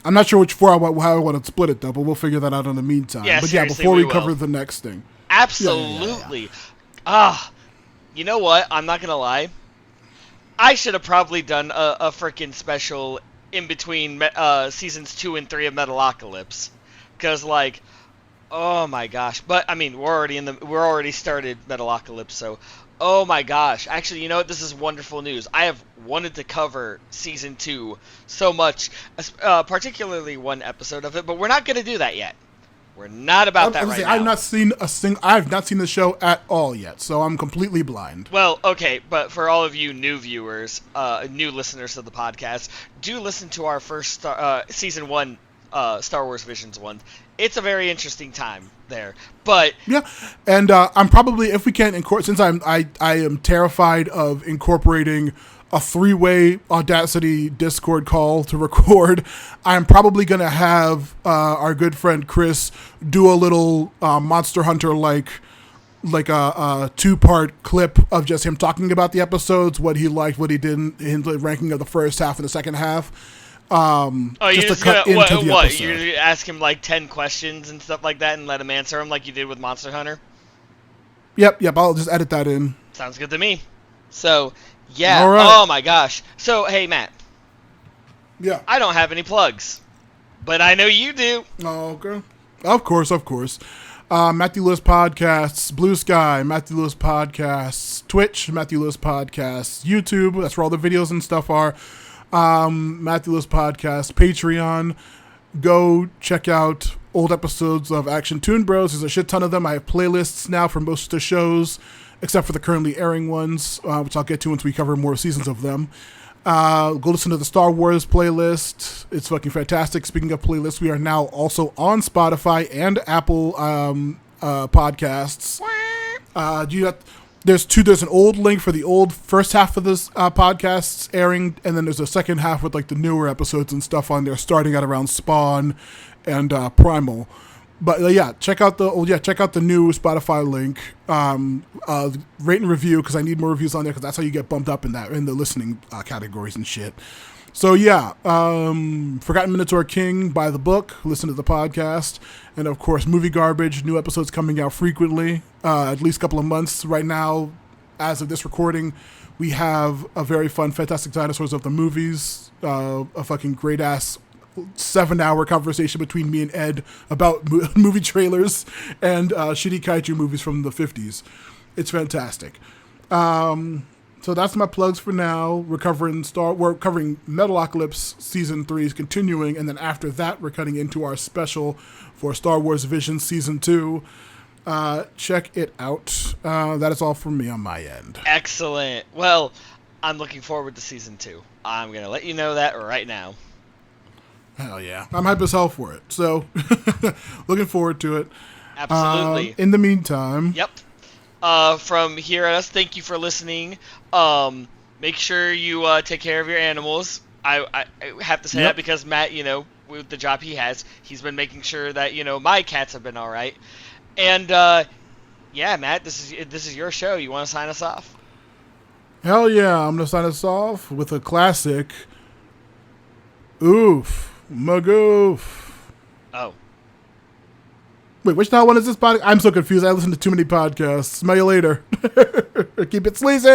not sure how I want to split it though, but we'll figure that out in the meantime. Yeah, but yeah, before we cover the next thing. Absolutely. You know what? I'm not going to lie. I should have probably done a freaking special in between seasons 2 and 3 of Metalocalypse, because like, oh my gosh! But I mean, we're already started Metalocalypse, so oh my gosh! Actually, you know what? This is wonderful news. I have wanted to cover season 2 so much, particularly one episode of it, but we're not going to do that yet. We're not about that right now. I've not seen I've not seen the show at all yet, so I'm completely blind. Well, okay, but for all of you new viewers, new listeners to the podcast, do listen to our first season 1 Star Wars Visions one. It's a very interesting time there, but yeah, and I'm probably, if we can incorporate, since I am terrified of incorporating a 3-way Audacity Discord call to record, I'm probably going to have our good friend Chris do a little Monster Hunter like a 2-part clip of just him talking about the episodes, what he liked, what he didn't, in the ranking of the first half and the second half. You're gonna ask him like 10 questions and stuff like that and let him answer them like you did with Monster Hunter? Yep, I'll just edit that in. Sounds good to me. So, yeah. Right. Oh my gosh. So, hey, Matt. Yeah. I don't have any plugs, but I know you do. Oh, okay. Of course. Matthew Lewis Podcasts, Blue Sky, Matthew Lewis Podcasts, Twitch, Matthew Lewis Podcasts, YouTube, that's where all the videos and stuff are. Matthew Lewis Podcast, Patreon. Go check out old episodes of Action Toon Bros. There's a shit ton of them. I have playlists now for most of the shows, except for the currently airing ones, which I'll get to once we cover more seasons of them. Go listen to the Star Wars playlist. It's fucking fantastic. Speaking of playlists, we are now also on Spotify and Apple podcasts. There's an old link for the old first half of this podcasts airing, and then there's a second half with like the newer episodes and stuff on there, starting at around Spawn and Primal. But yeah, check out the new Spotify link. Rate and review, because I need more reviews on there, because that's how you get bumped up in the listening categories and shit. So yeah, Forgotten Minotaur King by the book. Listen to the podcast, and of course, Movie Garbage. New episodes coming out frequently, at least a couple of months. Right now, as of this recording, we have a very fun Fantastic Dinosaurs of the Movies, a fucking great ass 7-hour conversation between me and Ed about movie trailers and shitty kaiju movies from the 50s. It's fantastic. So that's my plugs for now. We're covering Metalocalypse Season 3 is continuing, and then after that, we're cutting into our special for Star Wars Vision Season 2. Check it out. That is all from me on my end. Excellent. Well, I'm looking forward to Season 2. I'm going to let you know that right now. Hell yeah. I'm hype as hell for it. So, looking forward to it. Absolutely. In the meantime. Yep. From here at us, thank you for listening. Make sure you take care of your animals. I have to say that because Matt, with the job he has, he's been making sure that, my cats have been all right. And, yeah, Matt, this is your show. You want to sign us off? Hell yeah. I'm going to sign us off with a classic. Oof. Magoof. Oh. Wait, which one is this podcast? I'm so confused. I listen to too many podcasts. Smell you later. Keep it sleazy!